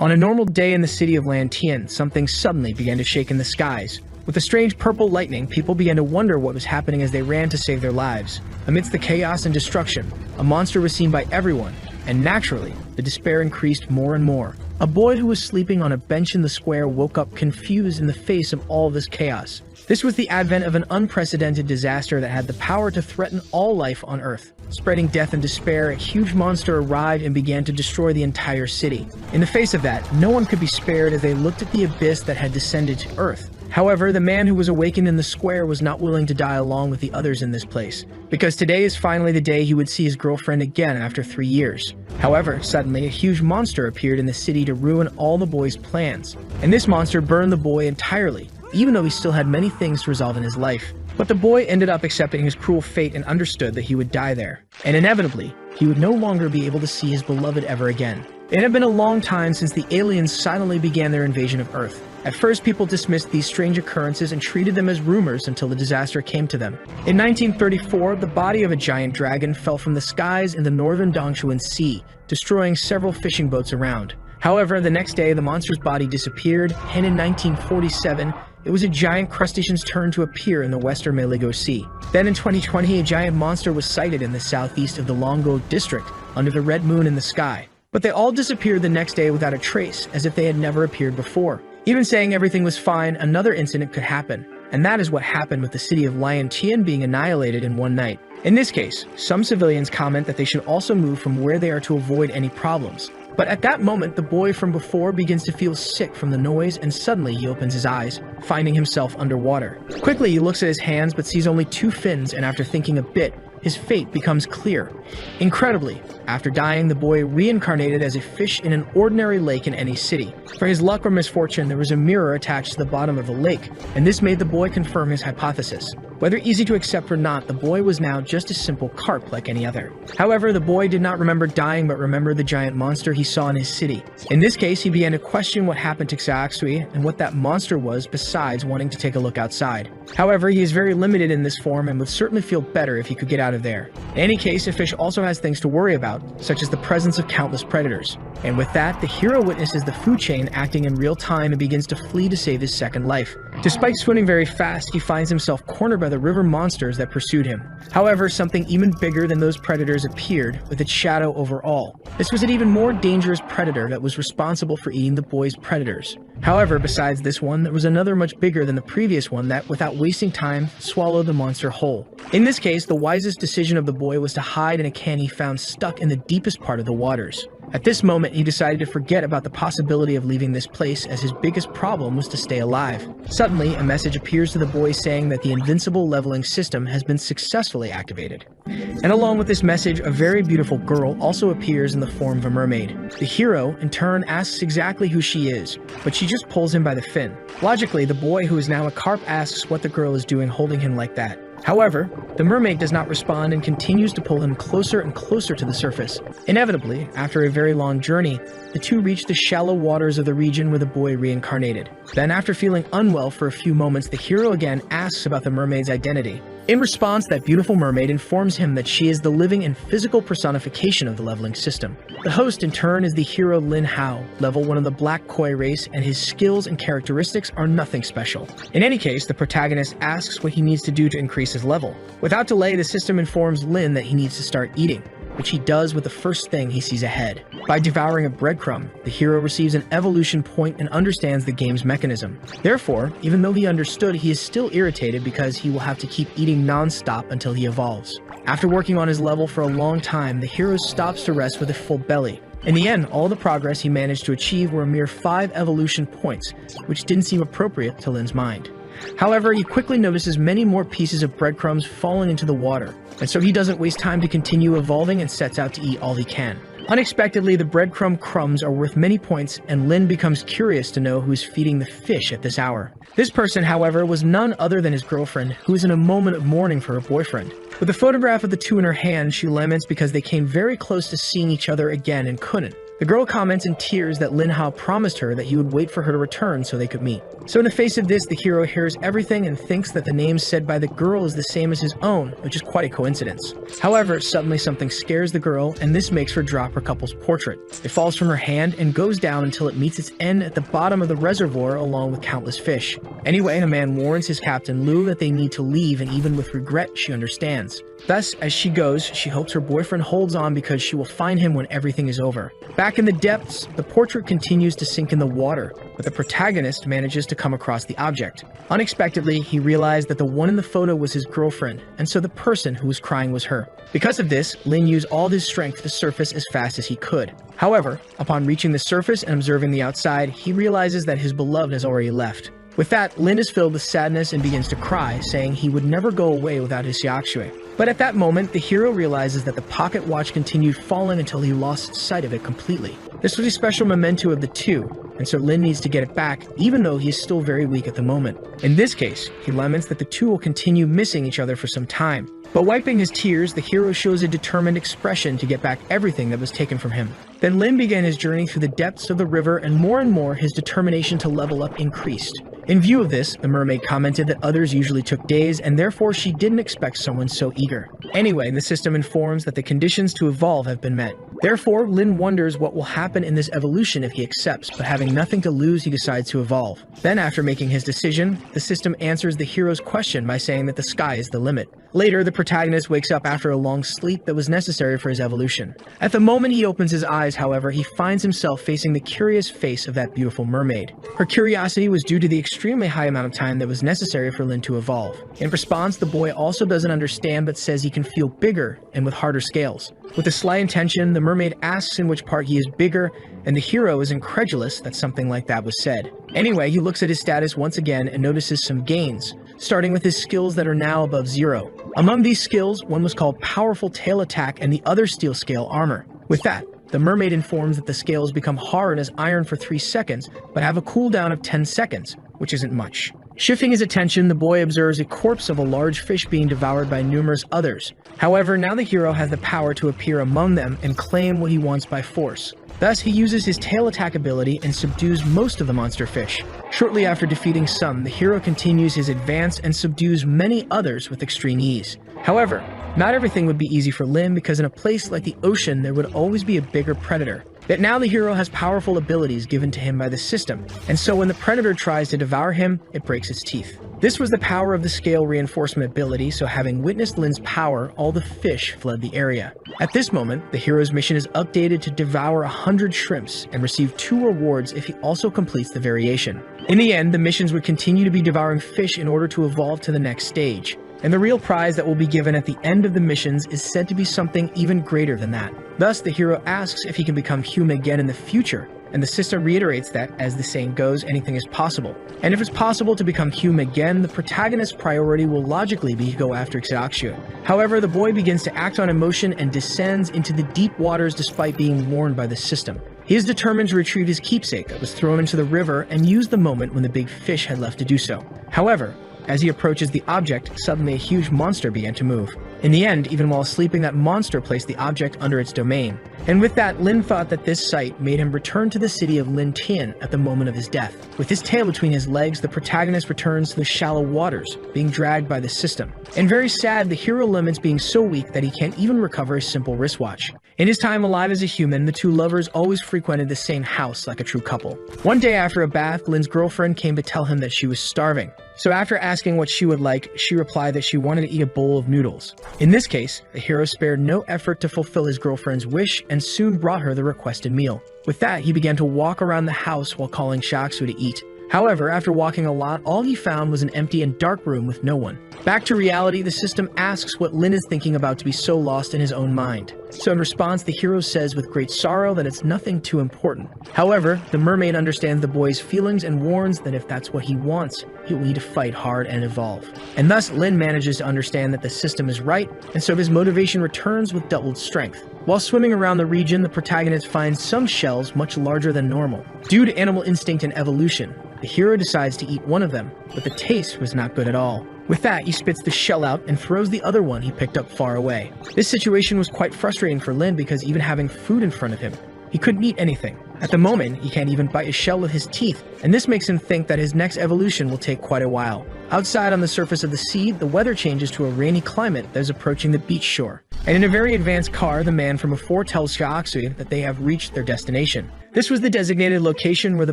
On a normal day in the city of Lantien, something suddenly began to shake in the skies. With a strange purple lightning, people began to wonder what was happening as they ran to save their lives. Amidst the chaos and destruction, a monster was seen by everyone, and naturally, the despair increased more and more. A boy who was sleeping on a bench in the square woke up confused in the face of all this chaos. This was the advent of an unprecedented disaster that had the power to threaten all life on Earth. Spreading death and despair, a huge monster arrived and began to destroy the entire city. In the face of that, no one could be spared as they looked at the abyss that had descended to Earth. However, the man who was awakened in the square was not willing to die along with the others in this place, because today is finally the day he would see his girlfriend again after 3 years. However, suddenly a huge monster appeared in the city to ruin all the boy's plans, and this monster burned the boy entirely, even though he still had many things to resolve in his life. But the boy ended up accepting his cruel fate and understood that he would die there, and inevitably, he would no longer be able to see his beloved ever again. It had been a long time since the aliens silently began their invasion of Earth. At first, people dismissed these strange occurrences and treated them as rumors until the disaster came to them. In 1934, the body of a giant dragon fell from the skies in the northern Dongchuan Sea, destroying several fishing boats around. However, the next day, the monster's body disappeared, and in 1947, it was a giant crustacean's turn to appear in the western Meligo Sea. Then in 2020, a giant monster was sighted in the southeast of the Longo district, under the red moon in the sky. But they all disappeared the next day without a trace, as if they had never appeared before. Even saying everything was fine, another incident could happen, and that is what happened with the city of Lantien being annihilated in one night. In this case, some civilians comment that they should also move from where they are to avoid any problems. But at that moment, the boy from before begins to feel sick from the noise, and suddenly he opens his eyes, finding himself underwater. Quickly, he looks at his hands but sees only 2 fins, and after thinking a bit, his fate becomes clear. Incredibly, after dying, the boy reincarnated as a fish in an ordinary lake in any city. For his luck or misfortune, there was a mirror attached to the bottom of the lake, and this made the boy confirm his hypothesis. Whether easy to accept or not, the boy was now just a simple carp like any other. However, the boy did not remember dying but remembered the giant monster he saw in his city. In this case, he began to question what happened to Xaoxui and what that monster was besides wanting to take a look outside. However, he is very limited in this form and would certainly feel better if he could get out of there. In any case, a fish also has things to worry about, such as the presence of countless predators. And with that, the hero witnesses the food chain acting in real time and begins to flee to save his second life. Despite swimming very fast, he finds himself cornered by the river monsters that pursued him. However, something even bigger than those predators appeared, with its shadow over all. This was an even more dangerous predator that was responsible for eating the boy's predators. However, besides this one, there was another much bigger than the previous one that, without wasting time, swallowed the monster whole. In this case, the wisest decision of the boy was to hide in a can he found stuck in the deepest part of the waters. At this moment, he decided to forget about the possibility of leaving this place, as his biggest problem was to stay alive. Suddenly, a message appears to the boy saying that the invincible leveling system has been successfully activated. And along with this message, a very beautiful girl also appears in the form of a mermaid. The hero, in turn, asks exactly who she is, but she just pulls him by the fin. Logically, the boy, who is now a carp, asks what the girl is doing holding him like that. However, the mermaid does not respond and continues to pull him closer and closer to the surface. Inevitably, after a very long journey, the two reach the shallow waters of the region where the boy reincarnated. Then, after feeling unwell for a few moments, the hero again asks about the mermaid's identity. In response, that beautiful mermaid informs him that she is the living and physical personification of the leveling system. The host, in turn, is the hero Lin Hao, level 1 of the Black Koi race, and his skills and characteristics are nothing special. In any case, the protagonist asks what he needs to do to increase his level. Without delay, the system informs Lin that he needs to start eating, which he does with the first thing he sees ahead. By devouring a breadcrumb, the hero receives an evolution point and understands the game's mechanism. Therefore, even though he understood, he is still irritated because he will have to keep eating non-stop until he evolves. After working on his level for a long time, the hero stops to rest with a full belly. In the end, all the progress he managed to achieve were a mere 5 evolution points, which didn't seem appropriate to Lin's mind. However, he quickly notices many more pieces of breadcrumbs falling into the water, and so he doesn't waste time to continue evolving and sets out to eat all he can. Unexpectedly, the breadcrumb crumbs are worth many points, and Lin becomes curious to know who is feeding the fish at this hour. This person, however, was none other than his girlfriend, who is in a moment of mourning for her boyfriend. With a photograph of the two in her hand, she laments because they came very close to seeing each other again and couldn't. The girl comments in tears that Lin Hao promised her that he would wait for her to return so they could meet. So in the face of this, the hero hears everything and thinks that the name said by the girl is the same as his own, which is quite a coincidence. However, suddenly something scares the girl, and this makes her drop her couple's portrait. It falls from her hand and goes down until it meets its end at the bottom of the reservoir along with countless fish. Anyway, the man warns his captain Lu that they need to leave, and even with regret, she understands. Thus, as she goes, she hopes her boyfriend holds on because she will find him when everything is over. Back in the depths, the portrait continues to sink in the water, but the protagonist manages to come across the object. Unexpectedly, he realized that the one in the photo was his girlfriend, and so the person who was crying was her. Because of this, Lin used all his strength to surface as fast as he could. However, upon reaching the surface and observing the outside, he realizes that his beloved has already left. With that, Lin is filled with sadness and begins to cry, saying he would never go away without his Xiaoxue. But at that moment, the hero realizes that the pocket watch continued falling until he lost sight of it completely. This was a special memento of the two, and so Lin needs to get it back, even though he is still very weak at the moment. In this case, he laments that the two will continue missing each other for some time. But wiping his tears, the hero shows a determined expression to get back everything that was taken from him. Then Lin began his journey through the depths of the river, and more his determination to level up increased. In view of this, the mermaid commented that others usually took days, and therefore she didn't expect someone so eager. Anyway, the system informs that the conditions to evolve have been met. Therefore, Lin wonders what will happen in this evolution if he accepts, but having nothing to lose, he decides to evolve. Then, after making his decision, the system answers the hero's question by saying that the sky is the limit. Later, the protagonist wakes up after a long sleep that was necessary for his evolution. At the moment he opens his eyes, however, he finds himself facing the curious face of that beautiful mermaid. Her curiosity was due to the extremely high amount of time that was necessary for Lin to evolve. In response, the boy also doesn't understand but says he can feel bigger and with harder scales. With a sly intention, the mermaid asks in which part he is bigger, and the hero is incredulous that something like that was said. Anyway, he looks at his status once again and notices some gains, starting with his skills that are now above 0. Among these skills, one was called Powerful Tail Attack and the other Steel Scale Armor. With that, the mermaid informs that the scales become hard as iron for 3 seconds, but have a cooldown of 10 seconds, which isn't much. Shifting his attention, the boy observes a corpse of a large fish being devoured by numerous others. However, now the hero has the power to appear among them and claim what he wants by force. Thus, he uses his tail attack ability and subdues most of the monster fish. Shortly after defeating some, the hero continues his advance and subdues many others with extreme ease. However, not everything would be easy for Lin, because in a place like the ocean there would always be a bigger predator. Yet now the hero has powerful abilities given to him by the system, and so when the predator tries to devour him, it breaks its teeth. This was the power of the scale reinforcement ability, so having witnessed Lin's power, all the fish fled the area. At this moment, the hero's mission is updated to devour 100 shrimps and receive 2 rewards if he also completes the variation. In the end, the missions would continue to be devouring fish in order to evolve to the next stage. And the real prize that will be given at the end of the missions is said to be something even greater than that. Thus, the hero asks if he can become human again in the future, and the system reiterates that, as the saying goes, anything is possible. And if it's possible to become human again, the protagonist's priority will logically be to go after Xiaoxue. However, the boy begins to act on emotion and descends into the deep waters despite being warned by the system. He is determined to retrieve his keepsake that was thrown into the river and use the moment when the big fish had left to do so. However, as he approaches the object, suddenly a huge monster began to move. In the end, even while sleeping, that monster placed the object under its domain. And with that, Lin thought that this sight made him return to the city of Lin Tian at the moment of his death. With his tail between his legs, the protagonist returns to the shallow waters, being dragged by the system. And very sad, the hero laments being so weak that he can't even recover a simple wristwatch. In his time alive as a human, the two lovers always frequented the same house like a true couple. One day after a bath, Lin's girlfriend came to tell him that she was starving. So after asking what she would like, she replied that she wanted to eat a bowl of noodles. In this case, the hero spared no effort to fulfill his girlfriend's wish and soon brought her the requested meal. With that, he began to walk around the house while calling Xiaoxue to eat. However, after walking a lot, all he found was an empty and dark room with no one. Back to reality, the system asks what Lin is thinking about to be so lost in his own mind. So in response, the hero says with great sorrow that it's nothing too important. However, the mermaid understands the boy's feelings and warns that if that's what he wants, he will need to fight hard and evolve. And thus, Lin manages to understand that the system is right, and so his motivation returns with doubled strength. While swimming around the region, the protagonist finds some shells much larger than normal. Due to animal instinct and evolution, the hero decides to eat one of them, but the taste was not good at all. With that, he spits the shell out and throws the other one he picked up far away. This situation was quite frustrating for Lin because even having food in front of him, He couldn't eat anything. At the moment, he can't even bite a shell with his teeth, and this makes him think that his next evolution will take quite a while. Outside on the surface of the sea, the weather changes to a rainy climate that is approaching the beach shore. And in a very advanced car, the man from afore tells Xiaoxu that they have reached their destination. This was the designated location where the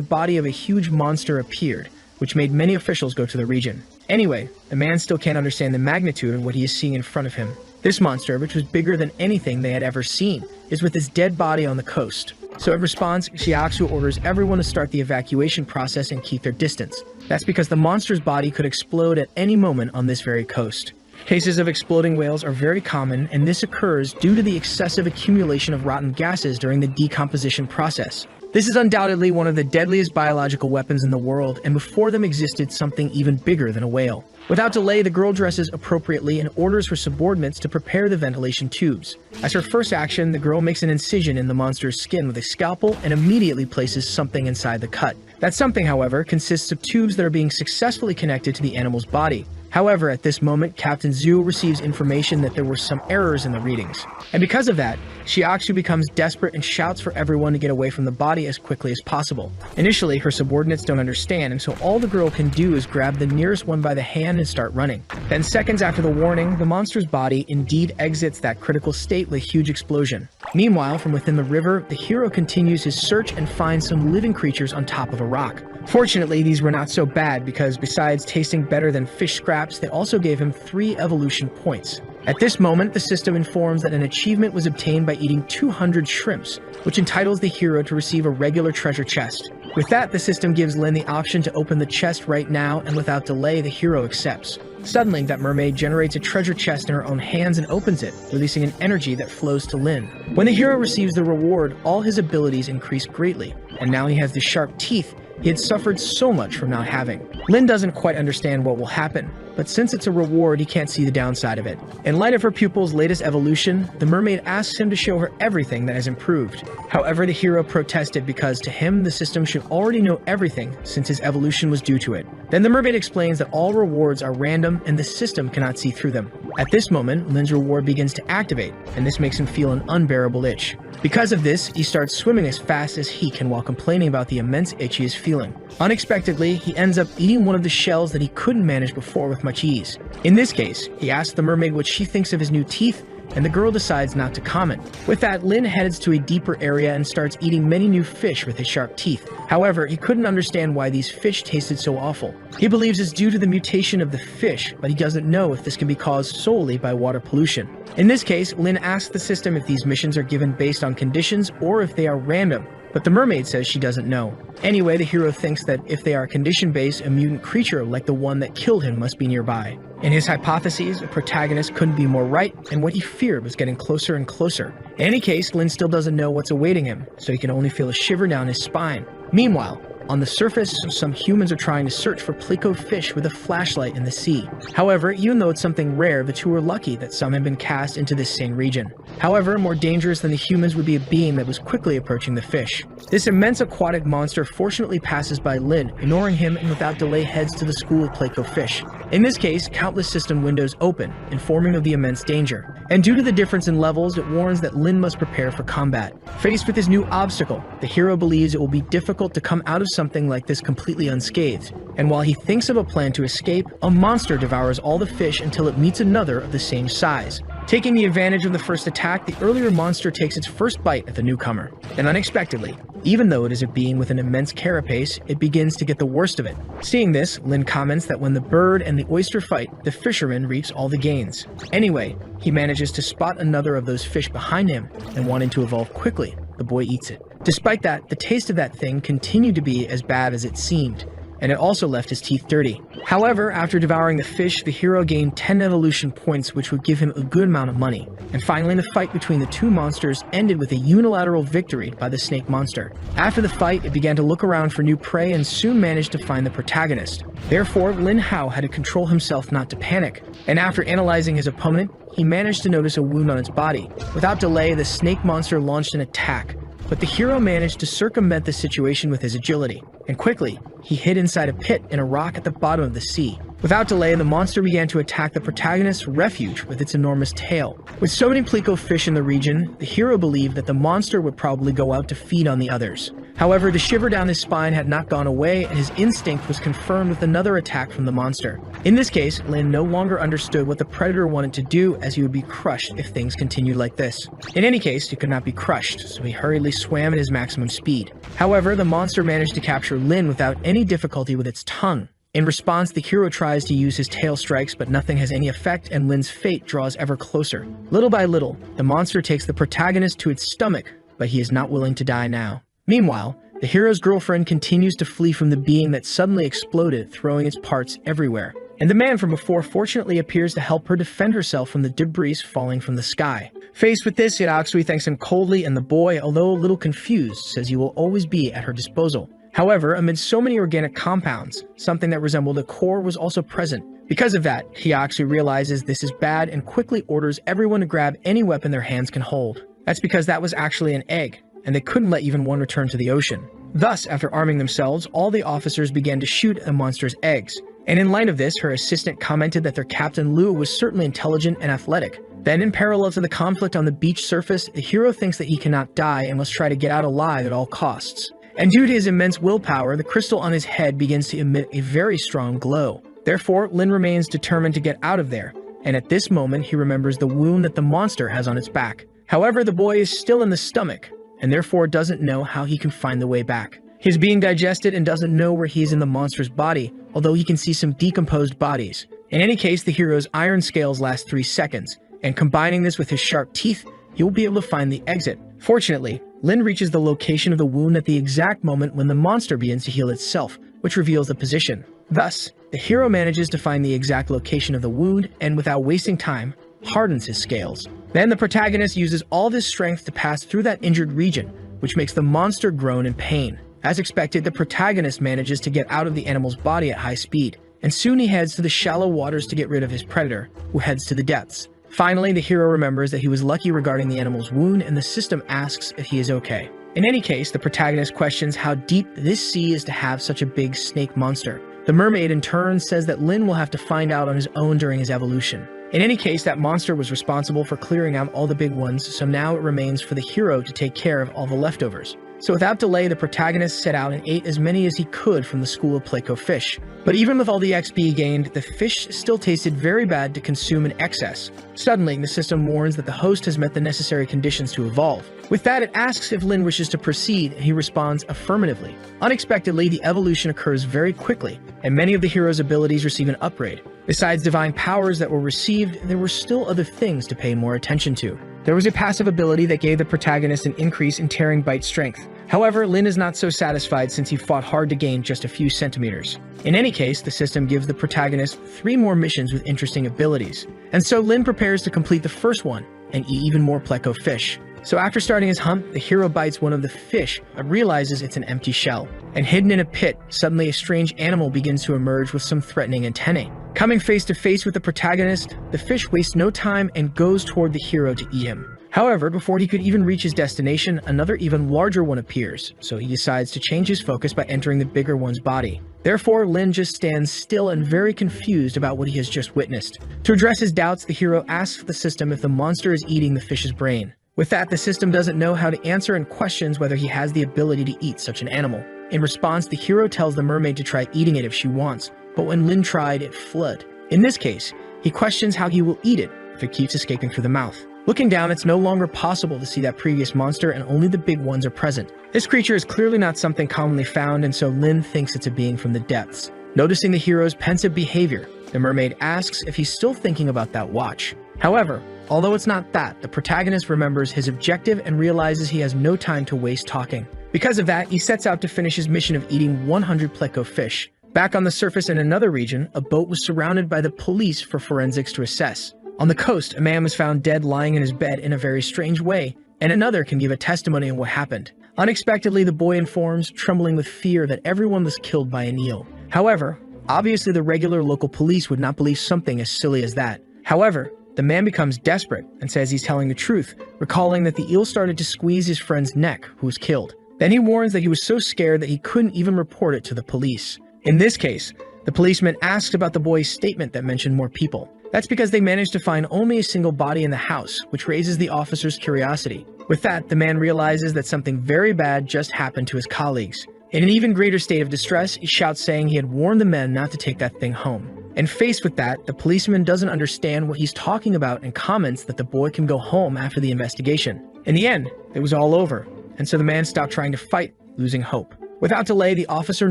body of a huge monster appeared, which made many officials go to the region. Anyway, the man still can't understand the magnitude of what he is seeing in front of him. This monster, which was bigger than anything they had ever seen, is with his dead body on the coast. So in response, Xiaoxu orders everyone to start the evacuation process and keep their distance. That's because the monster's body could explode at any moment on this very coast. Cases of exploding whales are very common, and this occurs due to the excessive accumulation of rotten gases during the decomposition process. This is undoubtedly one of the deadliest biological weapons in the world, and before them existed something even bigger than a whale. Without delay, the girl dresses appropriately and orders her subordinates to prepare the ventilation tubes. As her first action, the girl makes an incision in the monster's skin with a scalpel and immediately places something inside the cut. That something, however, consists of tubes that are being successfully connected to the animal's body. However, at this moment, Captain Zhu receives information that there were some errors in the readings. And because of that, Xiaoxu becomes desperate and shouts for everyone to get away from the body as quickly as possible. Initially, her subordinates don't understand, and so all the girl can do is grab the nearest one by the hand and start running. Then seconds after the warning, the monster's body indeed exits that critical state with a huge explosion. Meanwhile, from within the river, the hero continues his search and finds some living creatures on top of a rock. Fortunately, these were not so bad because besides tasting better than fish scraps, they also gave him 3 evolution points. At this moment, the system informs that an achievement was obtained by eating 200 shrimps, which entitles the hero to receive a regular treasure chest. With that, the system gives Lin the option to open the chest right now, and without delay, the hero accepts. Suddenly, that mermaid generates a treasure chest in her own hands and opens it, releasing an energy that flows to Lin. When the hero receives the reward, all his abilities increase greatly, and now he has the sharp teeth he had suffered so much from not having. Lin doesn't quite understand what will happen, but since it's a reward, he can't see the downside of it. In light of her pupil's latest evolution, the mermaid asks him to show her everything that has improved. However, the hero protested because to him, the system should already know everything since his evolution was due to it. Then the mermaid explains that all rewards are random and the system cannot see through them. At this moment, Lin's reward begins to activate, and this makes him feel an unbearable itch. Because of this, he starts swimming as fast as he can while complaining about the immense itch he is feeling. Unexpectedly, he ends up eating one of the shells that he couldn't manage before with much ease. In this case, he asks the mermaid what she thinks of his new teeth, and the girl decides not to comment. With that, Lin heads to a deeper area and starts eating many new fish with his sharp teeth. However, he couldn't understand why these fish tasted so awful. He believes it's due to the mutation of the fish, but he doesn't know if this can be caused solely by water pollution. In this case, Lin asks the system if these missions are given based on conditions or if they are random, but the mermaid says she doesn't know. Anyway, the hero thinks that if they are condition-based, a mutant creature like the one that killed him must be nearby. In his hypotheses, the protagonist couldn't be more right, and what he feared was getting closer and closer. In any case, Lin still doesn't know what's awaiting him, so he can only feel a shiver down his spine. Meanwhile, on the surface, some humans are trying to search for pleco fish with a flashlight in the sea. However, even though it's something rare, the two are lucky that some have been cast into this same region. However, more dangerous than the humans would be a beam that was quickly approaching the fish. This immense aquatic monster fortunately passes by Lin, ignoring him, and without delay heads to the school of pleco fish. In this case, countless system windows open, informing of the immense danger. And due to the difference in levels, it warns that Lin must prepare for combat. Faced with his new obstacle, the hero believes it will be difficult to come out of something like this completely unscathed. And while he thinks of a plan to escape, a monster devours all the fish until it meets another of the same size. Taking the advantage of the first attack, the earlier monster takes its first bite at the newcomer. And unexpectedly, even though it is a being with an immense carapace, it begins to get the worst of it. Seeing this, Lin comments that when the bird and the oyster fight, the fisherman reaps all the gains. Anyway, he manages to spot another of those fish behind him, and wanting to evolve quickly, the boy eats it. Despite that, the taste of that thing continued to be as bad as it seemed, and it also left his teeth dirty. However, after devouring the fish, the hero gained 10 evolution points, which would give him a good amount of money. And finally, the fight between the two monsters ended with a unilateral victory by the snake monster. After the fight, it began to look around for new prey and soon managed to find the protagonist. Therefore, Lin Hao had to control himself not to panic, and after analyzing his opponent, he managed to notice a wound on its body. Without delay, the snake monster launched an attack, but the hero managed to circumvent the situation with his agility, and quickly, he hid inside a pit in a rock at the bottom of the sea. Without delay, the monster began to attack the protagonist's refuge with its enormous tail. With so many pleco fish in the region, the hero believed that the monster would probably go out to feed on the others. However, the shiver down his spine had not gone away, and his instinct was confirmed with another attack from the monster. In this case, Lin no longer understood what the predator wanted to do, as he would be crushed if things continued like this. In any case, he could not be crushed, so he hurriedly swam at his maximum speed. However, the monster managed to capture Lin without any difficulty with its tongue. In response, the hero tries to use his tail strikes, but nothing has any effect, and Lin's fate draws ever closer. Little by little, the monster takes the protagonist to its stomach, but he is not willing to die now. Meanwhile, the hero's girlfriend continues to flee from the being that suddenly exploded, throwing its parts everywhere. And the man from before fortunately appears to help her defend herself from the debris falling from the sky. Faced with this, Yadaksui thanks him coldly, and the boy, although a little confused, says he will always be at her disposal. However, amid so many organic compounds, something that resembled a core was also present. Because of that, Hyakusu realizes this is bad and quickly orders everyone to grab any weapon their hands can hold. That's because that was actually an egg, and they couldn't let even one return to the ocean. Thus, after arming themselves, all the officers began to shoot at the monster's eggs. And in light of this, her assistant commented that their captain Liu was certainly intelligent and athletic. Then, in parallel to the conflict on the beach surface, the hero thinks that he cannot die and must try to get out alive at all costs. And due to his immense willpower, the crystal on his head begins to emit a very strong glow. Therefore, Lin remains determined to get out of there, and at this moment he remembers the wound that the monster has on its back. However, the boy is still in the stomach, and therefore doesn't know how he can find the way back. He's being digested and doesn't know where he's in the monster's body, although he can see some decomposed bodies. In any case, the hero's iron scales last 3 seconds, and combining this with his sharp teeth, he will be able to find the exit. Fortunately, Lin reaches the location of the wound at the exact moment when the monster begins to heal itself, which reveals the position. Thus, the hero manages to find the exact location of the wound and, without wasting time, hardens his scales. Then the protagonist uses all of his strength to pass through that injured region, which makes the monster groan in pain. As expected, the protagonist manages to get out of the animal's body at high speed, and soon he heads to the shallow waters to get rid of his predator, who heads to the depths. Finally, the hero remembers that he was lucky regarding the animal's wound, and the system asks if he is okay. In any case, the protagonist questions how deep this sea is to have such a big snake monster. The mermaid in turn says that Lin will have to find out on his own during his evolution. In any case, that monster was responsible for clearing out all the big ones, so now it remains for the hero to take care of all the leftovers. So without delay, the protagonist set out and ate as many as he could from the school of pleco fish. But even with all the XP he gained, the fish still tasted very bad to consume in excess. Suddenly, the system warns that the host has met the necessary conditions to evolve. With that, it asks if Lin wishes to proceed, and he responds affirmatively. Unexpectedly, the evolution occurs very quickly, and many of the hero's abilities receive an upgrade. Besides divine powers that were received, there were still other things to pay more attention to. There was a passive ability that gave the protagonist an increase in tearing bite strength. However, Lin is not so satisfied since he fought hard to gain just a few centimeters. In any case, the system gives the protagonist 3 more missions with interesting abilities. And so Lin prepares to complete the first one and eat even more pleco fish. So after starting his hunt, the hero bites one of the fish but realizes it's an empty shell. And hidden in a pit, suddenly a strange animal begins to emerge with some threatening antennae. Coming face to face with the protagonist, the fish wastes no time and goes toward the hero to eat him. However, before he could even reach his destination, another even larger one appears, so he decides to change his focus by entering the bigger one's body. Therefore, Lin just stands still and very confused about what he has just witnessed. To address his doubts, the hero asks the system if the monster is eating the fish's brain. With that, the system doesn't know how to answer and questions whether he has the ability to eat such an animal. In response, the hero tells the mermaid to try eating it if she wants, but when Lin tried, it fled. In this case, he questions how he will eat it if it keeps escaping through the mouth. Looking down, it's no longer possible to see that previous monster, and only the big ones are present. This creature is clearly not something commonly found, and so Lin thinks it's a being from the depths. Noticing the hero's pensive behavior, the mermaid asks if he's still thinking about that watch. However, although it's not that, the protagonist remembers his objective and realizes he has no time to waste talking. Because of that, he sets out to finish his mission of eating 100 pleco fish. Back on the surface in another region, a boat was surrounded by the police for forensics to assess. On the coast, a man was found dead lying in his bed in a very strange way, and another can give a testimony on what happened. Unexpectedly, the boy informs, trembling with fear, that everyone was killed by an eel. However, obviously the regular local police would not believe something as silly as that. However, the man becomes desperate and says he's telling the truth, recalling that the eel started to squeeze his friend's neck, who was killed. Then he warns that he was so scared that he couldn't even report it to the police. In this case, The policeman asks about the boy's statement that mentioned more people. That's because they managed to find only a single body in the house, which raises the officer's curiosity. With that, the man realizes that something very bad just happened to his colleagues. In an even greater state of distress, he shouts saying he had warned the men not to take that thing home. And faced with that, the policeman doesn't understand what he's talking about and comments that the boy can go home after the investigation. In the end, it was all over, and so the man stopped trying to fight, losing hope. Without delay, the officer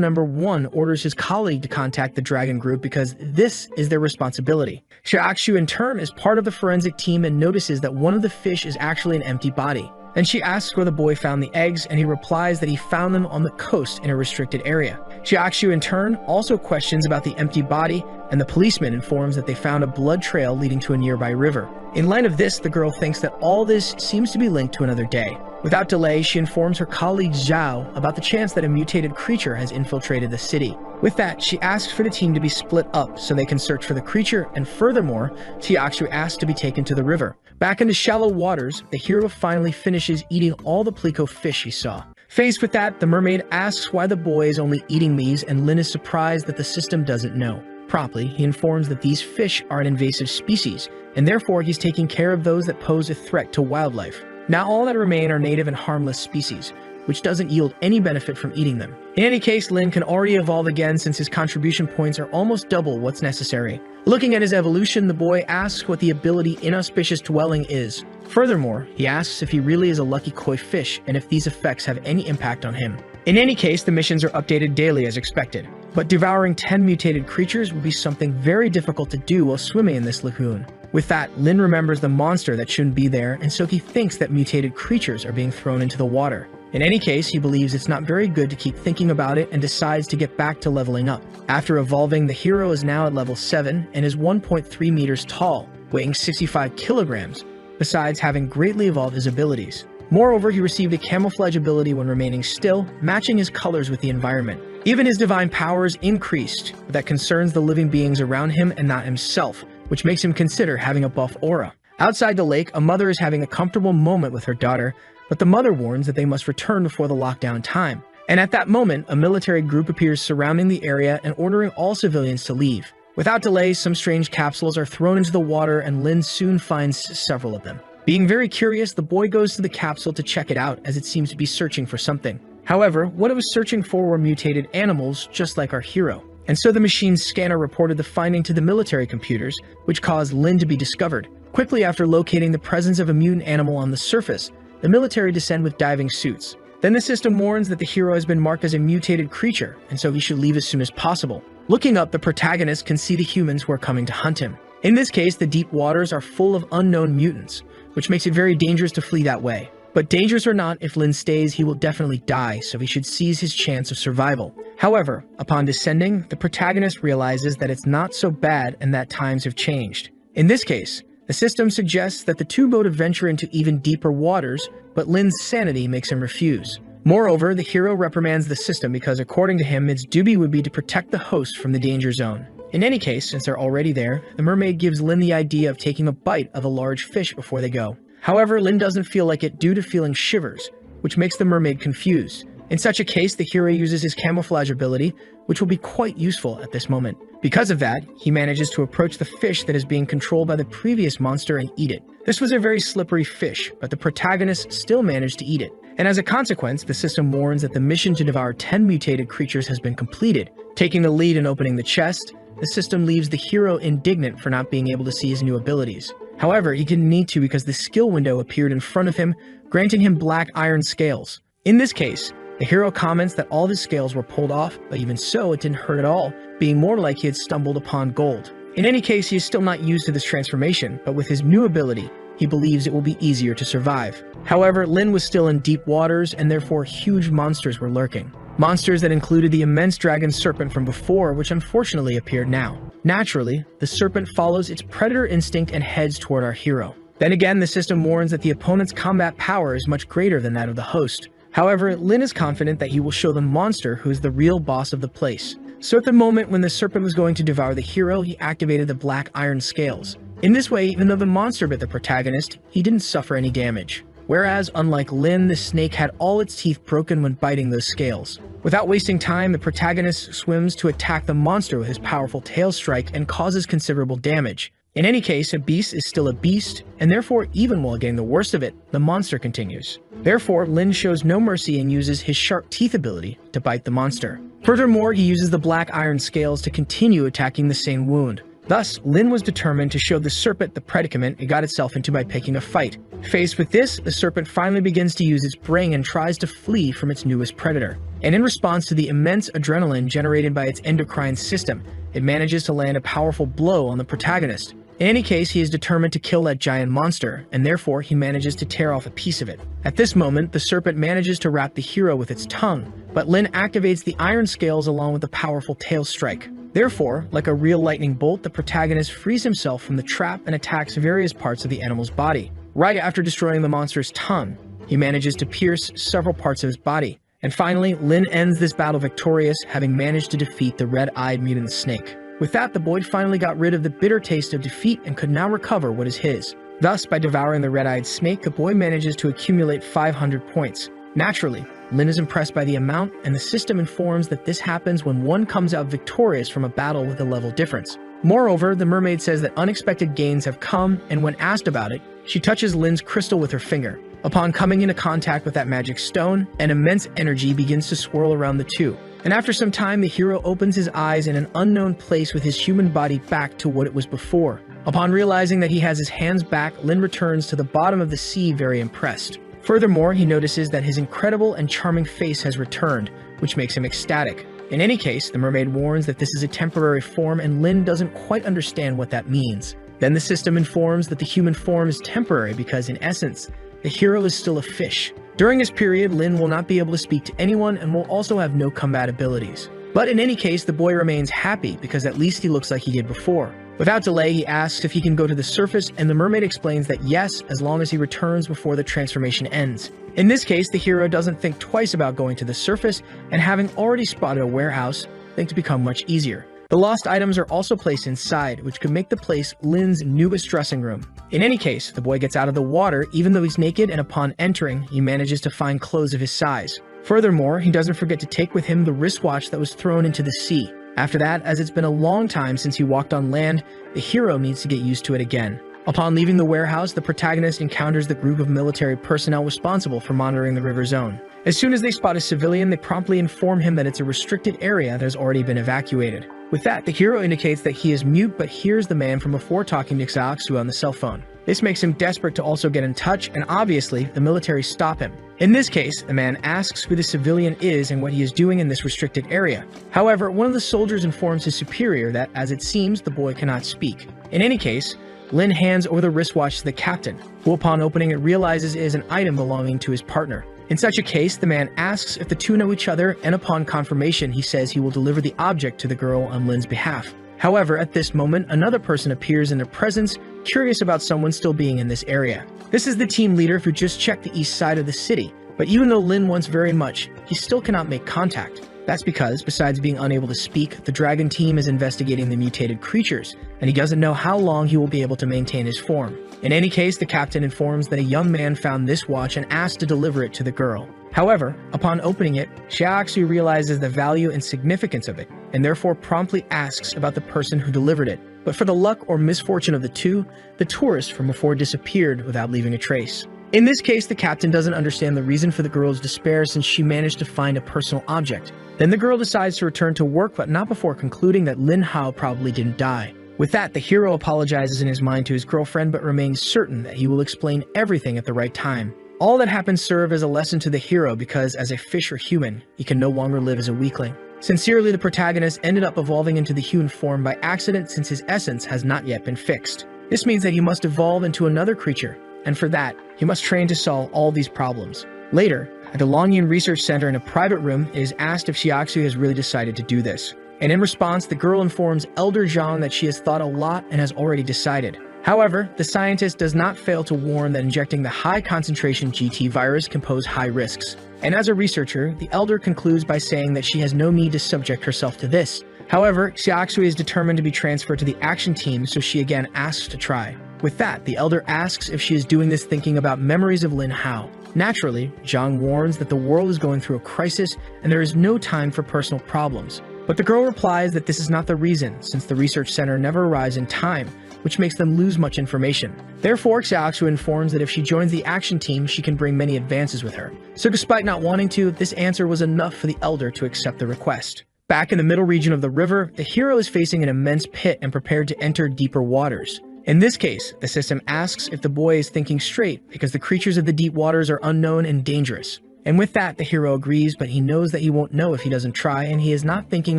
number 1 orders his colleague to contact the Dragon Group because this is their responsibility. Xiaoxu in turn is part of the forensic team and notices that one of the fish is actually an empty body. Then she asks where the boy found the eggs, and he replies that he found them on the coast in a restricted area. Xiaoxu in turn also questions about the empty body, and the policeman informs that they found a blood trail leading to a nearby river. In light of this, the girl thinks that all this seems to be linked to another day. Without delay, she informs her colleague Zhao about the chance that a mutated creature has infiltrated the city. With that, she asks for the team to be split up so they can search for the creature, and furthermore, Xiaoxu asks to be taken to the river. Back into shallow waters, the hero finally finishes eating all the Plico fish he saw. Faced with that, the mermaid asks why the boy is only eating these, and Lin is surprised that the system doesn't know. Promptly, he informs that these fish are an invasive species, and therefore he's taking care of those that pose a threat to wildlife. Now all that remain are native and harmless species, which doesn't yield any benefit from eating them. In any case, Lin can already evolve again since his contribution points are almost double what's necessary. Looking at his evolution, the boy asks what the ability Inauspicious Dwelling is. Furthermore, he asks if he really is a lucky koi fish and if these effects have any impact on him. In any case, the missions are updated daily as expected, but devouring 10 mutated creatures would be something very difficult to do while swimming in this lagoon. With that, Lin remembers the monster that shouldn't be there, and so he thinks that mutated creatures are being thrown into the water. In any case, he believes it's not very good to keep thinking about it and decides to get back to leveling up. After evolving, the hero is now at level 7 and is 1.3 meters tall, weighing 65 kilograms, besides having greatly evolved his abilities. Moreover, he received a camouflage ability when remaining still, matching his colors with the environment. Even his divine powers increased, but that concerns the living beings around him and not himself, which makes him consider having a buff aura. Outside the lake, a mother is having a comfortable moment with her daughter, but the mother warns that they must return before the lockdown time. And at that moment, a military group appears surrounding the area and ordering all civilians to leave. Without delay, some strange capsules are thrown into the water, and Lin soon finds several of them. Being very curious, the boy goes to the capsule to check it out, as it seems to be searching for something. However, what it was searching for were mutated animals, just like our hero. And so the machine's scanner reported the finding to the military computers, which caused Lin to be discovered. Quickly after locating the presence of a mutant animal on the surface, the military descend with diving suits. Then the system warns that the hero has been marked as a mutated creature, and so he should leave as soon as possible. Looking up, the protagonist can see the humans who are coming to hunt him. In this case, the deep waters are full of unknown mutants, which makes it very dangerous to flee that way. But dangerous or not, if Lin stays, he will definitely die, so he should seize his chance of survival. However, upon descending, the protagonist realizes that it's not so bad and that times have changed. In this case, the system suggests that the two go to venture into even deeper waters, but Lin's sanity makes him refuse. Moreover, the hero reprimands the system because according to him, its duty would be to protect the host from the danger zone. In any case, since they're already there, the mermaid gives Lin the idea of taking a bite of a large fish before they go. However, Lin doesn't feel like it due to feeling shivers, which makes the mermaid confused. In such a case, the hero uses his camouflage ability, which will be quite useful at this moment. Because of that, he manages to approach the fish that is being controlled by the previous monster and eat it. This was a very slippery fish, but the protagonist still managed to eat it. And as a consequence, the system warns that the mission to devour 10 mutated creatures has been completed. Taking the lead in opening the chest, the system leaves the hero indignant for not being able to see his new abilities. However, he didn't need to because the skill window appeared in front of him, granting him black iron scales. In this case, the hero comments that all of his scales were pulled off, but even so, it didn't hurt at all, being more like he had stumbled upon gold. In any case, he is still not used to this transformation, but with his new ability, he believes it will be easier to survive. However, Lin was still in deep waters, and therefore huge monsters were lurking. Monsters that included the immense dragon serpent from before, which unfortunately appeared now. Naturally, the serpent follows its predator instinct and heads toward our hero. Then again, the system warns that the opponent's combat power is much greater than that of the host. However, Lin is confident that he will show the monster who is the real boss of the place. So at the moment when the serpent was going to devour the hero, he activated the black iron scales. In this way, even though the monster bit the protagonist, he didn't suffer any damage. whereas unlike Lin, the snake had all its teeth broken when biting those scales. Without wasting time, the protagonist swims to attack the monster with his powerful tail strike and causes considerable damage. In any case, a beast is still a beast, and therefore even while getting the worst of it, the monster continues. Therefore, Lin shows no mercy and uses his sharp teeth ability to bite the monster. Furthermore, he uses the black iron scales to continue attacking the same wound. Thus, Lin was determined to show the serpent the predicament it got itself into by picking a fight. Faced with this, the serpent finally begins to use its brain and tries to flee from its newest predator. And in response to the immense adrenaline generated by its endocrine system, it manages to land a powerful blow on the protagonist. In any case, he is determined to kill that giant monster, and therefore he manages to tear off a piece of it. At this moment, the serpent manages to wrap the hero with its tongue, but Lin activates the iron scales along with the powerful tail strike. Therefore, like a real lightning bolt, the protagonist frees himself from the trap and attacks various parts of the animal's body. Right after destroying the monster's tongue, he manages to pierce several parts of his body. And finally, Lin ends this battle victorious, having managed to defeat the red-eyed mutant snake. With that, the boy finally got rid of the bitter taste of defeat and could now recover what is his. Thus, by devouring the red-eyed snake, the boy manages to accumulate 500 points. Naturally, Lin is impressed by the amount, and the system informs that this happens when one comes out victorious from a battle with a level difference. Moreover, the mermaid says that unexpected gains have come, and when asked about it, she touches Lin's crystal with her finger. Upon coming into contact with that magic stone, an immense energy begins to swirl around the two. And after some time, the hero opens his eyes in an unknown place with his human body back to what it was before. Upon realizing that he has his hands back, Lin returns to the bottom of the sea very impressed. Furthermore, he notices that his incredible and charming face has returned, which makes him ecstatic. In any case, the mermaid warns that this is a temporary form and Lin doesn't quite understand what that means. Then the system informs that the human form is temporary because, in essence, the hero is still a fish. During this period, Lin will not be able to speak to anyone and will also have no combat abilities. But in any case, the boy remains happy because at least he looks like he did before. Without delay, he asks if he can go to the surface, and the mermaid explains that yes, as long as he returns before the transformation ends. In this case, the hero doesn't think twice about going to the surface, and having already spotted a warehouse, things become much easier. The lost items are also placed inside, which could make the place Lin's newest dressing room. In any case, the boy gets out of the water even though he's naked, and upon entering, he manages to find clothes of his size. Furthermore, he doesn't forget to take with him the wristwatch that was thrown into the sea. After that, as it's been a long time since he walked on land, the hero needs to get used to it again. Upon leaving the warehouse, the protagonist encounters the group of military personnel responsible for monitoring the river zone. As soon as they spot a civilian, they promptly inform him that it's a restricted area that has already been evacuated. With that, the hero indicates that he is mute but hears the man from before talking to Xiaoxu on the cell phone. This makes him desperate to also get in touch, and obviously, the military stop him. In this case, the man asks who the civilian is and what he is doing in this restricted area. However, one of the soldiers informs his superior that, as it seems, the boy cannot speak. In any case, Lin hands over the wristwatch to the captain, who upon opening it realizes it is an item belonging to his partner. In such a case, the man asks if the two know each other, and upon confirmation, he says he will deliver the object to the girl on Lin's behalf. However, at this moment, another person appears in their presence, curious about someone still being in this area. This is the team leader who just checked the east side of the city, but even though Lin wants very much, he still cannot make contact. That's because, besides being unable to speak, the dragon team is investigating the mutated creatures, and he doesn't know how long he will be able to maintain his form. In any case, the captain informs that a young man found this watch and asked to deliver it to the girl. However, upon opening it, Xiaoxu realizes the value and significance of it, and therefore promptly asks about the person who delivered it. But for the luck or misfortune of the two, the tourist from before disappeared without leaving a trace. In this case, the captain doesn't understand the reason for the girl's despair since she managed to find a personal object. Then the girl decides to return to work, but not before concluding that Lin Hao probably didn't die. With that, the hero apologizes in his mind to his girlfriend, but remains certain that he will explain everything at the right time. All that happens serve as a lesson to the hero because, as a fish or human, he can no longer live as a weakling. Sincerely, the protagonist ended up evolving into the human form by accident since his essence has not yet been fixed. This means that he must evolve into another creature, and for that, he must train to solve all these problems. Later, at the Longyun Research Center in a private room, it is asked if Xiaoxu has really decided to do this. And in response, the girl informs Elder Zhang that she has thought a lot and has already decided. However, the scientist does not fail to warn that injecting the high-concentration GT virus can pose high risks. And as a researcher, the Elder concludes by saying that she has no need to subject herself to this. However, Xiaoxu is determined to be transferred to the action team, so she again asks to try. With that, the elder asks if she is doing this thinking about memories of Lin Hao. Naturally, Zhang warns that the world is going through a crisis and there is no time for personal problems. But the girl replies that this is not the reason, since the research center never arrives in time, which makes them lose much information. Therefore, Xiaoxu informs that if she joins the action team, she can bring many advances with her. So despite not wanting to, this answer was enough for the elder to accept the request. Back in the middle region of the river, the hero is facing an immense pit and prepared to enter deeper waters. In this case, the system asks if the boy is thinking straight because the creatures of the deep waters are unknown and dangerous. And with that, the hero agrees, but he knows that he won't know if he doesn't try, and he is not thinking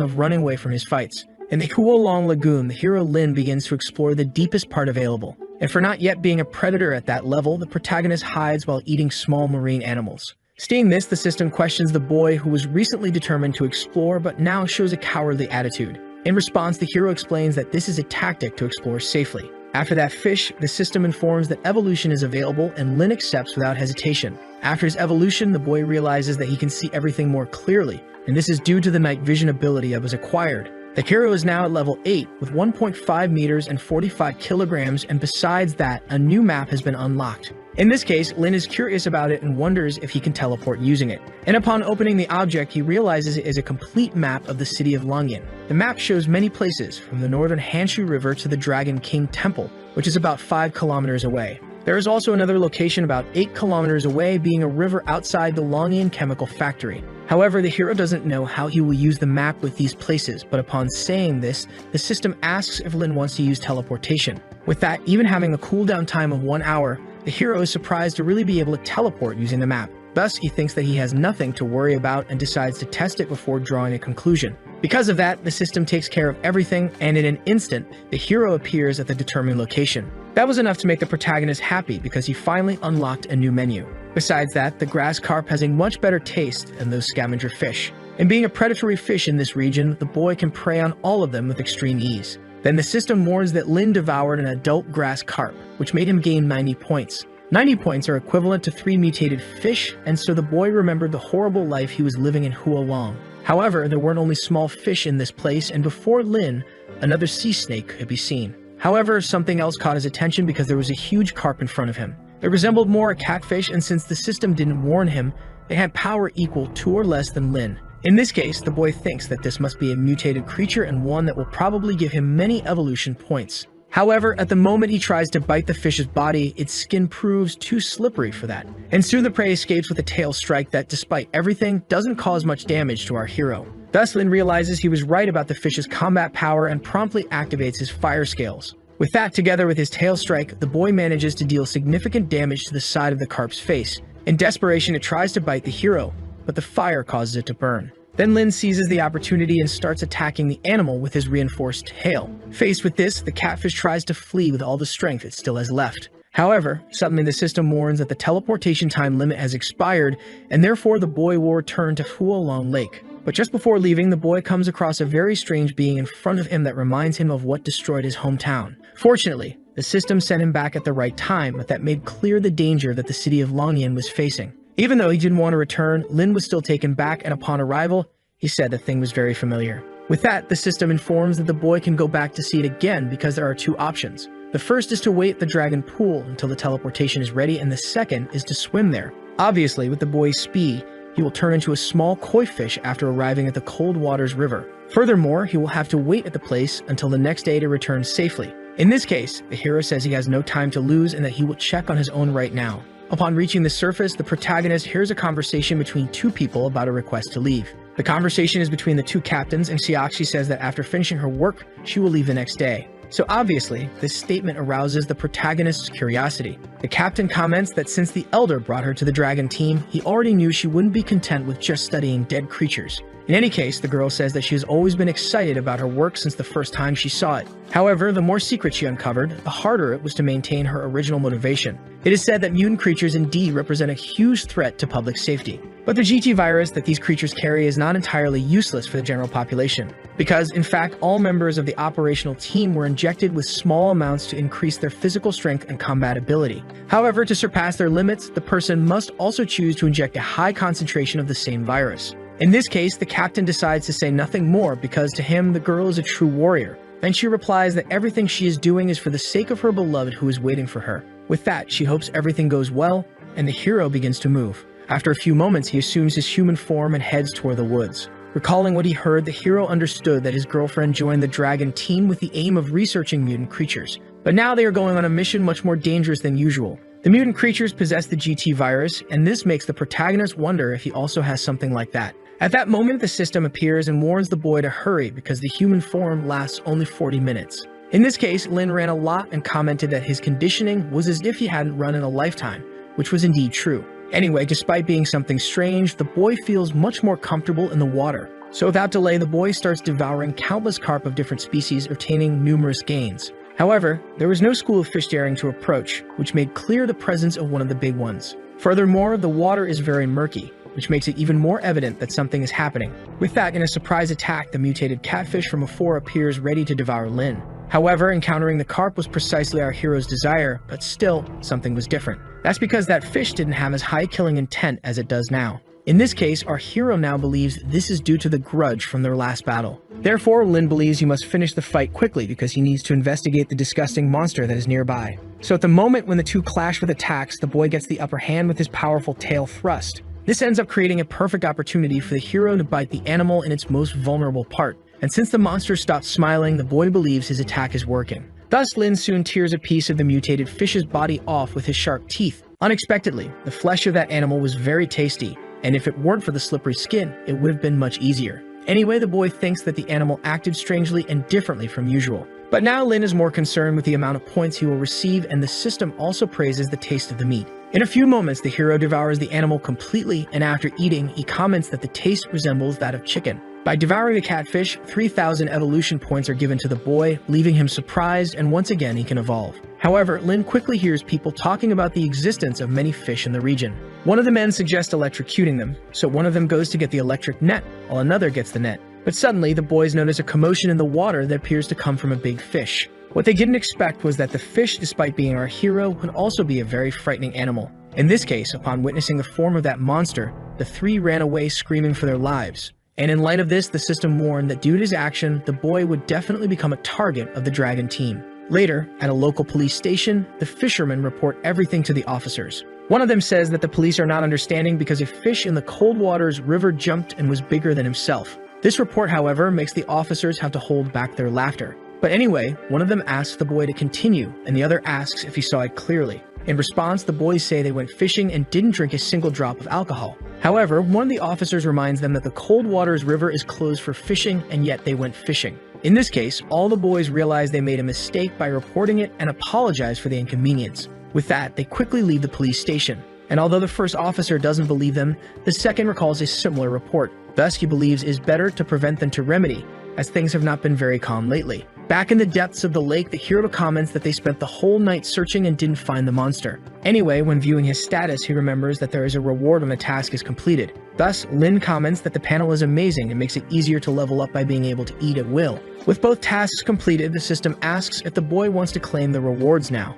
of running away from his fights. In the Huolong Lagoon, the hero Lin begins to explore the deepest part available. And for not yet being a predator at that level, the protagonist hides while eating small marine animals. Seeing this, the system questions the boy who was recently determined to explore but now shows a cowardly attitude. In response, the hero explains that this is a tactic to explore safely. After that fish, the system informs that evolution is available and Lin accepts without hesitation. After his evolution, the boy realizes that he can see everything more clearly, and this is due to the night vision ability that was acquired. The hero is now at level 8 with 1.5 meters and 45 kilograms, and besides that, a new map has been unlocked. In this case, Lin is curious about it and wonders if he can teleport using it. And upon opening the object, he realizes it is a complete map of the city of Langyan. The map shows many places, from the northern Hanshu River to the Dragon King Temple, which is about 5 kilometers away. There is also another location about 8 kilometers away, being a river outside the Langyan chemical factory. However, the hero doesn't know how he will use the map with these places, but upon saying this, the system asks if Lin wants to use teleportation. With that, even having a cooldown time of 1 hour, the hero is surprised to really be able to teleport using the map. Thus, he thinks that he has nothing to worry about and decides to test it before drawing a conclusion. Because of that, the system takes care of everything, and in an instant, the hero appears at the determined location. That was enough to make the protagonist happy because he finally unlocked a new menu. Besides that, the grass carp has a much better taste than those scavenger fish. And being a predatory fish in this region, the boy can prey on all of them with extreme ease. Then the system warns that Lin devoured an adult grass carp, which made him gain 90 points. 90 points are equivalent to 3 mutated fish, and so the boy remembered the horrible life he was living in Huolong. However, there weren't only small fish in this place, and before Lin, another sea snake could be seen. However, something else caught his attention because there was a huge carp in front of him. It resembled more a catfish, and since the system didn't warn him, they had power equal to or less than Lin. In this case, the boy thinks that this must be a mutated creature and one that will probably give him many evolution points. However, at the moment he tries to bite the fish's body, its skin proves too slippery for that. And soon the prey escapes with a tail strike that, despite everything, doesn't cause much damage to our hero. Thus, Lin realizes he was right about the fish's combat power and promptly activates his fire scales. With that, together with his tail strike, the boy manages to deal significant damage to the side of the carp's face. In desperation, it tries to bite the hero, but the fire causes it to burn. Then Lin seizes the opportunity and starts attacking the animal with his reinforced tail. Faced with this, the catfish tries to flee with all the strength it still has left. However, suddenly the system warns that the teleportation time limit has expired, and therefore the boy will return to Huolong Lake. But just before leaving, the boy comes across a very strange being in front of him that reminds him of what destroyed his hometown. Fortunately, the system sent him back at the right time, but that made clear the danger that the city of Langyan was facing. Even though he didn't want to return, Lin was still taken back, and upon arrival, he said the thing was very familiar. With that, the system informs that the boy can go back to see it again because there are 2 options. The first is to wait at the dragon pool until the teleportation is ready, and the second is to swim there. Obviously, with the boy's speed, he will turn into a small koi fish after arriving at the Cold Waters River. Furthermore, he will have to wait at the place until the next day to return safely. In this case, the hero says he has no time to lose and that he will check on his own right now. Upon reaching the surface, the protagonist hears a conversation between 2 people about a request to leave. The conversation is between the 2 captains, and Xiaoxi says that after finishing her work, she will leave the next day. So obviously, this statement arouses the protagonist's curiosity. The captain comments that since the elder brought her to the dragon team, he already knew she wouldn't be content with just studying dead creatures. In any case, the girl says that she has always been excited about her work since the first time she saw it. However, the more secrets she uncovered, the harder it was to maintain her original motivation. It is said that mutant creatures indeed represent a huge threat to public safety. But the GT virus that these creatures carry is not entirely useless for the general population, because in fact all members of the operational team were injected with small amounts to increase their physical strength and combat ability. However, to surpass their limits, the person must also choose to inject a high concentration of the same virus. In this case, the captain decides to say nothing more because to him the girl is a true warrior. Then she replies that everything she is doing is for the sake of her beloved who is waiting for her. With that, she hopes everything goes well, and the hero begins to move. After a few moments, he assumes his human form and heads toward the woods. Recalling what he heard, the hero understood that his girlfriend joined the dragon team with the aim of researching mutant creatures. But now they are going on a mission much more dangerous than usual. The mutant creatures possess the GT virus, and this makes the protagonist wonder if he also has something like that. At that moment, the system appears and warns the boy to hurry because the human form lasts only 40 minutes. In this case, Lin ran a lot and commented that his conditioning was as if he hadn't run in a lifetime, which was indeed true. Anyway, despite being something strange, the boy feels much more comfortable in the water. So without delay, the boy starts devouring countless carp of different species, obtaining numerous gains. However, there was no school of fish daring to approach, which made clear the presence of one of the big ones. Furthermore, the water is very murky, which makes it even more evident that something is happening. With that, in a surprise attack, the mutated catfish from afore appears ready to devour Lin. However, encountering the carp was precisely our hero's desire, but still, something was different. That's because that fish didn't have as high killing intent as it does now. In this case, our hero now believes this is due to the grudge from their last battle. Therefore, Lin believes he must finish the fight quickly because he needs to investigate the disgusting monster that is nearby. So at the moment when the two clash with attacks, the boy gets the upper hand with his powerful tail thrust. This ends up creating a perfect opportunity for the hero to bite the animal in its most vulnerable part. And since the monster stops smiling, the boy believes his attack is working. Thus, Lin soon tears a piece of the mutated fish's body off with his sharp teeth. Unexpectedly, the flesh of that animal was very tasty, and if it weren't for the slippery skin, it would have been much easier. Anyway, the boy thinks that the animal acted strangely and differently from usual. But now Lin is more concerned with the amount of points he will receive, and the system also praises the taste of the meat. In a few moments, the hero devours the animal completely, and after eating, he comments that the taste resembles that of chicken. By devouring the catfish, 3,000 evolution points are given to the boy, leaving him surprised, and once again he can evolve. However, Lin quickly hears people talking about the existence of many fish in the region. One of the men suggests electrocuting them, so one of them goes to get the electric net, while another gets the net. But suddenly, the boys notice a commotion in the water that appears to come from a big fish. What they didn't expect was that the fish, despite being our hero, would also be a very frightening animal. In this case, upon witnessing the form of that monster, the three ran away screaming for their lives. And in light of this, the system warned that due to his action, the boy would definitely become a target of the dragon team. Later, at a local police station, the fishermen report everything to the officers. One of them says that the police are not understanding because a fish in the cold waters river jumped and was bigger than himself. This report, however, makes the officers have to hold back their laughter. But anyway, one of them asks the boy to continue, and the other asks if he saw it clearly. In response, the boys say they went fishing and didn't drink a single drop of alcohol. However, one of the officers reminds them that the Cold Waters River is closed for fishing, and yet they went fishing. In this case, all the boys realize they made a mistake by reporting it and apologize for the inconvenience. With that, they quickly leave the police station. And although the first officer doesn't believe them, the second recalls a similar report. Thus, he believes it is better to prevent than to remedy, as things have not been very calm lately. Back in the depths of the lake, the hero comments that they spent the whole night searching and didn't find the monster. Anyway, when viewing his status, he remembers that there is a reward when the task is completed. Thus, Lin comments that the panel is amazing and makes it easier to level up by being able to eat at will. With both tasks completed, the system asks if the boy wants to claim the rewards now.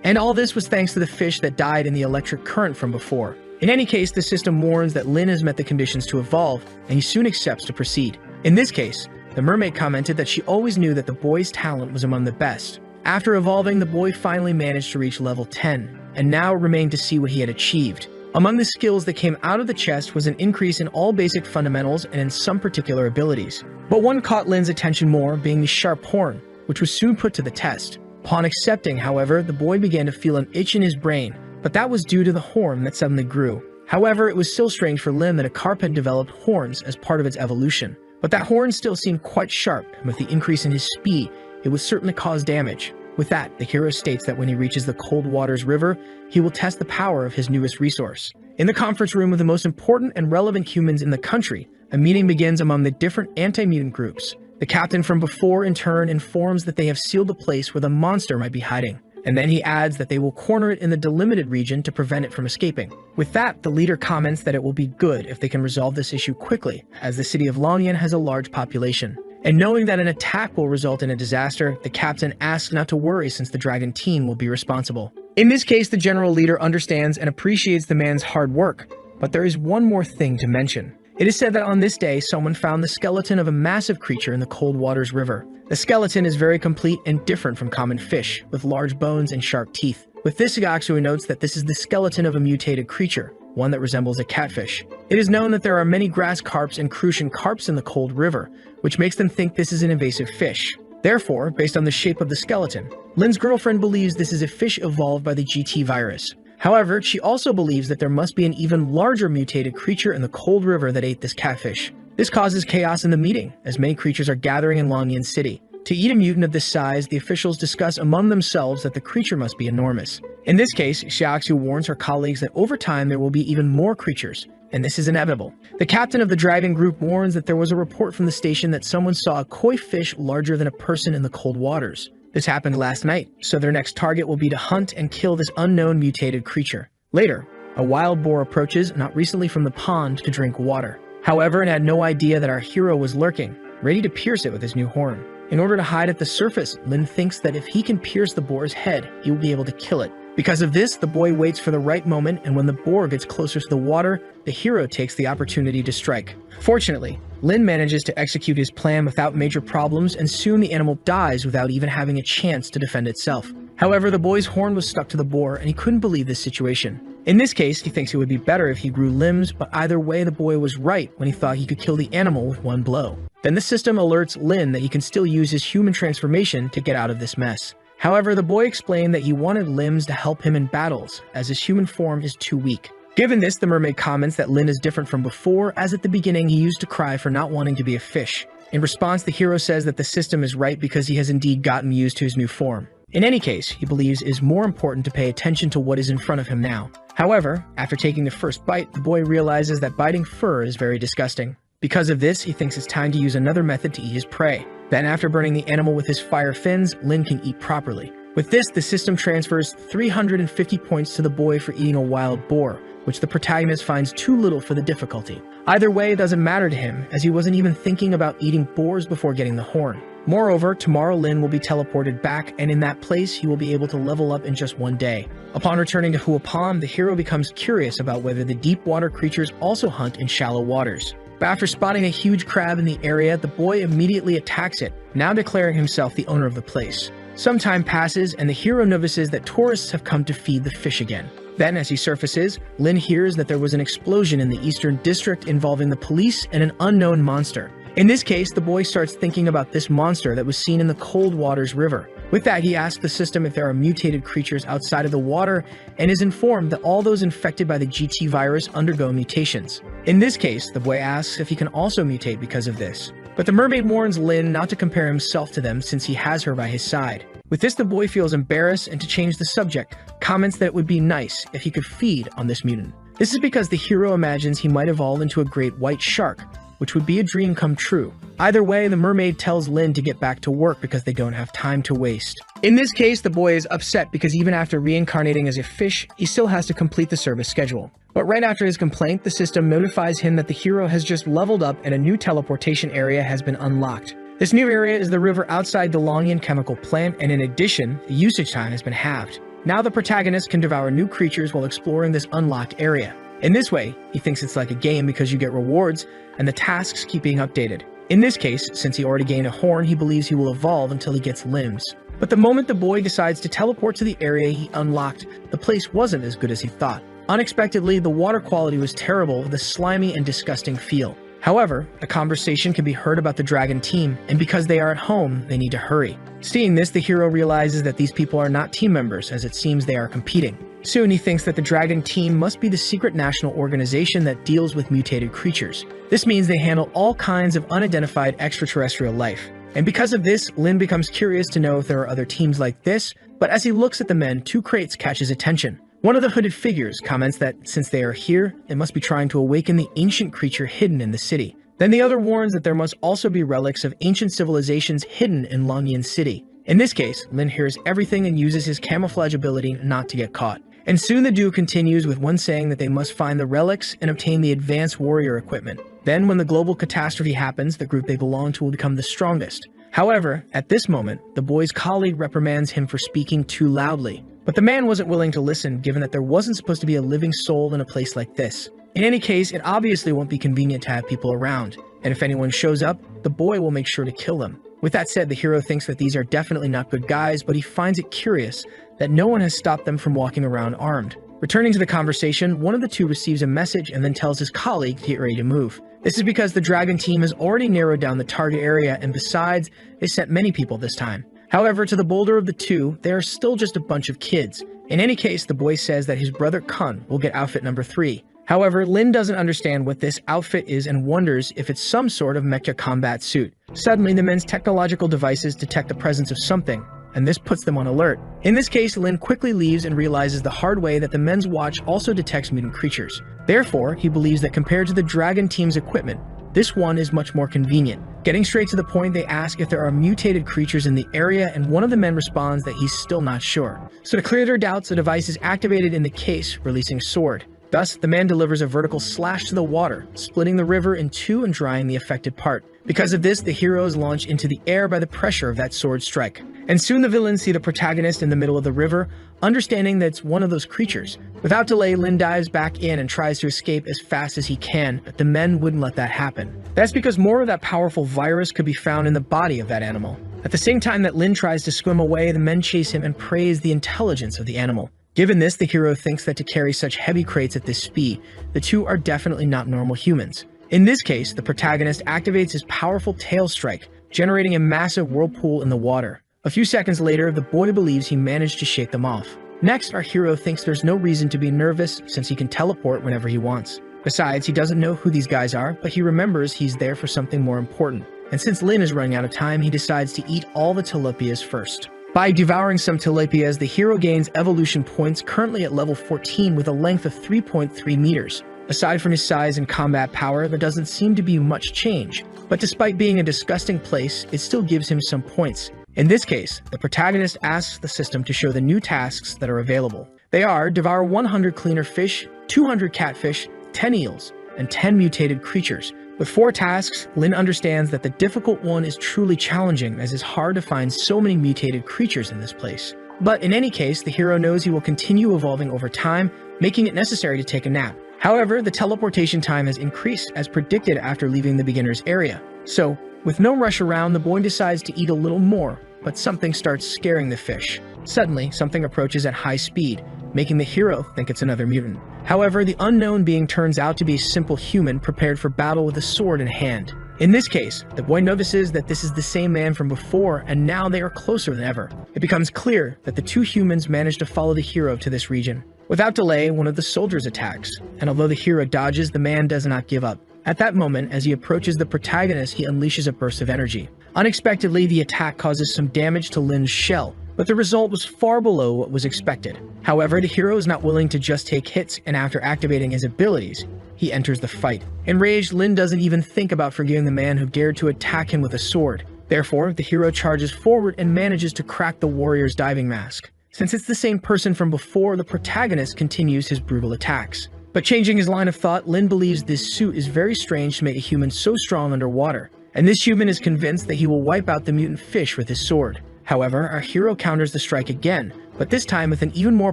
And all this was thanks to the fish that died in the electric current from before. In any case, the system warns that Lin has met the conditions to evolve, and he soon accepts to proceed. In this case, the mermaid commented that she always knew that the boy's talent was among the best. After evolving, the boy finally managed to reach level 10, and now it remained to see what he had achieved. Among the skills that came out of the chest was an increase in all basic fundamentals and in some particular abilities. But one caught Lin's attention more, being the sharp horn, which was soon put to the test. Upon accepting, however, the boy began to feel an itch in his brain, but that was due to the horn that suddenly grew. However, it was still strange for Lin that a carp had developed horns as part of its evolution. But that horn still seemed quite sharp, and with the increase in his speed, it would certainly cause damage. With that, the hero states that when he reaches the Cold Waters River, he will test the power of his newest resource. In the conference room of the most important and relevant humans in the country, a meeting begins among the different anti-mutant groups. The captain from before, in turn, informs that they have sealed the place where the monster might be hiding. And then he adds that they will corner it in the delimited region to prevent it from escaping. With that, the leader comments that it will be good if they can resolve this issue quickly, as the city of Longyan has a large population. And knowing that an attack will result in a disaster, the captain asks not to worry since the dragon team will be responsible. In this case, the general leader understands and appreciates the man's hard work, but there is one more thing to mention. It is said that on this day, someone found the skeleton of a massive creature in the Cold Waters River. The skeleton is very complete and different from common fish, with large bones and sharp teeth. With this, Gyaksu notes that this is the skeleton of a mutated creature, one that resembles a catfish. It is known that there are many grass carps and crucian carps in the cold river, which makes them think this is an invasive fish. Therefore, based on the shape of the skeleton, Lin's girlfriend believes this is a fish evolved by the GT virus. However, she also believes that there must be an even larger mutated creature in the cold river that ate this catfish. This causes chaos in the meeting, as many creatures are gathering in Longyan City. To eat a mutant of this size, the officials discuss among themselves that the creature must be enormous. In this case, Xiaoxu warns her colleagues that over time there will be even more creatures, and this is inevitable. The captain of the dragon group warns that there was a report from the station that someone saw a koi fish larger than a person in the cold waters. This happened last night, so their next target will be to hunt and kill this unknown mutated creature. Later, a wild boar approaches, not recently from the pond, to drink water. However, it had no idea that our hero was lurking, ready to pierce it with his new horn. In order to hide at the surface, Lin thinks that if he can pierce the boar's head, he will be able to kill it. Because of this, the boy waits for the right moment, and when the boar gets closer to the water, the hero takes the opportunity to strike. Fortunately, Lin manages to execute his plan without major problems, and soon the animal dies without even having a chance to defend itself. However, the boy's horn was stuck to the boar, and he couldn't believe this situation. In this case, he thinks it would be better if he grew limbs, but either way, the boy was right when he thought he could kill the animal with one blow. Then the system alerts Lin that he can still use his human transformation to get out of this mess. However, the boy explained that he wanted limbs to help him in battles, as his human form is too weak. Given this, the mermaid comments that Lin is different from before, as at the beginning he used to cry for not wanting to be a fish. In response, the hero says that the system is right because he has indeed gotten used to his new form. In any case, he believes it is more important to pay attention to what is in front of him now. However, after taking the first bite, the boy realizes that biting fur is very disgusting. Because of this, he thinks it's time to use another method to eat his prey. Then, after burning the animal with his fire fins, Lin can eat properly. With this, the system transfers 350 points to the boy for eating a wild boar, which the protagonist finds too little for the difficulty. Either way, it doesn't matter to him, as he wasn't even thinking about eating boars before getting the horn. Moreover, tomorrow Lin will be teleported back, and in that place, he will be able to level up in just one day. Upon returning to Huapam, the hero becomes curious about whether the deep water creatures also hunt in shallow waters. But after spotting a huge crab in the area, the boy immediately attacks it, now declaring himself the owner of the place. Some time passes, and the hero notices that tourists have come to feed the fish again. Then, as he surfaces, Lin hears that there was an explosion in the Eastern District involving the police and an unknown monster. In this case, the boy starts thinking about this monster that was seen in the Cold Waters River. With that, he asks the system if there are mutated creatures outside of the water, and is informed that all those infected by the GT virus undergo mutations. In this case, the boy asks if he can also mutate because of this. But the mermaid warns Lin not to compare himself to them since he has her by his side. With this, the boy feels embarrassed, and to change the subject, comments that it would be nice if he could feed on this mutant. This is because the hero imagines he might evolve into a great white shark, which would be a dream come true. Either way, the mermaid tells Lin to get back to work because they don't have time to waste. In this case, the boy is upset because even after reincarnating as a fish, he still has to complete the service schedule. But right after his complaint, the system notifies him that the hero has just leveled up and a new teleportation area has been unlocked. This new area is the river outside the Longyan chemical plant, and in addition, the usage time has been halved. Now the protagonist can devour new creatures while exploring this unlocked area. In this way, he thinks it's like a game because you get rewards, and the tasks keep being updated. In this case, since he already gained a horn, he believes he will evolve until he gets limbs. But the moment the boy decides to teleport to the area he unlocked, the place wasn't as good as he thought. Unexpectedly, the water quality was terrible with a slimy and disgusting feel. However, a conversation can be heard about the dragon team, and because they are at home, they need to hurry. Seeing this, the hero realizes that these people are not team members, as it seems they are competing. Soon, he thinks that the dragon team must be the secret national organization that deals with mutated creatures. This means they handle all kinds of unidentified extraterrestrial life. And because of this, Lin becomes curious to know if there are other teams like this, but as he looks at the men, two crates catch his attention. One of the hooded figures comments that since they are here, they must be trying to awaken the ancient creature hidden in the city. Then the other warns that there must also be relics of ancient civilizations hidden in Longyan City. In this case, Lin hears everything and uses his camouflage ability not to get caught. And soon the duo continues with one saying that they must find the relics and obtain the advanced warrior equipment. Then when the global catastrophe happens, the group they belong to will become the strongest. However, at this moment, the boy's colleague reprimands him for speaking too loudly. But the man wasn't willing to listen, given that there wasn't supposed to be a living soul in a place like this. In any case, it obviously won't be convenient to have people around, and if anyone shows up, the boy will make sure to kill them. With that said, the hero thinks that these are definitely not good guys, but he finds it curious that no one has stopped them from walking around armed. Returning to the conversation, one of the two receives a message and then tells his colleague to get ready to move. This is because the dragon team has already narrowed down the target area, and besides, they sent many people this time. However, to the bolder of the two, they are still just a bunch of kids. In any case, the boy says that his brother Kun will get outfit number 3. However, Lin doesn't understand what this outfit is and wonders if it's some sort of mecha combat suit. Suddenly, the men's technological devices detect the presence of something, and this puts them on alert. In this case, Lin quickly leaves and realizes the hard way that the men's watch also detects mutant creatures. Therefore, he believes that compared to the dragon team's equipment, this one is much more convenient. Getting straight to the point, they ask if there are mutated creatures in the area, and one of the men responds that he's still not sure. So to clear their doubts, the device is activated in the case, releasing a sword. Thus, the man delivers a vertical slash to the water, splitting the river in two and drying the affected part. Because of this, the heroes launch into the air by the pressure of that sword strike. And soon the villains see the protagonist in the middle of the river, understanding that it's one of those creatures. Without delay, Lin dives back in and tries to escape as fast as he can, but the men wouldn't let that happen. That's because more of that powerful virus could be found in the body of that animal. At the same time that Lin tries to swim away, the men chase him and praise the intelligence of the animal. Given this, the hero thinks that to carry such heavy crates at this speed, the two are definitely not normal humans. In this case, the protagonist activates his powerful tail strike, generating a massive whirlpool in the water. A few seconds later, the boy believes he managed to shake them off. Next, our hero thinks there's no reason to be nervous since he can teleport whenever he wants. Besides, he doesn't know who these guys are, but he remembers he's there for something more important. And since Lin is running out of time, he decides to eat all the tilapias first. By devouring some tilapias, the hero gains evolution points currently at level 14 with a length of 3.3 meters. Aside from his size and combat power, there doesn't seem to be much change, but despite being a disgusting place, it still gives him some points. In this case, the protagonist asks the system to show the new tasks that are available. They are devour 100 cleaner fish, 200 catfish, 10 eels, and 10 mutated creatures. With 4 tasks, Lin understands that the difficult one is truly challenging as it's hard to find so many mutated creatures in this place. But in any case, the hero knows he will continue evolving over time, making it necessary to take a nap. However, the teleportation time has increased as predicted after leaving the beginner's area. So, with no rush around, the boy decides to eat a little more, but something starts scaring the fish. Suddenly, something approaches at high speed, making the hero think it's another mutant. However, the unknown being turns out to be a simple human prepared for battle with a sword in hand. In this case, the boy notices that this is the same man from before, and now they are closer than ever. It becomes clear that the two humans managed to follow the hero to this region. Without delay, one of the soldiers attacks, and although the hero dodges, the man does not give up. At that moment, as he approaches the protagonist, he unleashes a burst of energy. Unexpectedly, the attack causes some damage to Lin's shell, but the result was far below what was expected. However, the hero is not willing to just take hits, and after activating his abilities, he enters the fight. Enraged, Lin doesn't even think about forgiving the man who dared to attack him with a sword. Therefore, the hero charges forward and manages to crack the warrior's diving mask. Since it's the same person from before, the protagonist continues his brutal attacks. But changing his line of thought, Lin believes this suit is very strange to make a human so strong underwater, and this human is convinced that he will wipe out the mutant fish with his sword. However, our hero counters the strike again, but this time with an even more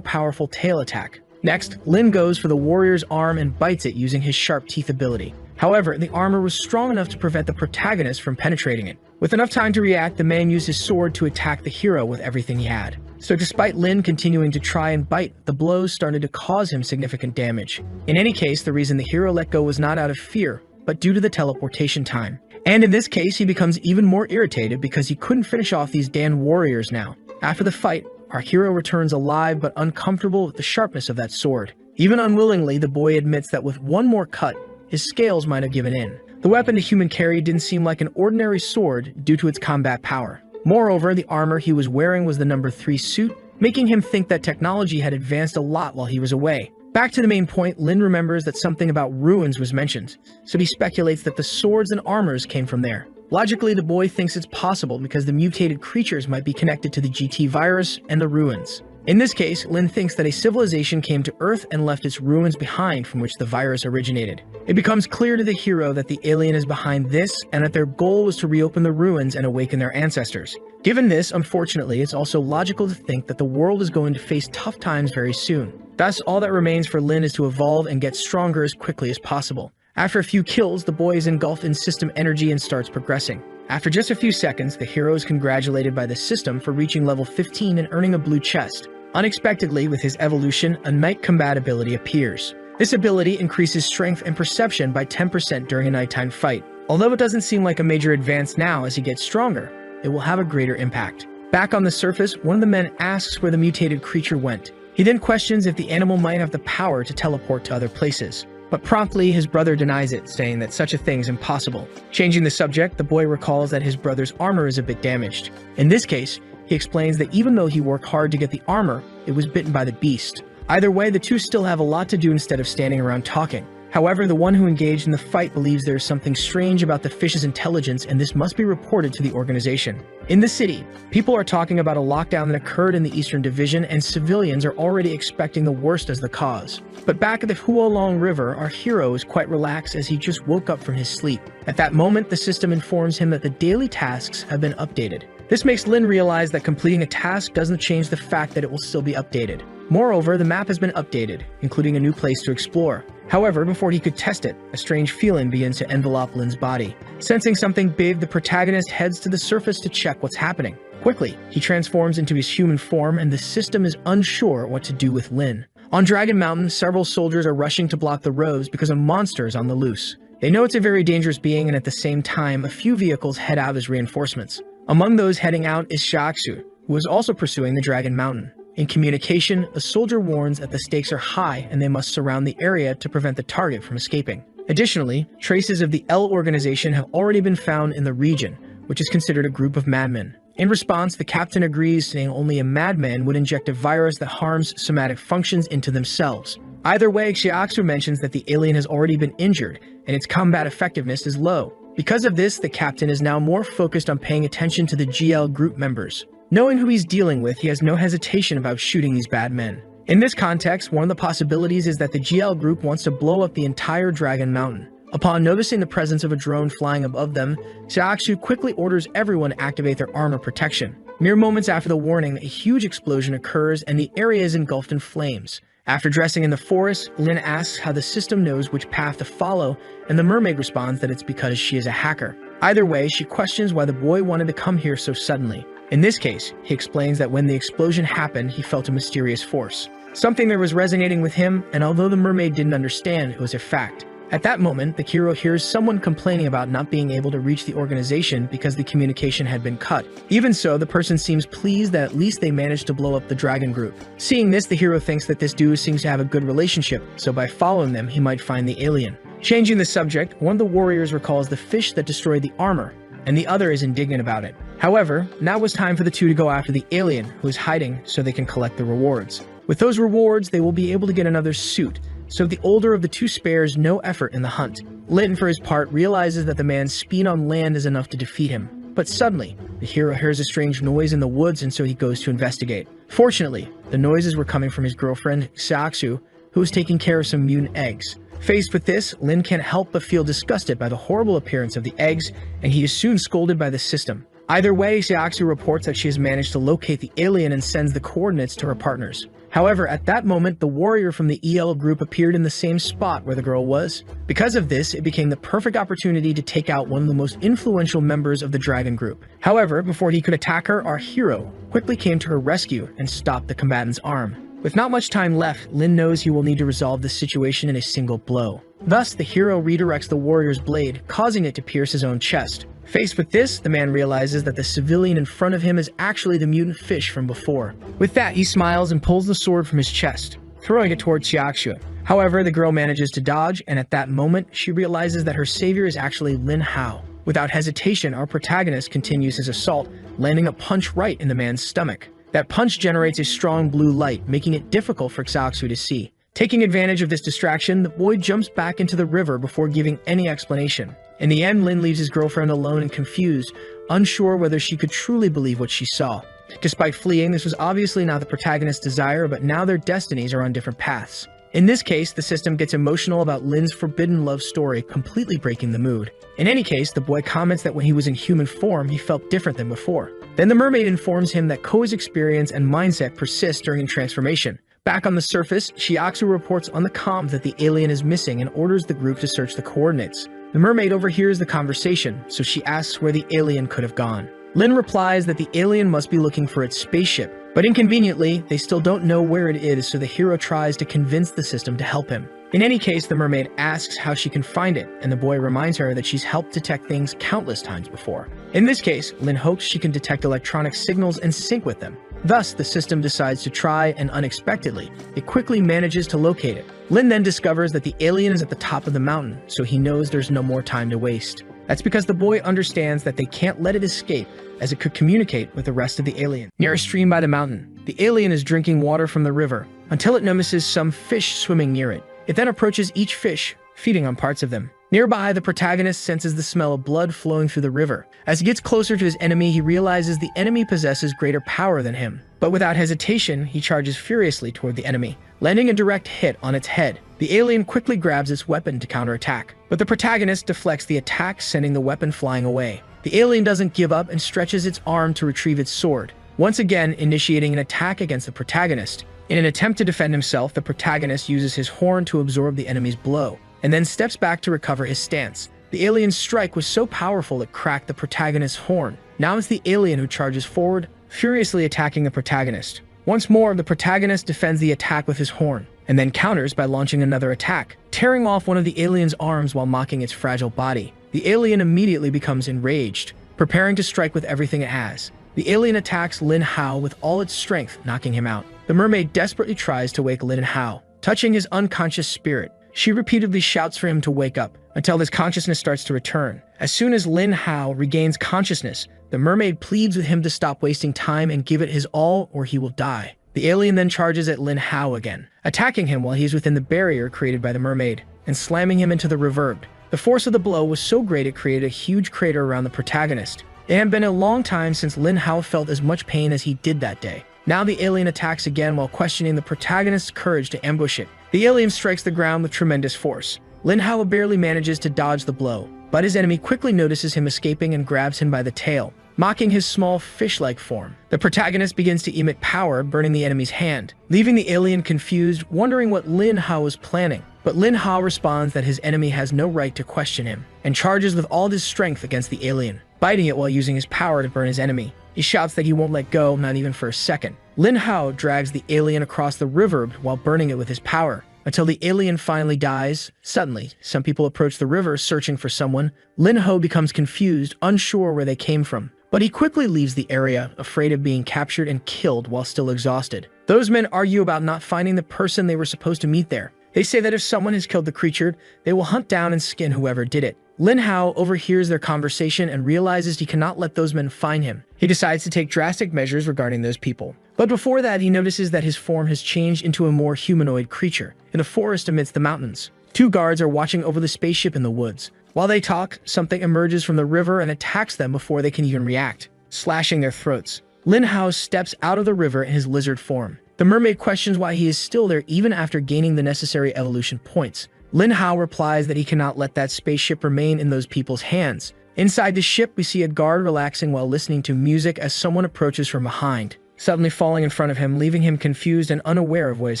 powerful tail attack. Next, Lin goes for the warrior's arm and bites it using his sharp teeth ability. However, the armor was strong enough to prevent the protagonist from penetrating it. With enough time to react, the man used his sword to attack the hero with everything he had. So despite Lin continuing to try and bite, the blows started to cause him significant damage. In any case, the reason the hero let go was not out of fear, but due to the teleportation time. And in this case, he becomes even more irritated because he couldn't finish off these damned warriors now. After the fight, our hero returns alive but uncomfortable with the sharpness of that sword. Even unwillingly, the boy admits that with one more cut, his scales might have given in. The weapon the human carried didn't seem like an ordinary sword due to its combat power. Moreover, the armor he was wearing was the number 3 suit, making him think that technology had advanced a lot while he was away. Back to the main point, Lin remembers that something about ruins was mentioned, so he speculates that the swords and armors came from there. Logically, the boy thinks it's possible because the mutated creatures might be connected to the GT virus and the ruins. In this case, Lin thinks that a civilization came to Earth and left its ruins behind from which the virus originated. It becomes clear to the hero that the alien is behind this and that their goal was to reopen the ruins and awaken their ancestors. Given this, unfortunately, it's also logical to think that the world is going to face tough times very soon. Thus, all that remains for Lin is to evolve and get stronger as quickly as possible. After a few kills, the boy is engulfed in system energy and starts progressing. After just a few seconds, the hero is congratulated by the system for reaching level 15 and earning a blue chest. Unexpectedly, with his evolution, a night combat ability appears. This ability increases strength and perception by 10% during a nighttime fight. Although it doesn't seem like a major advance now as he gets stronger, it will have a greater impact. Back on the surface, one of the men asks where the mutated creature went. He then questions if the animal might have the power to teleport to other places. But promptly, his brother denies it, saying that such a thing is impossible. Changing the subject, the boy recalls that his brother's armor is a bit damaged. In this case, he explains that even though he worked hard to get the armor, it was bitten by the beast. Either way, the two still have a lot to do instead of standing around talking. However, the one who engaged in the fight believes there is something strange about the fish's intelligence, and this must be reported to the organization. In the city, people are talking about a lockdown that occurred in the Eastern Division, and civilians are already expecting the worst as the cause. But back at the Huolong River, our hero is quite relaxed as he just woke up from his sleep. At that moment, the system informs him that the daily tasks have been updated. This makes Lin realize that completing a task doesn't change the fact that it will still be updated. Moreover, the map has been updated, including a new place to explore. However, before he could test it, a strange feeling begins to envelop Lin's body. Sensing something big, the protagonist heads to the surface to check what's happening. Quickly, he transforms into his human form, and the system is unsure what to do with Lin. On Dragon Mountain, several soldiers are rushing to block the roads because a monster is on the loose. They know it's a very dangerous being, and at the same time, a few vehicles head out as reinforcements. Among those heading out is Shaxu, who is also pursuing the Dragon Mountain. In communication, a soldier warns that the stakes are high and they must surround the area to prevent the target from escaping. Additionally, traces of the L organization have already been found in the region, which is considered a group of madmen. In response, the captain agrees, saying only a madman would inject a virus that harms somatic functions into themselves. Either way, Xiaoxu mentions that the alien has already been injured and its combat effectiveness is low. Because of this, the captain is now more focused on paying attention to the GL group members. Knowing who he's dealing with, he has no hesitation about shooting these bad men. In this context, one of the possibilities is that the GL group wants to blow up the entire Dragon Mountain. Upon noticing the presence of a drone flying above them, Xiaoxu quickly orders everyone to activate their armor protection. Mere moments after the warning, a huge explosion occurs and the area is engulfed in flames. After dressing in the forest, Lin asks how the system knows which path to follow, and the mermaid responds that it's because she is a hacker. Either way, she questions why the boy wanted to come here so suddenly. In this case, he explains that when the explosion happened, he felt a mysterious force. Something that was resonating with him, and although the mermaid didn't understand, it was a fact. At that moment, the hero hears someone complaining about not being able to reach the organization because the communication had been cut. Even so, the person seems pleased that at least they managed to blow up the dragon group. Seeing this, the hero thinks that this dude seems to have a good relationship, so by following them, he might find the alien. Changing the subject, one of the warriors recalls the fish that destroyed the armor, and the other is indignant about it. However, now was time for the two to go after the alien, who is hiding so they can collect the rewards. With those rewards, they will be able to get another suit, so the older of the two spares no effort in the hunt. Linton, for his part, realizes that the man's speed on land is enough to defeat him. But suddenly, the hero hears a strange noise in the woods, and so he goes to investigate. Fortunately, the noises were coming from his girlfriend, Xiaoxu, who was taking care of some mutant eggs. Faced with this, Lin can't help but feel disgusted by the horrible appearance of the eggs, and he is soon scolded by the system. Either way, Xiaoxu reports that she has managed to locate the alien and sends the coordinates to her partners. However, at that moment, the warrior from the EL group appeared in the same spot where the girl was. Because of this, it became the perfect opportunity to take out one of the most influential members of the dragon group. However, before he could attack her, our hero quickly came to her rescue and stopped the combatant's arm. With not much time left, Lin knows he will need to resolve this situation in a single blow. Thus, the hero redirects the warrior's blade, causing it to pierce his own chest. Faced with this, the man realizes that the civilian in front of him is actually the mutant fish from before. With that, he smiles and pulls the sword from his chest, throwing it towards Xiaoxu. However, the girl manages to dodge, and at that moment, she realizes that her savior is actually Lin Hao. Without hesitation, our protagonist continues his assault, landing a punch right in the man's stomach. That punch generates a strong blue light, making it difficult for Xiaoxu to see. Taking advantage of this distraction, the boy jumps back into the river before giving any explanation. In the end, Lin leaves his girlfriend alone and confused, unsure whether she could truly believe what she saw. Despite fleeing, this was obviously not the protagonist's desire, but now their destinies are on different paths. In this case, the system gets emotional about Lin's forbidden love story, completely breaking the mood. In any case, the boy comments that when he was in human form, he felt different than before. Then the mermaid informs him that Koa's experience and mindset persist during transformation, Back on the surface, Shiatsu reports on the comm that the alien is missing and orders the group to search the coordinates. The mermaid overhears the conversation, so she asks where the alien could have gone. Lin replies that the alien must be looking for its spaceship, but inconveniently, they still don't know where it is, so the hero tries to convince the system to help him. In any case, the mermaid asks how she can find it, and the boy reminds her that she's helped detect things countless times before. In this case, Lin hopes she can detect electronic signals and sync with them. Thus, the system decides to try, and unexpectedly, it quickly manages to locate it. Lin then discovers that the alien is at the top of the mountain, so he knows there's no more time to waste. That's because the boy understands that they can't let it escape, as it could communicate with the rest of the alien. Near a stream by the mountain, the alien is drinking water from the river, until it notices some fish swimming near it. It then approaches each fish, feeding on parts of them. Nearby, the protagonist senses the smell of blood flowing through the river. As he gets closer to his enemy, he realizes the enemy possesses greater power than him. But without hesitation, he charges furiously toward the enemy, landing a direct hit on its head. The alien quickly grabs its weapon to counterattack, but the protagonist deflects the attack, sending the weapon flying away. The alien doesn't give up and stretches its arm to retrieve its sword, once again initiating an attack against the protagonist. In an attempt to defend himself, the protagonist uses his horn to absorb the enemy's blow, and then steps back to recover his stance. The alien's strike was so powerful it cracked the protagonist's horn. Now it's the alien who charges forward, furiously attacking the protagonist. Once more, the protagonist defends the attack with his horn, and then counters by launching another attack, tearing off one of the alien's arms while mocking its fragile body. The alien immediately becomes enraged, preparing to strike with everything it has. The alien attacks Lin Hao with all its strength, knocking him out. The mermaid desperately tries to wake Lin Hao, touching his unconscious spirit. She repeatedly shouts for him to wake up, until his consciousness starts to return. As soon as Lin Hao regains consciousness, the mermaid pleads with him to stop wasting time and give it his all, or he will die. The alien then charges at Lin Hao again, attacking him while he is within the barrier created by the mermaid, and slamming him into the reverb. The force of the blow was so great it created a huge crater around the protagonist. It had been a long time since Lin Hao felt as much pain as he did that day. Now the alien attacks again while questioning the protagonist's courage to ambush it. The alien strikes the ground with tremendous force. Lin Hao barely manages to dodge the blow, but his enemy quickly notices him escaping and grabs him by the tail, mocking his small fish-like form. The protagonist begins to emit power, burning the enemy's hand, leaving the alien confused, wondering what Lin Hao was planning. But Lin Hao responds that his enemy has no right to question him, and charges with all his strength against the alien, biting it while using his power to burn his enemy. He shouts that he won't let go, not even for a second. Lin Hao drags the alien across the river while burning it with his power, until the alien finally dies. Suddenly, some people approach the river searching for someone. Lin Hao becomes confused, unsure where they came from. But he quickly leaves the area, afraid of being captured and killed while still exhausted. Those men argue about not finding the person they were supposed to meet there. They say that if someone has killed the creature, they will hunt down and skin whoever did it. Lin Hao overhears their conversation and realizes he cannot let those men find him. He decides to take drastic measures regarding those people. But before that, he notices that his form has changed into a more humanoid creature in a forest amidst the mountains. Two guards are watching over the spaceship in the woods. While they talk, something emerges from the river and attacks them before they can even react, slashing their throats. Lin Hao steps out of the river in his lizard form. The mermaid questions why he is still there even after gaining the necessary evolution points. Lin Hao replies that he cannot let that spaceship remain in those people's hands. Inside the ship, we see a guard relaxing while listening to music as someone approaches from behind, suddenly falling in front of him, leaving him confused and unaware of what is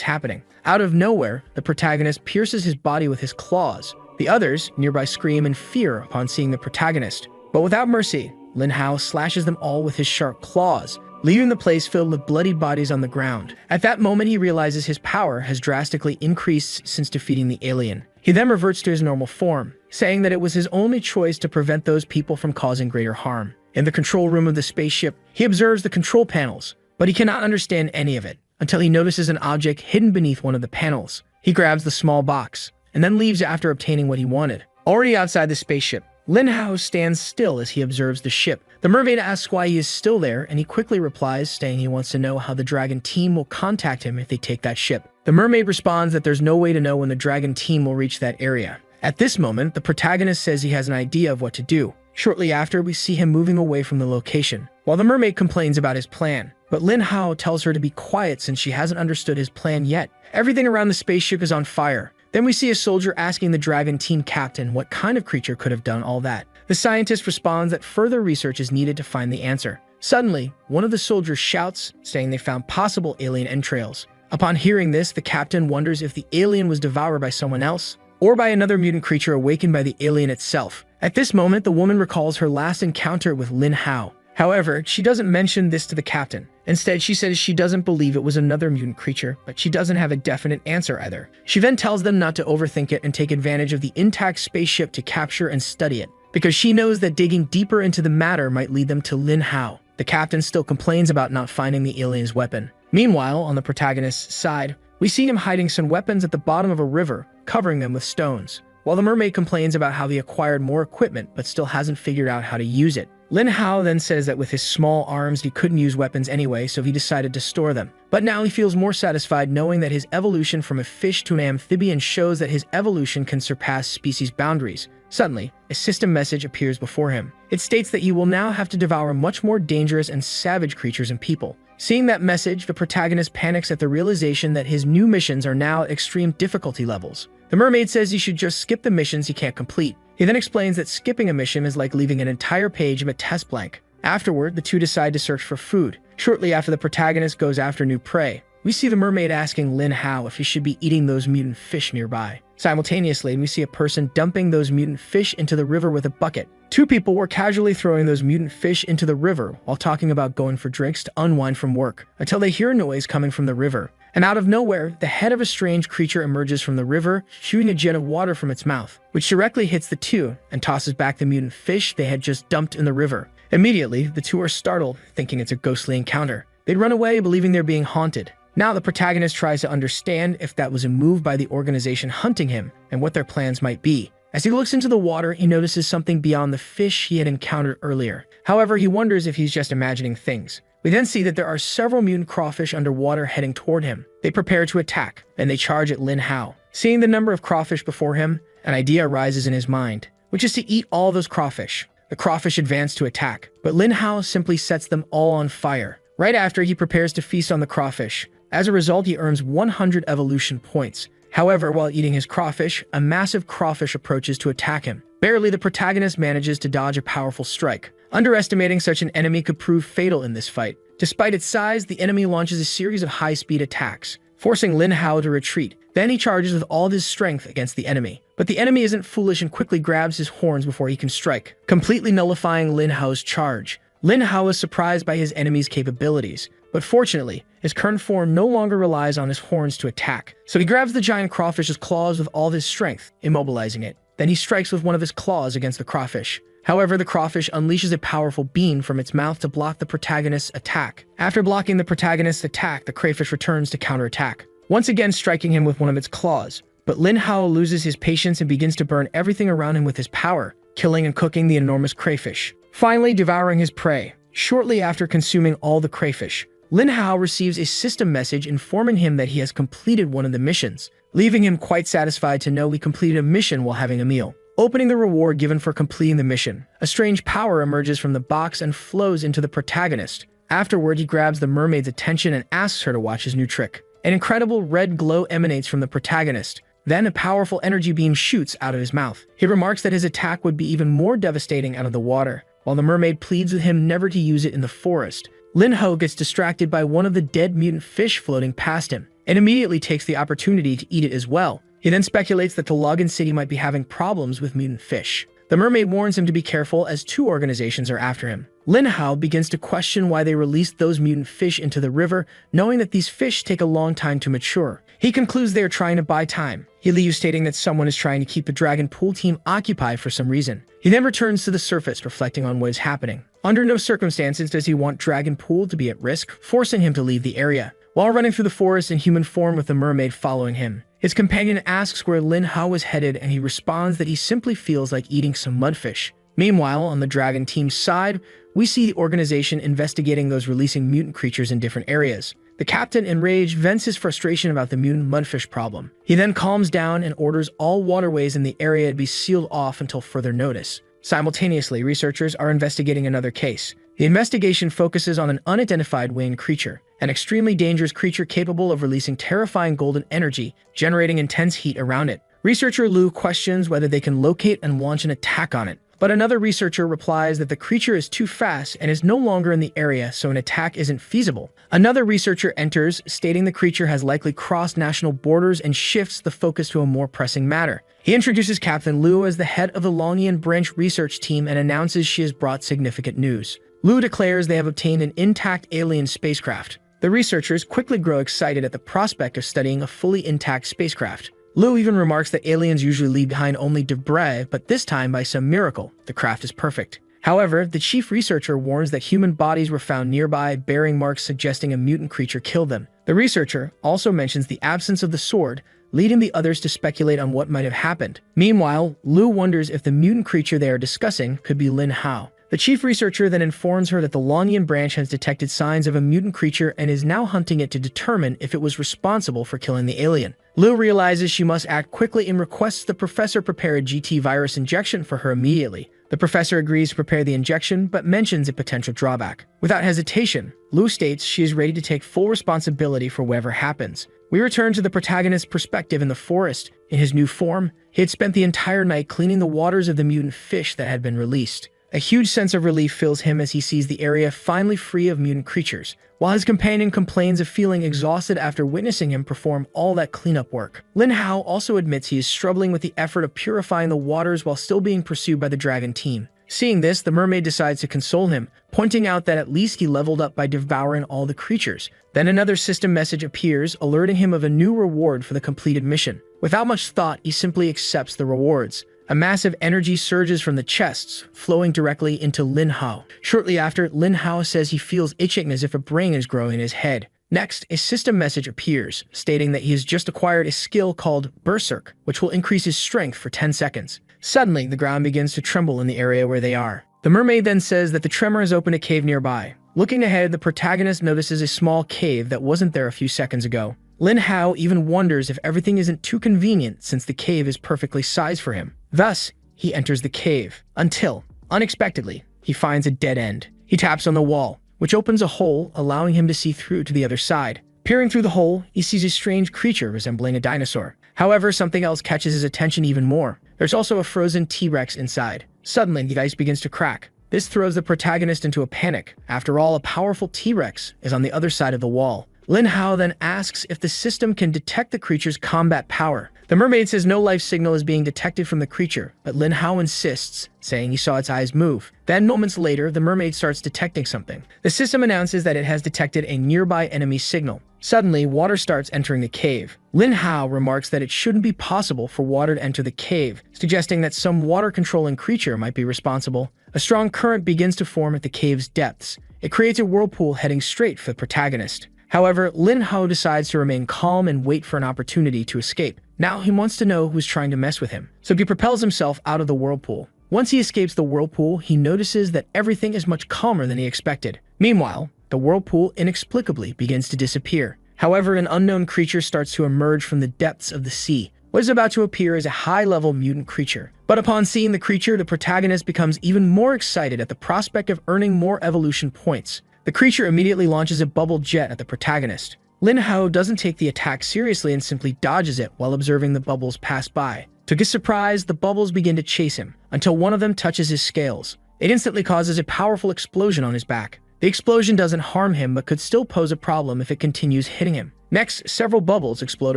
happening. Out of nowhere, the protagonist pierces his body with his claws. The others nearby scream in fear upon seeing the protagonist. But without mercy, Lin Hao slashes them all with his sharp claws, leaving the place filled with bloodied bodies on the ground. At that moment, he realizes his power has drastically increased since defeating the alien. He then reverts to his normal form, saying that it was his only choice to prevent those people from causing greater harm. In the control room of the spaceship, he observes the control panels, but he cannot understand any of it until he notices an object hidden beneath one of the panels. He grabs the small box and then leaves after obtaining what he wanted. Already outside the spaceship, Lin Hao stands still as he observes the ship. The mermaid asks why he is still there, and he quickly replies, saying he wants to know how the dragon team will contact him if they take that ship. The mermaid responds that there's no way to know when the dragon team will reach that area. At this moment, the protagonist says he has an idea of what to do. Shortly after, we see him moving away from the location, while the mermaid complains about his plan. But Lin Hao tells her to be quiet since she hasn't understood his plan yet. Everything around the spaceship is on fire. Then we see a soldier asking the dragon team captain what kind of creature could have done all that. The scientist responds that further research is needed to find the answer. Suddenly, one of the soldiers shouts, saying they found possible alien entrails. Upon hearing this, the captain wonders if the alien was devoured by someone else, or by another mutant creature awakened by the alien itself. At this moment, the woman recalls her last encounter with Lin Hao. However, she doesn't mention this to the captain. Instead, she says she doesn't believe it was another mutant creature, but she doesn't have a definite answer either. She then tells them not to overthink it and take advantage of the intact spaceship to capture and study it, because she knows that digging deeper into the matter might lead them to Lin Hao. The captain still complains about not finding the alien's weapon. Meanwhile, on the protagonist's side, we see him hiding some weapons at the bottom of a river, covering them with stones. While the mermaid complains about how he acquired more equipment but still hasn't figured out how to use it. Lin Hao then says that with his small arms he couldn't use weapons anyway, so he decided to store them. But now he feels more satisfied knowing that his evolution from a fish to an amphibian shows that his evolution can surpass species boundaries. Suddenly, a system message appears before him. It states that he will now have to devour much more dangerous and savage creatures and people. Seeing that message, the protagonist panics at the realization that his new missions are now at extreme difficulty levels. The mermaid says he should just skip the missions he can't complete. He then explains that skipping a mission is like leaving an entire page of a test blank. Afterward, the two decide to search for food. Shortly after the protagonist goes after new prey, we see the mermaid asking Lin Hao if he should be eating those mutant fish nearby. Simultaneously, we see a person dumping those mutant fish into the river with a bucket. Two people were casually throwing those mutant fish into the river while talking about going for drinks to unwind from work, until they hear a noise coming from the river. And out of nowhere, the head of a strange creature emerges from the river, shooting a jet of water from its mouth, which directly hits the two and tosses back the mutant fish they had just dumped in the river. Immediately, the two are startled, thinking it's a ghostly encounter. They'd run away, believing they're being haunted. Now the protagonist tries to understand if that was a move by the organization hunting him and what their plans might be. As he looks into the water, he notices something beyond the fish he had encountered earlier. However, he wonders if he's just imagining things. We then see that there are several mutant crawfish underwater heading toward him. They prepare to attack, and they charge at Lin Hao. Seeing the number of crawfish before him, an idea arises in his mind, which is to eat all those crawfish. The crawfish advance to attack, but Lin Hao simply sets them all on fire. Right after, he prepares to feast on the crawfish. As a result, he earns 100 evolution points. However, while eating his crawfish, a massive crawfish approaches to attack him. Barely, the protagonist manages to dodge a powerful strike. Underestimating such an enemy could prove fatal in this fight. Despite its size, the enemy launches a series of high-speed attacks, forcing Lin Hao to retreat. Then he charges with all of his strength against the enemy. But the enemy isn't foolish and quickly grabs his horns before he can strike, completely nullifying Lin Hao's charge. Lin Hao is surprised by his enemy's capabilities, but fortunately, his current form no longer relies on his horns to attack. So he grabs the giant crawfish's claws with all of his strength, immobilizing it. Then he strikes with one of his claws against the crawfish. However, the crawfish unleashes a powerful beam from its mouth to block the protagonist's attack. After blocking the protagonist's attack, the crayfish returns to counterattack, once again striking him with one of its claws. But Lin Hao loses his patience and begins to burn everything around him with his power, killing and cooking the enormous crayfish, finally devouring his prey. Shortly after consuming all the crayfish, Lin Hao receives a system message informing him that he has completed one of the missions, leaving him quite satisfied to know he completed a mission while having a meal. Opening the reward given for completing the mission, a strange power emerges from the box and flows into the protagonist. Afterward, he grabs the mermaid's attention and asks her to watch his new trick. An incredible red glow emanates from the protagonist. Then a powerful energy beam shoots out of his mouth. He remarks that his attack would be even more devastating out of the water, while the mermaid pleads with him never to use it in the forest. Lin Hao gets distracted by one of the dead mutant fish floating past him, and immediately takes the opportunity to eat it as well. He then speculates that the Logan City might be having problems with mutant fish. The mermaid warns him to be careful as two organizations are after him. Lin Hao begins to question why they released those mutant fish into the river, knowing that these fish take a long time to mature. He concludes they are trying to buy time. He leaves stating that someone is trying to keep the Dragon Pool team occupied for some reason. He then returns to the surface, reflecting on what is happening. Under no circumstances does he want Dragon Pool to be at risk, forcing him to leave the area. While running through the forest in human form with the mermaid following him, his companion asks where Lin Hao is headed, and he responds that he simply feels like eating some mudfish. Meanwhile, on the Dragon team's side, we see the organization investigating those releasing mutant creatures in different areas. The captain, enraged, vents his frustration about the mutant mudfish problem. He then calms down and orders all waterways in the area to be sealed off until further notice. Simultaneously, researchers are investigating another case. The investigation focuses on an unidentified winged creature, an extremely dangerous creature capable of releasing terrifying golden energy, generating intense heat around it. Researcher Lu questions whether they can locate and launch an attack on it. But another researcher replies that the creature is too fast and is no longer in the area, so an attack isn't feasible. Another researcher enters, stating the creature has likely crossed national borders and shifts the focus to a more pressing matter. He introduces Captain Liu as the head of the Longyan Branch research team and announces she has brought significant news. Liu declares they have obtained an intact alien spacecraft. The researchers quickly grow excited at the prospect of studying a fully intact spacecraft. Liu even remarks that aliens usually leave behind only debris, but this time, by some miracle, the craft is perfect. However, the chief researcher warns that human bodies were found nearby, bearing marks suggesting a mutant creature killed them. The researcher also mentions the absence of the sword, leading the others to speculate on what might have happened. Meanwhile, Liu wonders if the mutant creature they are discussing could be Lin Hao. The chief researcher then informs her that the Longyan branch has detected signs of a mutant creature and is now hunting it to determine if it was responsible for killing the alien. Liu realizes she must act quickly and requests the professor prepare a GT virus injection for her immediately. The professor agrees to prepare the injection, but mentions a potential drawback. Without hesitation, Liu states she is ready to take full responsibility for whatever happens. We return to the protagonist's perspective in the forest. In his new form, he had spent the entire night cleaning the waters of the mutant fish that had been released. A huge sense of relief fills him as he sees the area finally free of mutant creatures, while his companion complains of feeling exhausted after witnessing him perform all that cleanup work. Lin Hao also admits he is struggling with the effort of purifying the waters while still being pursued by the dragon team. Seeing this, the mermaid decides to console him, pointing out that at least he leveled up by devouring all the creatures. Then another system message appears, alerting him of a new reward for the completed mission. Without much thought, he simply accepts the rewards. A massive energy surges from the chests, flowing directly into Lin Hao. Shortly after, Lin Hao says he feels itching as if a brain is growing in his head. Next, a system message appears, stating that he has just acquired a skill called Berserk, which will increase his strength for 10 seconds. Suddenly, the ground begins to tremble in the area where they are. The mermaid then says that the tremor has opened a cave nearby. Looking ahead, the protagonist notices a small cave that wasn't there a few seconds ago. Lin Hao even wonders if everything isn't too convenient since the cave is perfectly sized for him. Thus, he enters the cave, until, unexpectedly, he finds a dead end. He taps on the wall, which opens a hole, allowing him to see through to the other side. Peering through the hole, he sees a strange creature resembling a dinosaur. However, something else catches his attention even more. There's also a frozen T-Rex inside. Suddenly, the ice begins to crack. This throws the protagonist into a panic. After all, a powerful T-Rex is on the other side of the wall. Lin Hao then asks if the system can detect the creature's combat power. The mermaid says no life signal is being detected from the creature, but Lin Hao insists, saying he saw its eyes move. Then, moments later, the mermaid starts detecting something. The system announces that it has detected a nearby enemy signal. Suddenly, water starts entering the cave. Lin Hao remarks that it shouldn't be possible for water to enter the cave, suggesting that some water-controlling creature might be responsible. A strong current begins to form at the cave's depths. It creates a whirlpool heading straight for the protagonist. However, Lin Hao decides to remain calm and wait for an opportunity to escape. Now he wants to know who's trying to mess with him, so he propels himself out of the whirlpool. Once he escapes the whirlpool, he notices that everything is much calmer than he expected. Meanwhile, the whirlpool inexplicably begins to disappear. However, an unknown creature starts to emerge from the depths of the sea. What is about to appear is a high-level mutant creature. But upon seeing the creature, the protagonist becomes even more excited at the prospect of earning more evolution points. The creature immediately launches a bubble jet at the protagonist. Lin Hao doesn't take the attack seriously and simply dodges it while observing the bubbles pass by. To his surprise, the bubbles begin to chase him, until one of them touches his scales. It instantly causes a powerful explosion on his back. The explosion doesn't harm him but could still pose a problem if it continues hitting him. Next, several bubbles explode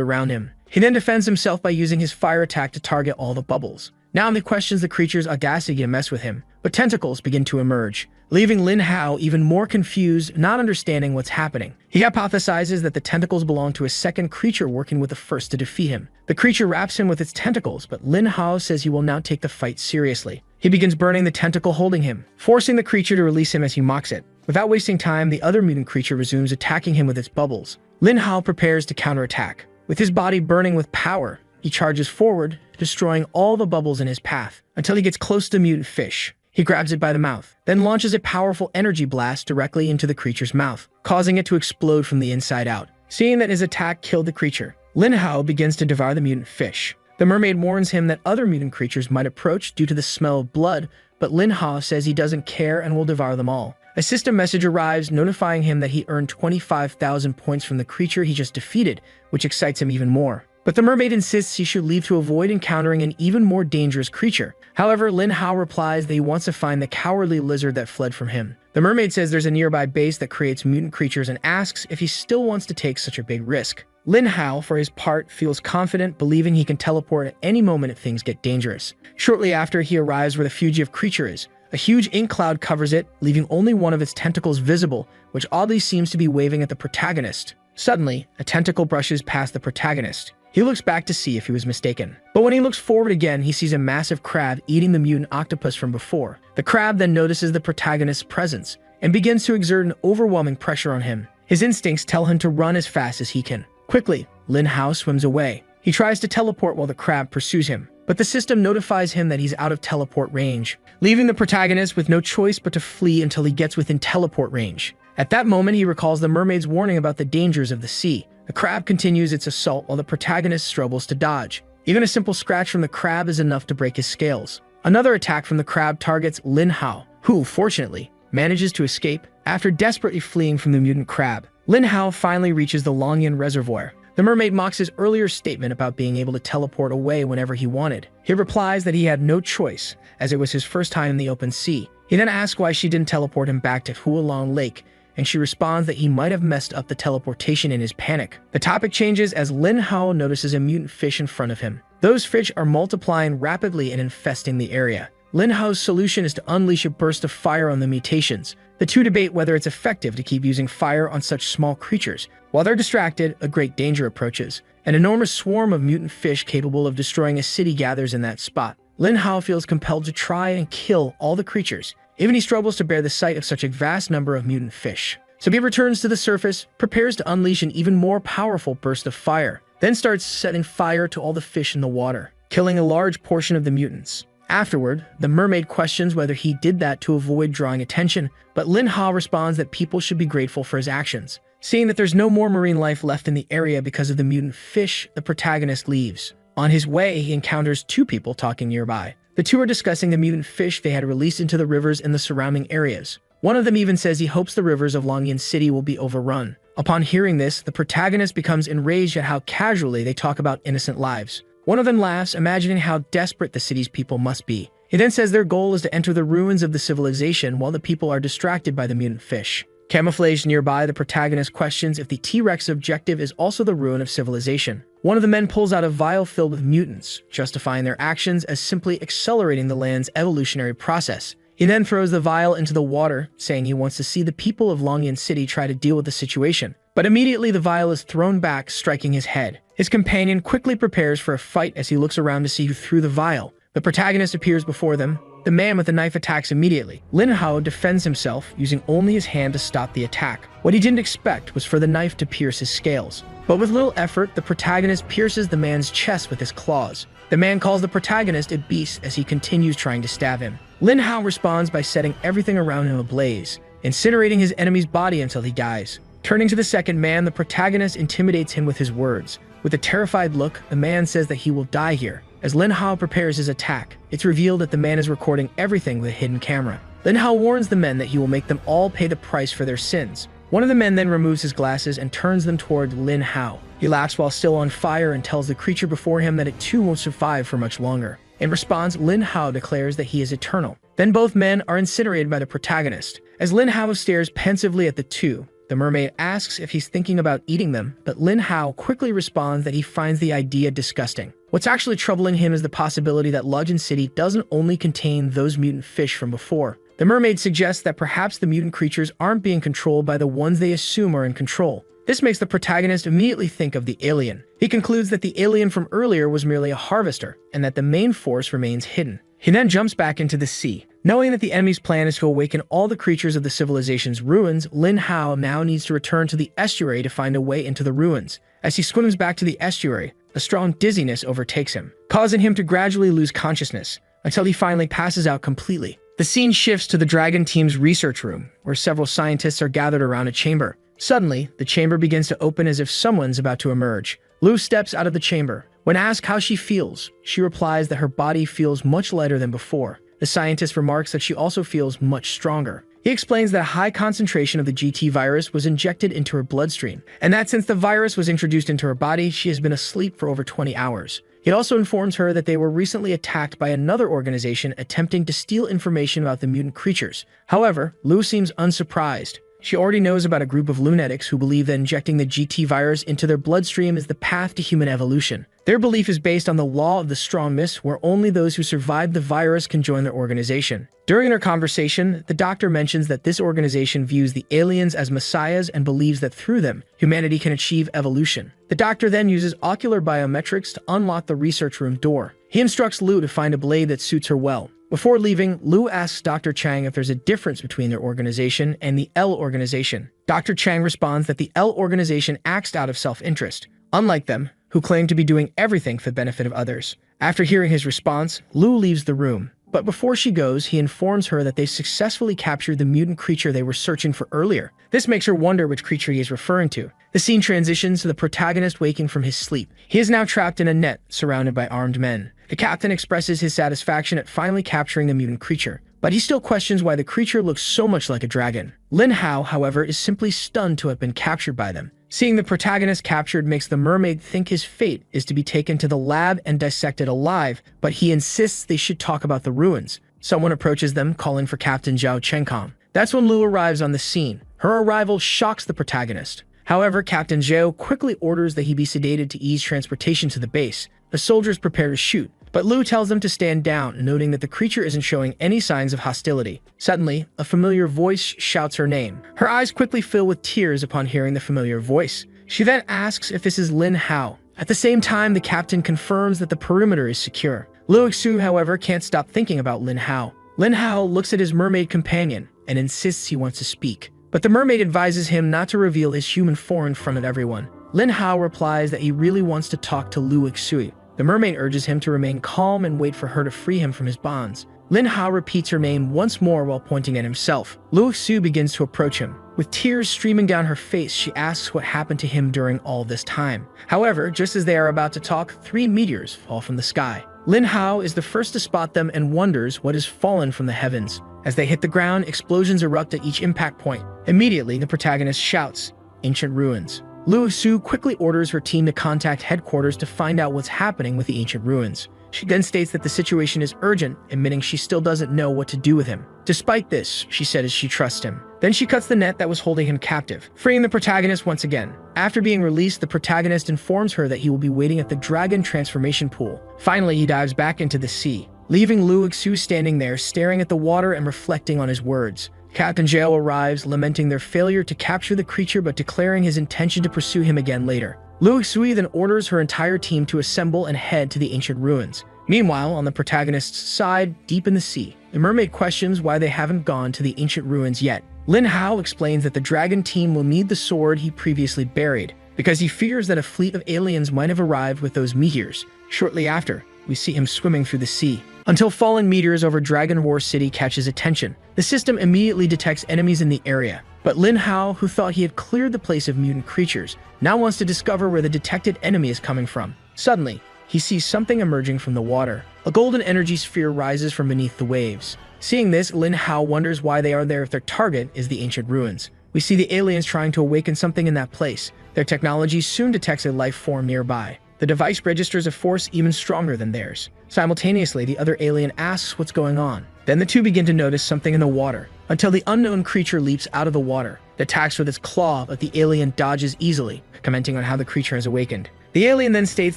around him. He then defends himself by using his fire attack to target all the bubbles. Now he questions the creature's audacity to mess with him, but tentacles begin to emerge, leaving Lin Hao even more confused, not understanding what's happening. He hypothesizes that the tentacles belong to a second creature working with the first to defeat him. The creature wraps him with its tentacles, but Lin Hao says he will now take the fight seriously. He begins burning the tentacle holding him, forcing the creature to release him as he mocks it. Without wasting time, the other mutant creature resumes attacking him with its bubbles. Lin Hao prepares to counterattack. With his body burning with power, he charges forward, destroying all the bubbles in his path, until he gets close to the mutant fish. He grabs it by the mouth, then launches a powerful energy blast directly into the creature's mouth, causing it to explode from the inside out. Seeing that his attack killed the creature, Lin Hao begins to devour the mutant fish. The mermaid warns him that other mutant creatures might approach due to the smell of blood, but Lin Hao says he doesn't care and will devour them all. A system message arrives notifying him that he earned 25,000 points from the creature he just defeated, which excites him even more. But the mermaid insists he should leave to avoid encountering an even more dangerous creature. However, Lin Hao replies that he wants to find the cowardly lizard that fled from him. The mermaid says there's a nearby base that creates mutant creatures and asks if he still wants to take such a big risk. Lin Hao, for his part, feels confident, believing he can teleport at any moment if things get dangerous. Shortly after, he arrives where the fugitive creature is. A huge ink cloud covers it, leaving only one of its tentacles visible, which oddly seems to be waving at the protagonist. Suddenly, a tentacle brushes past the protagonist. He looks back to see if he was mistaken. But when he looks forward again, he sees a massive crab eating the mutant octopus from before. The crab then notices the protagonist's presence and begins to exert an overwhelming pressure on him. His instincts tell him to run as fast as he can. Quickly, Lin Hao swims away. He tries to teleport while the crab pursues him, but the system notifies him that he's out of teleport range, leaving the protagonist with no choice but to flee until he gets within teleport range. At that moment, he recalls the mermaid's warning about the dangers of the sea. The crab continues its assault while the protagonist struggles to dodge. Even a simple scratch from the crab is enough to break his scales. Another attack from the crab targets Lin Hao, who, fortunately, manages to escape. After desperately fleeing from the mutant crab, Lin Hao finally reaches the Longyan Reservoir. The mermaid mocks his earlier statement about being able to teleport away whenever he wanted. He replies that he had no choice, as it was his first time in the open sea. He then asks why she didn't teleport him back to Hualong Lake, and she responds that he might have messed up the teleportation in his panic. The topic changes as Lin Hao notices a mutant fish in front of him. Those fish are multiplying rapidly and infesting the area. Lin Hao's solution is to unleash a burst of fire on the mutations. The two debate whether it's effective to keep using fire on such small creatures. While they're distracted, a great danger approaches. An enormous swarm of mutant fish capable of destroying a city gathers in that spot. Lin Hao feels compelled to try and kill all the creatures. Even he struggles to bear the sight of such a vast number of mutant fish. So he returns to the surface, prepares to unleash an even more powerful burst of fire, then starts setting fire to all the fish in the water, killing a large portion of the mutants. Afterward, the mermaid questions whether he did that to avoid drawing attention, but Lin Hao responds that people should be grateful for his actions. Seeing that there's no more marine life left in the area because of the mutant fish, the protagonist leaves. On his way, he encounters two people talking nearby. The two are discussing the mutant fish they had released into the rivers in the surrounding areas. One of them even says he hopes the rivers of Longyan City will be overrun. Upon hearing this, the protagonist becomes enraged at how casually they talk about innocent lives. One of them laughs, imagining how desperate the city's people must be. He then says their goal is to enter the ruins of the civilization while the people are distracted by the mutant fish. Camouflaged nearby, the protagonist questions if the T-Rex objective is also the ruin of civilization. One of the men pulls out a vial filled with mutants, justifying their actions as simply accelerating the land's evolutionary process. He then throws the vial into the water, saying he wants to see the people of Longyan City try to deal with the situation. But immediately the vial is thrown back, striking his head. His companion quickly prepares for a fight as he looks around to see who threw the vial. The protagonist appears before them. The man with the knife attacks immediately. Lin Hao defends himself, using only his hand to stop the attack. What he didn't expect was for the knife to pierce his scales. But with little effort, the protagonist pierces the man's chest with his claws. The man calls the protagonist a beast as he continues trying to stab him. Lin Hao responds by setting everything around him ablaze, incinerating his enemy's body until he dies. Turning to the second man, the protagonist intimidates him with his words. With a terrified look, the man says that he will die here. As Lin Hao prepares his attack, it's revealed that the man is recording everything with a hidden camera. Lin Hao warns the men that he will make them all pay the price for their sins. One of the men then removes his glasses and turns them toward Lin Hao. He laughs while still on fire and tells the creature before him that it too won't survive for much longer. In response, Lin Hao declares that he is eternal. Then both men are incinerated by the protagonist. As Lin Hao stares pensively at the two, the mermaid asks if he's thinking about eating them, but Lin Hao quickly responds that he finds the idea disgusting. What's actually troubling him is the possibility that Longyan City doesn't only contain those mutant fish from before. The mermaid suggests that perhaps the mutant creatures aren't being controlled by the ones they assume are in control. This makes the protagonist immediately think of the alien. He concludes that the alien from earlier was merely a harvester, and that the main force remains hidden. He then jumps back into the sea. Knowing that the enemy's plan is to awaken all the creatures of the civilization's ruins, Lin Hao now needs to return to the estuary to find a way into the ruins. As he swims back to the estuary, a strong dizziness overtakes him, causing him to gradually lose consciousness, until he finally passes out completely. The scene shifts to the Dragon Team's research room, where several scientists are gathered around a chamber. Suddenly, the chamber begins to open as if someone's about to emerge. Lu steps out of the chamber. When asked how she feels, she replies that her body feels much lighter than before. The scientist remarks that she also feels much stronger. He explains that a high concentration of the GT virus was injected into her bloodstream, and that since the virus was introduced into her body, she has been asleep for over 20 hours. He also informs her that they were recently attacked by another organization attempting to steal information about the mutant creatures. However, Lu seems unsurprised. She already knows about a group of lunatics who believe that injecting the GT virus into their bloodstream is the path to human evolution. Their belief is based on the law of the strongest, where only those who survive the virus can join their organization. During their conversation, the doctor mentions that this organization views the aliens as messiahs and believes that through them, humanity can achieve evolution. The doctor then uses ocular biometrics to unlock the research room door. He instructs Lu to find a blade that suits her well. Before leaving, Lu asks Dr. Chang if there's a difference between their organization and the L organization. Dr. Chang responds that the L organization acts out of self-interest, unlike them, who claim to be doing everything for the benefit of others. After hearing his response, Lu leaves the room. But before she goes, he informs her that they successfully captured the mutant creature they were searching for earlier. This makes her wonder which creature he is referring to. The scene transitions to the protagonist waking from his sleep. He is now trapped in a net, surrounded by armed men. The captain expresses his satisfaction at finally capturing the mutant creature, but he still questions why the creature looks so much like a dragon. Lin Hao, however, is simply stunned to have been captured by them. Seeing the protagonist captured makes the mermaid think his fate is to be taken to the lab and dissected alive, but he insists they should talk about the ruins. Someone approaches them, calling for Captain Zhao Chenkong. That's when Lu arrives on the scene. Her arrival shocks the protagonist. However, Captain Zhao quickly orders that he be sedated to ease transportation to the base. The soldiers prepare to shoot, but Lu tells them to stand down, noting that the creature isn't showing any signs of hostility. Suddenly, a familiar voice shouts her name. Her eyes quickly fill with tears upon hearing the familiar voice. She then asks if this is Lin Hao. At the same time, the captain confirms that the perimeter is secure. Lu Xu, however, can't stop thinking about Lin Hao. Lin Hao looks at his mermaid companion and insists he wants to speak. But the mermaid advises him not to reveal his human form in front of everyone. Lin Hao replies that he really wants to talk to Lu Xu. The mermaid urges him to remain calm and wait for her to free him from his bonds. Lin Hao repeats her name once more while pointing at himself. Lu Xu begins to approach him. With tears streaming down her face, she asks what happened to him during all this time. However, just as they are about to talk, 3 meteors fall from the sky. Lin Hao is the first to spot them and wonders what has fallen from the heavens. As they hit the ground, explosions erupt at each impact point. Immediately, the protagonist shouts, "Ancient ruins." Lu Xu quickly orders her team to contact headquarters to find out what's happening with the ancient ruins. She then states that the situation is urgent, admitting she still doesn't know what to do with him. Despite this, she says she trusts him. Then she cuts the net that was holding him captive, freeing the protagonist once again. After being released, the protagonist informs her that he will be waiting at the dragon transformation pool. Finally, he dives back into the sea, leaving Lu Xu standing there, staring at the water and reflecting on his words. Captain Zhao arrives, lamenting their failure to capture the creature but declaring his intention to pursue him again later. Lu Xu then orders her entire team to assemble and head to the ancient ruins. Meanwhile, on the protagonist's side, deep in the sea, the mermaid questions why they haven't gone to the ancient ruins yet. Lin Hao explains that the dragon team will need the sword he previously buried, because he fears that a fleet of aliens might have arrived with those meteors. Shortly after, we see him swimming through the sea, until fallen meteors over Dragon War City catches attention. The system immediately detects enemies in the area, but Lin Hao, who thought he had cleared the place of mutant creatures, now wants to discover where the detected enemy is coming from. Suddenly, he sees something emerging from the water. A golden energy sphere rises from beneath the waves. Seeing this, Lin Hao wonders why they are there if their target is the ancient ruins. We see the aliens trying to awaken something in that place. Their technology soon detects a life form nearby. The device registers a force even stronger than theirs. Simultaneously, the other alien asks what's going on. Then the two begin to notice something in the water, until the unknown creature leaps out of the water. It attacks with its claw, but the alien dodges easily, commenting on how the creature has awakened. The alien then states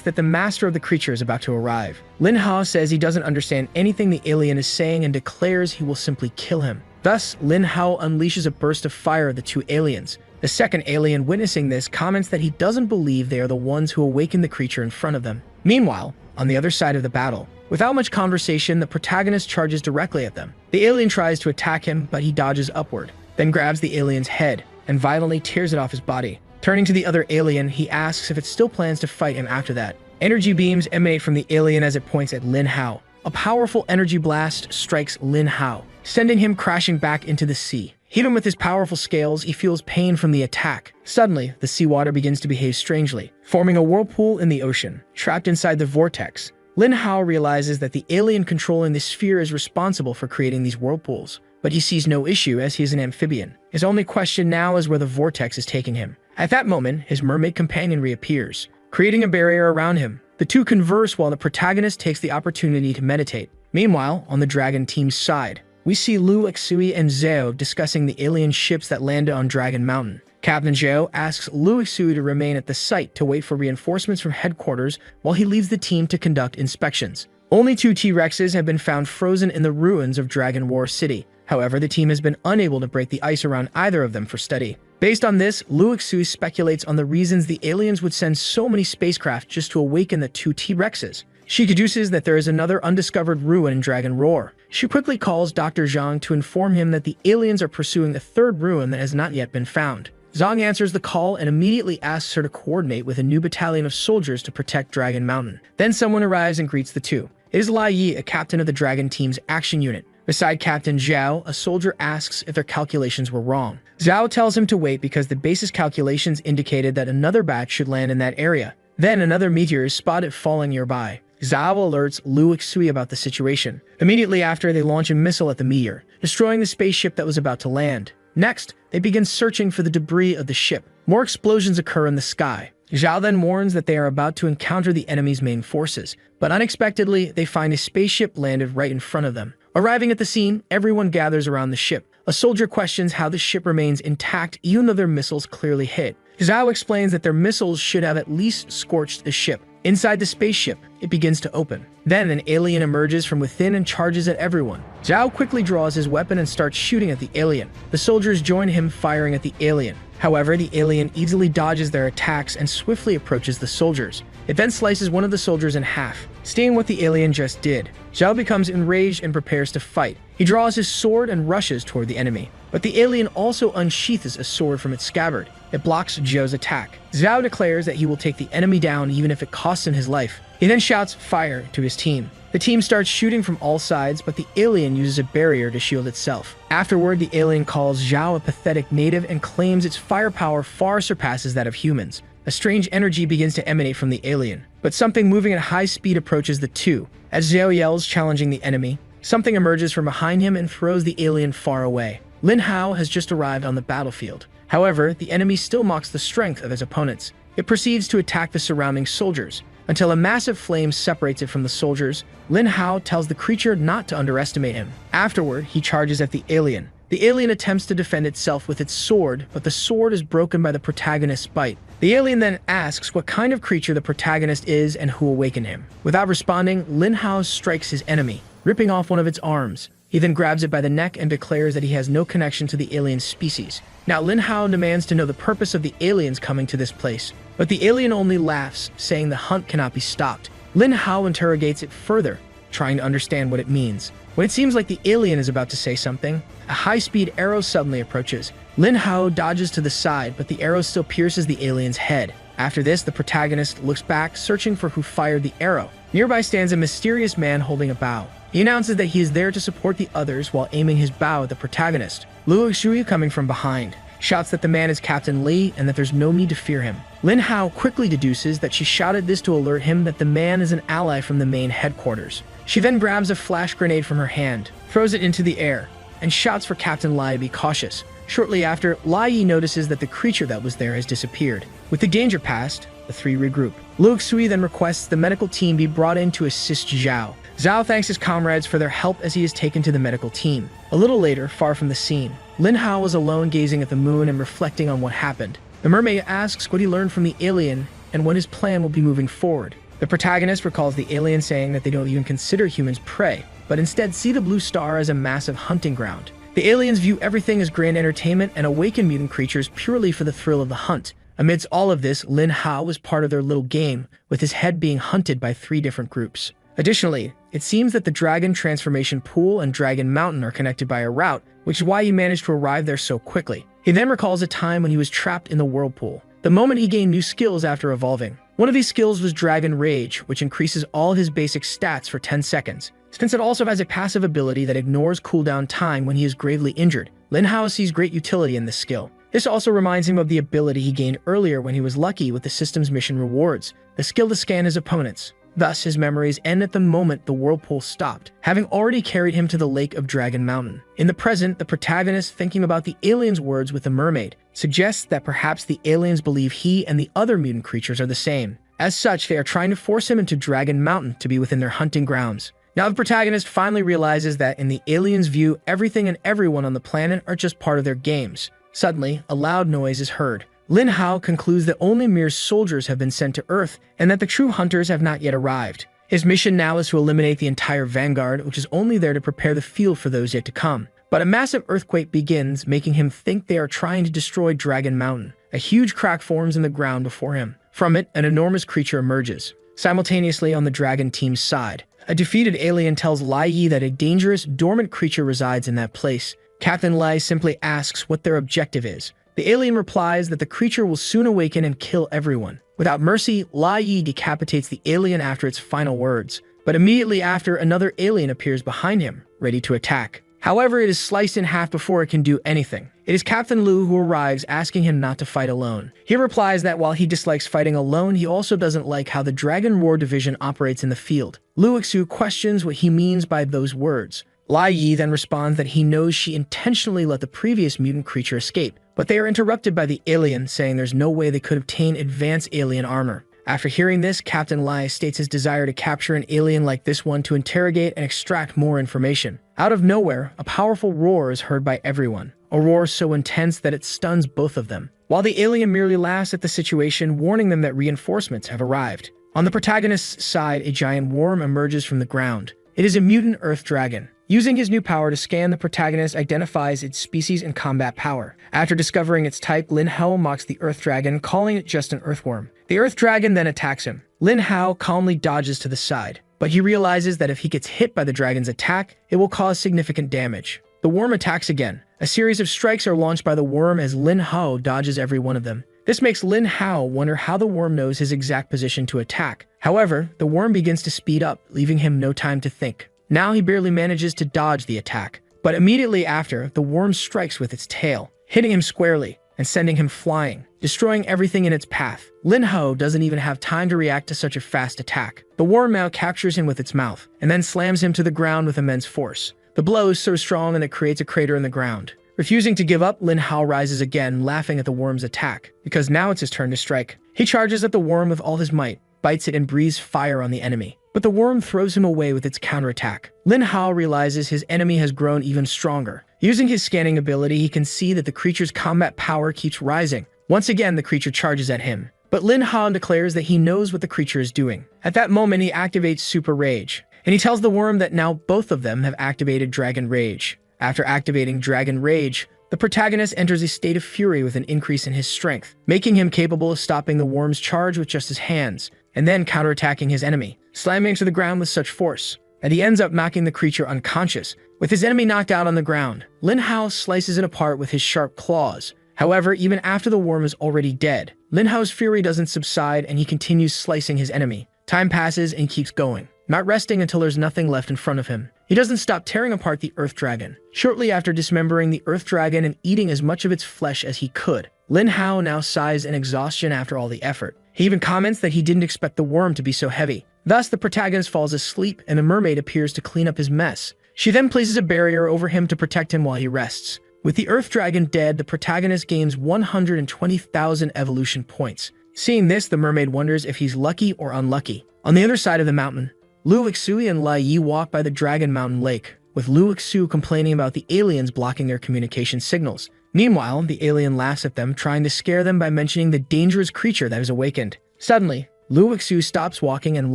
that the master of the creature is about to arrive. Lin Hao says he doesn't understand anything the alien is saying and declares he will simply kill him. Thus, Lin Hao unleashes a burst of fire at the two aliens. The second alien, witnessing this, comments that he doesn't believe they are the ones who awakened the creature in front of them. Meanwhile, on the other side of the battle, without much conversation, the protagonist charges directly at them. The alien tries to attack him, but he dodges upward, then grabs the alien's head and violently tears it off his body. Turning to the other alien, he asks if it still plans to fight him after that. Energy beams emanate from the alien as it points at Lin Hao. A powerful energy blast strikes Lin Hao, sending him crashing back into the sea. Hit him with his powerful scales, he feels pain from the attack. Suddenly, the seawater begins to behave strangely, forming a whirlpool in the ocean. Trapped inside the vortex, Lin Hao realizes that the alien controlling the sphere is responsible for creating these whirlpools. but he sees no issue as he is an amphibian. His only question now is where the vortex is taking him. At that moment, his mermaid companion reappears, creating a barrier around him. The two converse while the protagonist takes the opportunity to meditate. Meanwhile, on the dragon team's side, we see Lu Xui and Zhao discussing the alien ships that landed on Dragon Mountain. Captain Zhao asks Lu Xui to remain at the site to wait for reinforcements from headquarters while he leaves the team to conduct inspections. Only 2 T-Rexes have been found frozen in the ruins of Dragon War City. However, the team has been unable to break the ice around either of them for study. Based on this, Lu Xui speculates on the reasons the aliens would send so many spacecraft just to awaken the 2 T-Rexes. She deduces that there is another undiscovered ruin in Dragon Roar. She quickly calls Dr. Zhang to inform him that the aliens are pursuing a 3rd ruin that has not yet been found. Zhang answers the call and immediately asks her to coordinate with a new battalion of soldiers to protect Dragon Mountain. Then someone arrives and greets the two. It is Lai Yi, a captain of the Dragon Team's action unit. Beside Captain Zhao, a soldier asks if their calculations were wrong. Zhao tells him to wait because the base's calculations indicated that another batch should land in that area. Then another meteor is spotted falling nearby. Zhao alerts Lu Xui about the situation. Immediately after, they launch a missile at the meteor, destroying the spaceship that was about to land. Next, they begin searching for the debris of the ship. More explosions occur in the sky. Zhao then warns that they are about to encounter the enemy's main forces, but unexpectedly, they find a spaceship landed right in front of them. Arriving at the scene, everyone gathers around the ship. A soldier questions how the ship remains intact even though their missiles clearly hit. Zhao explains that their missiles should have at least scorched the ship. Inside the spaceship, it begins to open. Then an alien emerges from within and charges at everyone. Zhao quickly draws his weapon and starts shooting at the alien. The soldiers join him firing at the alien. However, the alien easily dodges their attacks and swiftly approaches the soldiers. It then slices one of the soldiers in half. Seeing what the alien just did, Zhao becomes enraged and prepares to fight. He draws his sword and rushes toward the enemy. But the alien also unsheathes a sword from its scabbard. It blocks Zhao's attack. Zhao declares that he will take the enemy down even if it costs him his life. He then shouts fire to his team. The team starts shooting from all sides, but the alien uses a barrier to shield itself. Afterward, the alien calls Zhao a pathetic native and claims its firepower far surpasses that of humans. A strange energy begins to emanate from the alien, but something moving at high speed approaches the two. As Zhao yells, challenging the enemy, something emerges from behind him and throws the alien far away. Lin Hao has just arrived on the battlefield. However, the enemy still mocks the strength of his opponents. It proceeds to attack the surrounding soldiers. Until a massive flame separates it from the soldiers, Lin Hao tells the creature not to underestimate him. Afterward, he charges at the alien. The alien attempts to defend itself with its sword, but the sword is broken by the protagonist's bite. The alien then asks what kind of creature the protagonist is and who awakened him. Without responding, Lin Hao strikes his enemy, ripping off one of its arms. He then grabs it by the neck and declares that he has no connection to the alien species. Now Lin Hao demands to know the purpose of the aliens coming to this place, but the alien only laughs, saying the hunt cannot be stopped. Lin Hao interrogates it further, trying to understand what it means. When it seems like the alien is about to say something, a high-speed arrow suddenly approaches. Lin Hao dodges to the side, but the arrow still pierces the alien's head. After this, the protagonist looks back, searching for who fired the arrow. Nearby stands a mysterious man holding a bow. He announces that he is there to support the others while aiming his bow at the protagonist. Lu Xui, coming from behind, shouts that the man is Captain Li and that there's no need to fear him. Lin Hao quickly deduces that she shouted this to alert him that the man is an ally from the main headquarters. She then grabs a flash grenade from her hand, throws it into the air, and shouts for Captain Lai to be cautious. Shortly after, Lai Yi notices that the creature that was there has disappeared. With the danger past, the three regroup. Lu Xui then requests the medical team be brought in to assist Zhao. Zhao thanks his comrades for their help as he is taken to the medical team. A little later, far from the scene, Lin Hao was alone gazing at the moon and reflecting on what happened. The mermaid asks what he learned from the alien and what his plan will be moving forward. The protagonist recalls the alien saying that they don't even consider humans prey, but instead see the blue star as a massive hunting ground. The aliens view everything as grand entertainment and awaken mutant creatures purely for the thrill of the hunt. Amidst all of this, Lin Hao was part of their little game, with his head being hunted by 3 different groups. Additionally, it seems that the Dragon Transformation Pool and Dragon Mountain are connected by a route, which is why he managed to arrive there so quickly. He then recalls a time when he was trapped in the whirlpool, the moment he gained new skills after evolving. One of these skills was Dragon Rage, which increases all his basic stats for 10 seconds. Since it also has a passive ability that ignores cooldown time when he is gravely injured, Lin Hao sees great utility in this skill. This also reminds him of the ability he gained earlier when he was lucky with the system's mission rewards, the skill to scan his opponents. Thus, his memories end at the moment the whirlpool stopped, having already carried him to the lake of Dragon Mountain. In the present, the protagonist, thinking about the alien's words with the mermaid, suggests that perhaps the aliens believe he and the other mutant creatures are the same. As such, they are trying to force him into Dragon Mountain to be within their hunting grounds. Now the protagonist finally realizes that in the aliens' view, everything and everyone on the planet are just part of their games. Suddenly, a loud noise is heard. Lin Hao concludes that only mere soldiers have been sent to Earth and that the true hunters have not yet arrived. His mission now is to eliminate the entire vanguard, which is only there to prepare the field for those yet to come. But a massive earthquake begins, making him think they are trying to destroy Dragon Mountain. A huge crack forms in the ground before him. From it, an enormous creature emerges. Simultaneously on the dragon team's side, a defeated alien tells Lai Yi that a dangerous, dormant creature resides in that place. Captain Lai simply asks what their objective is. The alien replies that the creature will soon awaken and kill everyone. Without mercy, Lai Yi decapitates the alien after its final words. But immediately after, another alien appears behind him, ready to attack. However, it is sliced in half before it can do anything. It is Captain Lu who arrives, asking him not to fight alone. He replies that while he dislikes fighting alone, he also doesn't like how the Dragon Roar division operates in the field. Lu Xu questions what he means by those words. Lai Yi then responds that he knows she intentionally let the previous mutant creature escape, but they are interrupted by the alien, saying there's no way they could obtain advanced alien armor. After hearing this, Captain Lai states his desire to capture an alien like this one to interrogate and extract more information. Out of nowhere, a powerful roar is heard by everyone, a roar so intense that it stuns both of them, while the alien merely laughs at the situation, warning them that reinforcements have arrived. On the protagonist's side, a giant worm emerges from the ground. It is a mutant earth dragon. Using his new power to scan, the protagonist identifies its species and combat power. After discovering its type, Lin Hao mocks the earth dragon, calling it just an earthworm. The earth dragon then attacks him. Lin Hao calmly dodges to the side, but he realizes that if he gets hit by the dragon's attack, it will cause significant damage. The worm attacks again. A series of strikes are launched by the worm as Lin Hao dodges every one of them. This makes Lin Hao wonder how the worm knows his exact position to attack. However, the worm begins to speed up, leaving him no time to think. Now he barely manages to dodge the attack, but immediately after, the worm strikes with its tail, hitting him squarely and sending him flying, destroying everything in its path. Lin Hao doesn't even have time to react to such a fast attack. The worm now captures him with its mouth, and then slams him to the ground with immense force. The blow is so strong that it creates a crater in the ground. Refusing to give up, Lin Hao rises again, laughing at the worm's attack, because now it's his turn to strike. He charges at the worm with all his might, bites it and breathes fire on the enemy. But the worm throws him away with its counterattack. Lin Hao realizes his enemy has grown even stronger. Using his scanning ability, he can see that the creature's combat power keeps rising. Once again, the creature charges at him. But Lin Hao declares that he knows what the creature is doing. At that moment, he activates Super Rage, and he tells the worm that now both of them have activated Dragon Rage. After activating Dragon Rage, the protagonist enters a state of fury with an increase in his strength, making him capable of stopping the worm's charge with just his hands, and then counterattacking his enemy, slamming him to the ground with such force that he ends up knocking the creature unconscious. With his enemy knocked out on the ground, Lin Hao slices it apart with his sharp claws. However, even after the worm is already dead, Lin Hao's fury doesn't subside and he continues slicing his enemy. Time passes and he keeps going, not resting until there's nothing left in front of him. He doesn't stop tearing apart the Earth Dragon. Shortly after dismembering the Earth Dragon and eating as much of its flesh as he could, Lin Hao now sighs in exhaustion after all the effort. He even comments that he didn't expect the worm to be so heavy. Thus, the protagonist falls asleep and the mermaid appears to clean up his mess. She then places a barrier over him to protect him while he rests. With the Earth Dragon dead, the protagonist gains 120,000 evolution points. Seeing this, the mermaid wonders if he's lucky or unlucky. On the other side of the mountain, Lu Xu and Lai Yi walk by the Dragon Mountain Lake, with Lu Xu complaining about the aliens blocking their communication signals. Meanwhile, the alien laughs at them, trying to scare them by mentioning the dangerous creature that has awakened. Suddenly, Lu Xu stops walking and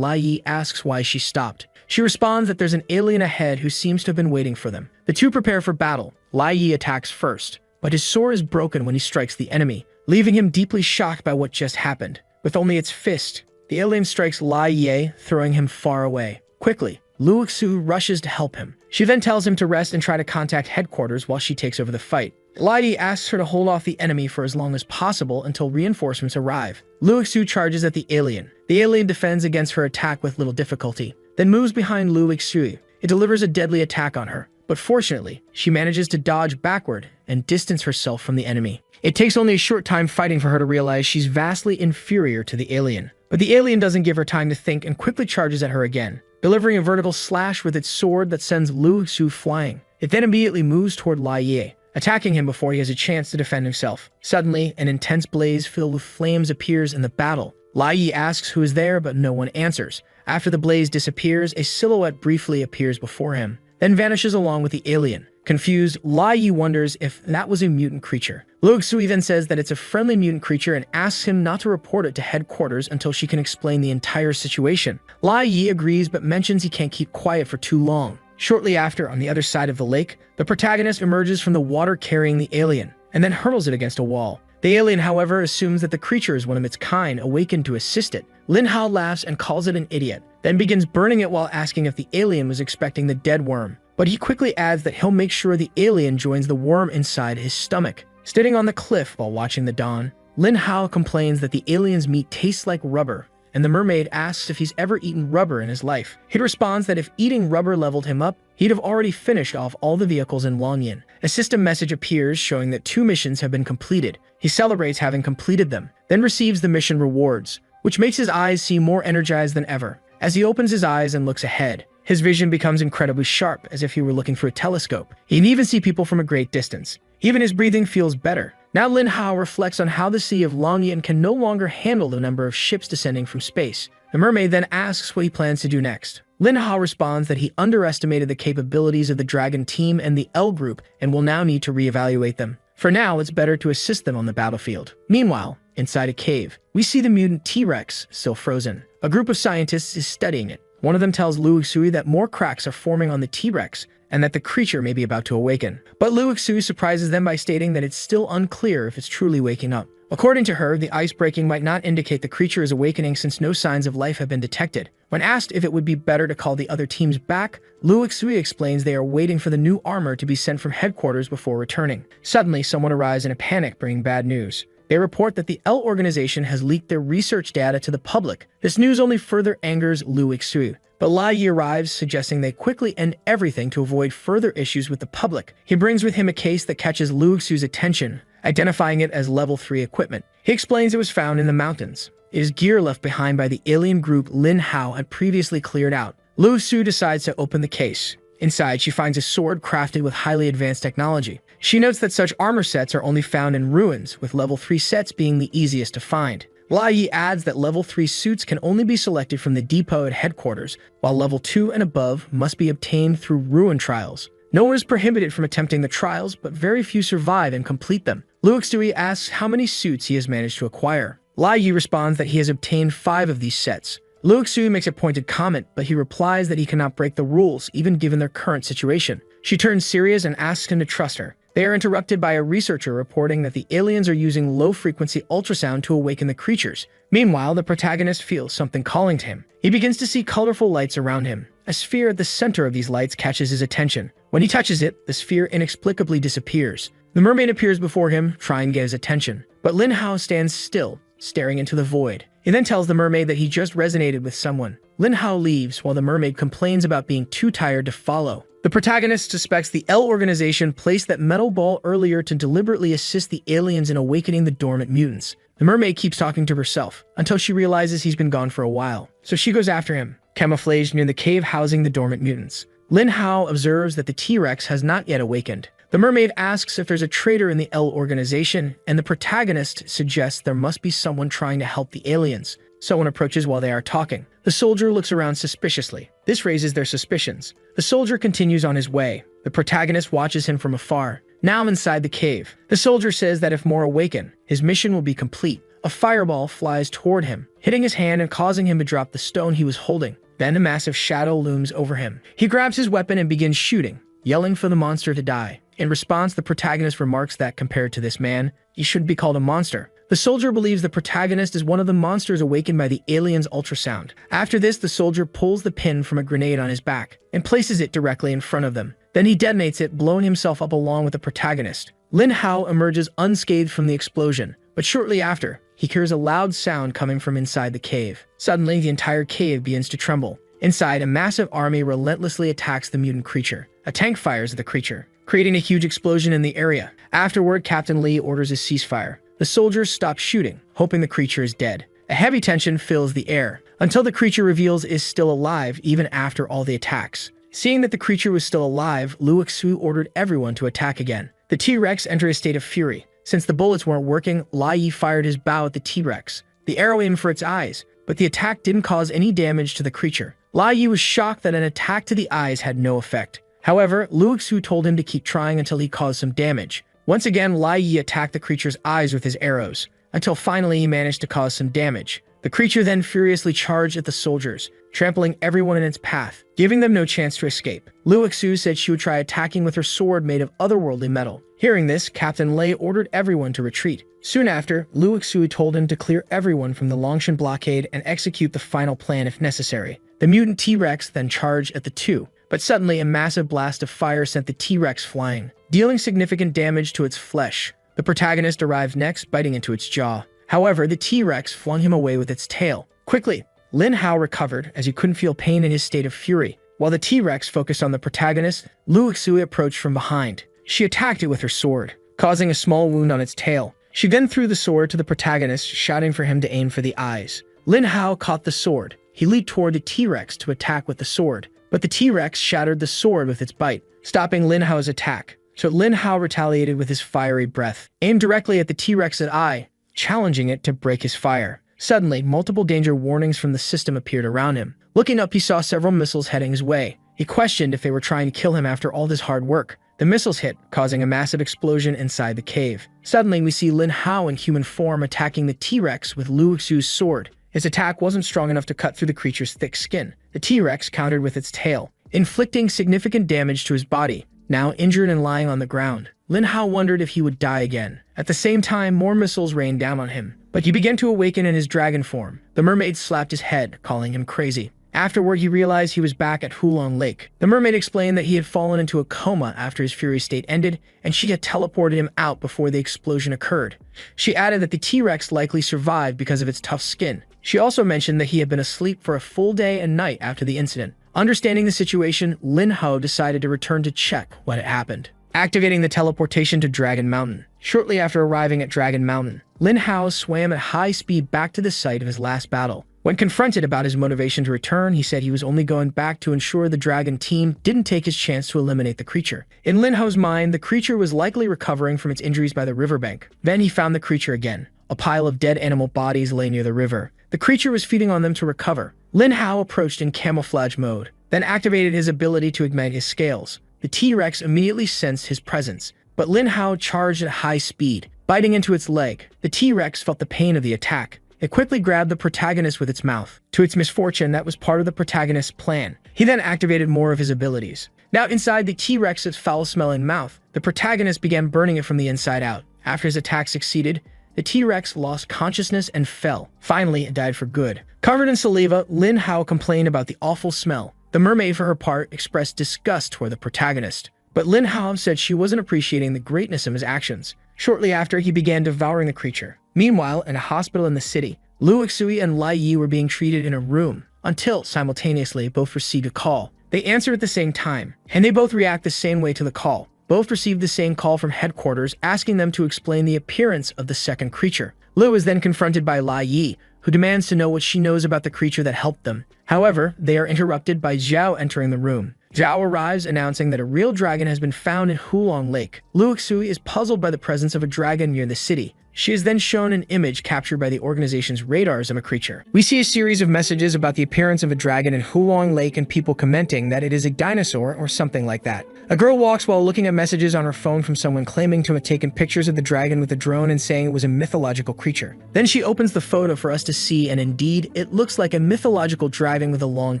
Lai Yi asks why she stopped. She responds that there's an alien ahead who seems to have been waiting for them. The two prepare for battle. Lai Yi attacks first, but his sword is broken when he strikes the enemy, leaving him deeply shocked by what just happened. With only its fist, the alien strikes Lai Yi, throwing him far away. Quickly, Lu Xu rushes to help him. She then tells him to rest and try to contact headquarters while she takes over the fight. Lai Yi asks her to hold off the enemy for as long as possible until reinforcements arrive. Lu Xu charges at the alien. The alien defends against her attack with little difficulty, then moves behind Lu Xu. It delivers a deadly attack on her, but fortunately, she manages to dodge backward and distance herself from the enemy. It takes only a short time fighting for her to realize she's vastly inferior to the alien. But the alien doesn't give her time to think and quickly charges at her again, delivering a vertical slash with its sword that sends Lu Xu flying. It then immediately moves toward Lai Ye, attacking him before he has a chance to defend himself. Suddenly, an intense blaze filled with flames appears in the battle. Lai Ye asks who is there, but no one answers. After the blaze disappears, a silhouette briefly appears before him, then vanishes along with the alien. Confused, Lai Yi wonders if that was a mutant creature. Lu Xu then says that it's a friendly mutant creature and asks him not to report it to headquarters until she can explain the entire situation. Lai Yi agrees but mentions he can't keep quiet for too long. Shortly after, on the other side of the lake, the protagonist emerges from the water carrying the alien, and then hurls it against a wall. The alien, however, assumes that the creature is one of its kind, awakened to assist it. Lin Hao laughs and calls it an idiot, then begins burning it while asking if the alien was expecting the dead worm. But he quickly adds that he'll make sure the alien joins the worm inside his stomach. Sitting on the cliff while watching the dawn, Lin Hao complains that the alien's meat tastes like rubber, and the mermaid asks if he's ever eaten rubber in his life. He responds that if eating rubber leveled him up, he'd have already finished off all the vehicles in Longyan. A system message appears showing that 2 missions have been completed. He celebrates having completed them, then receives the mission rewards, which makes his eyes seem more energized than ever. As he opens his eyes and looks ahead, his vision becomes incredibly sharp, as if he were looking through a telescope. He can even see people from a great distance. Even his breathing feels better. Now Lin Hao reflects on how the Sea of Longyan can no longer handle the number of ships descending from space. The mermaid then asks what he plans to do next. Lin Hao responds that he underestimated the capabilities of the Dragon Team and the L Group and will now need to reevaluate them. For now, it's better to assist them on the battlefield. Meanwhile, inside a cave, we see the mutant T-Rex still frozen. A group of scientists is studying it. One of them tells Lu Xu that more cracks are forming on the T-Rex and that the creature may be about to awaken. But Lu Xu surprises them by stating that it's still unclear if it's truly waking up. According to her, the ice breaking might not indicate the creature is awakening since no signs of life have been detected. When asked if it would be better to call the other teams back, Lu Xu explains they are waiting for the new armor to be sent from headquarters before returning. Suddenly, someone arrives in a panic, bringing bad news. They report that the L organization has leaked their research data to the public. This news only further angers Lu Xu. But Lai Yi arrives, suggesting they quickly end everything to avoid further issues with the public. He brings with him a case that catches Lu Xu's attention, identifying it as Level 3 equipment. He explains it was found in the mountains. It is gear left behind by the alien group Lin Hao had previously cleared out. Lu Xu decides to open the case. Inside, she finds a sword crafted with highly advanced technology. She notes that such armor sets are only found in ruins, with Level 3 sets being the easiest to find. Lai Yi adds that Level 3 suits can only be selected from the depot at headquarters, while Level 2 and above must be obtained through ruin trials. No one is prohibited from attempting the trials, but very few survive and complete them. Lu Xu asks how many suits he has managed to acquire. Lai Yi responds that he has obtained 5 of these sets. Lu Xu makes a pointed comment, but he replies that he cannot break the rules, even given their current situation. She turns serious and asks him to trust her. They are interrupted by a researcher reporting that the aliens are using low-frequency ultrasound to awaken the creatures. Meanwhile, the protagonist feels something calling to him. He begins to see colorful lights around him. A sphere at the center of these lights catches his attention. When he touches it, the sphere inexplicably disappears. The mermaid appears before him, trying to get his attention. But Lin Hao stands still, staring into the void. He then tells the mermaid that he just resonated with someone. Lin Hao leaves while the mermaid complains about being too tired to follow. The protagonist suspects the L organization placed that metal ball earlier to deliberately assist the aliens in awakening the dormant mutants. The mermaid keeps talking to herself until she realizes he's been gone for a while. So she goes after him, camouflaged near the cave housing the dormant mutants. Lin Hao observes that the T-Rex has not yet awakened. The mermaid asks if there's a traitor in the L organization, and the protagonist suggests there must be someone trying to help the aliens. Someone approaches while they are talking. The soldier looks around suspiciously. This raises their suspicions. The soldier continues on his way. The protagonist watches him from afar. Now inside the cave, the soldier says that if more awaken, his mission will be complete. A fireball flies toward him, hitting his hand and causing him to drop the stone he was holding. Then a massive shadow looms over him. He grabs his weapon and begins shooting, yelling for the monster to die. In response, the protagonist remarks that compared to this man, he shouldn't be called a monster. The soldier believes the protagonist is one of the monsters awakened by the alien's ultrasound. After this, the soldier pulls the pin from a grenade on his back and places it directly in front of them. Then he detonates it, blowing himself up along with the protagonist. Lin Hao emerges unscathed from the explosion, but shortly after, he hears a loud sound coming from inside the cave. Suddenly, the entire cave begins to tremble. Inside, a massive army relentlessly attacks the mutant creature. A tank fires at the creature, creating a huge explosion in the area. Afterward, Captain Lee orders a ceasefire. The soldiers stop shooting, hoping the creature is dead. A heavy tension fills the air, until the creature reveals is still alive even after all the attacks. Seeing that the creature was still alive, Liu Xu ordered everyone to attack again. The T-Rex entered a state of fury. Since the bullets weren't working, Lai Yi fired his bow at the T-Rex. The arrow aimed for its eyes, but the attack didn't cause any damage to the creature. Lai Yi was shocked that an attack to the eyes had no effect. However, Liu Xu told him to keep trying until he caused some damage. Once again, Lai Yi attacked the creature's eyes with his arrows, until finally he managed to cause some damage. The creature then furiously charged at the soldiers, trampling everyone in its path, giving them no chance to escape. Liu Xu said she would try attacking with her sword made of otherworldly metal. Hearing this, Captain Lei ordered everyone to retreat. Soon after, Liu Xu told him to clear everyone from the Longshan blockade and execute the final plan if necessary. The mutant T-Rex then charged at the two, but suddenly a massive blast of fire sent the T-Rex flying, dealing significant damage to its flesh. The protagonist arrived next, biting into its jaw. However, the T-Rex flung him away with its tail. Quickly, Lin Hao recovered as he couldn't feel pain in his state of fury. While the T-Rex focused on the protagonist, Liu Xu approached from behind. She attacked it with her sword, causing a small wound on its tail. She then threw the sword to the protagonist, shouting for him to aim for the eyes. Lin Hao caught the sword. He leaped toward the T-Rex to attack with the sword, but the T-Rex shattered the sword with its bite, stopping Lin Hao's attack. So Lin Hao retaliated with his fiery breath, aimed directly at the T-Rex's eye, challenging it to break his fire. Suddenly, multiple danger warnings from the system appeared around him. Looking up, he saw several missiles heading his way. He questioned if they were trying to kill him after all this hard work. The missiles hit, causing a massive explosion inside the cave. Suddenly, we see Lin Hao in human form attacking the T-Rex with Liu Xu's sword. His attack wasn't strong enough to cut through the creature's thick skin. The T-Rex countered with its tail, inflicting significant damage to his body. Now injured and lying on the ground, Lin Hao wondered if he would die again. At the same time, more missiles rained down on him, but he began to awaken in his dragon form. The mermaid slapped his head, calling him crazy. Afterward, he realized he was back at Hulong Lake. The mermaid explained that he had fallen into a coma after his fury state ended, and she had teleported him out before the explosion occurred. She added that the T-Rex likely survived because of its tough skin. She also mentioned that he had been asleep for a full day and night after the incident. Understanding the situation, Lin Hao decided to return to check what had happened, activating the teleportation to Dragon Mountain. Shortly after arriving at Dragon Mountain, Lin Hao swam at high speed back to the site of his last battle. When confronted about his motivation to return, he said he was only going back to ensure the dragon team didn't take his chance to eliminate the creature. In Lin Hao's mind, the creature was likely recovering from its injuries by the riverbank. Then he found the creature again. A pile of dead animal bodies lay near the river. The creature was feeding on them to recover. Lin Hao approached in camouflage mode, then activated his ability to ignite his scales. The T-Rex immediately sensed his presence, but Lin Hao charged at high speed, biting into its leg. The T-Rex felt the pain of the attack. It quickly grabbed the protagonist with its mouth. To its misfortune, that was part of the protagonist's plan. He then activated more of his abilities. Now inside the T-Rex's foul-smelling mouth, the protagonist began burning it from the inside out. After his attack succeeded, the T-Rex lost consciousness and fell. Finally, it died for good. Covered in saliva, Lin Hao complained about the awful smell. The mermaid, for her part, expressed disgust toward the protagonist. But Lin Hao said she wasn't appreciating the greatness of his actions. Shortly after, he began devouring the creature. Meanwhile, in a hospital in the city, Liu Xu and Lai Yi were being treated in a room, until, simultaneously, both received a call. They answered at the same time, and they both react the same way to the call. Both received the same call from headquarters, asking them to explain the appearance of the second creature. Liu is then confronted by Lai Yi, who demands to know what she knows about the creature that helped them. However, they are interrupted by Zhao entering the room. Zhao arrives, announcing that a real dragon has been found in Hulong Lake. Liu Xu is puzzled by the presence of a dragon near the city. She is then shown an image captured by the organization's radars of a creature. We see a series of messages about the appearance of a dragon in Hulong Lake and people commenting that it is a dinosaur or something like that. A girl walks while looking at messages on her phone from someone claiming to have taken pictures of the dragon with a drone and saying it was a mythological creature. Then she opens the photo for us to see, and indeed, it looks like a mythological dragon with a long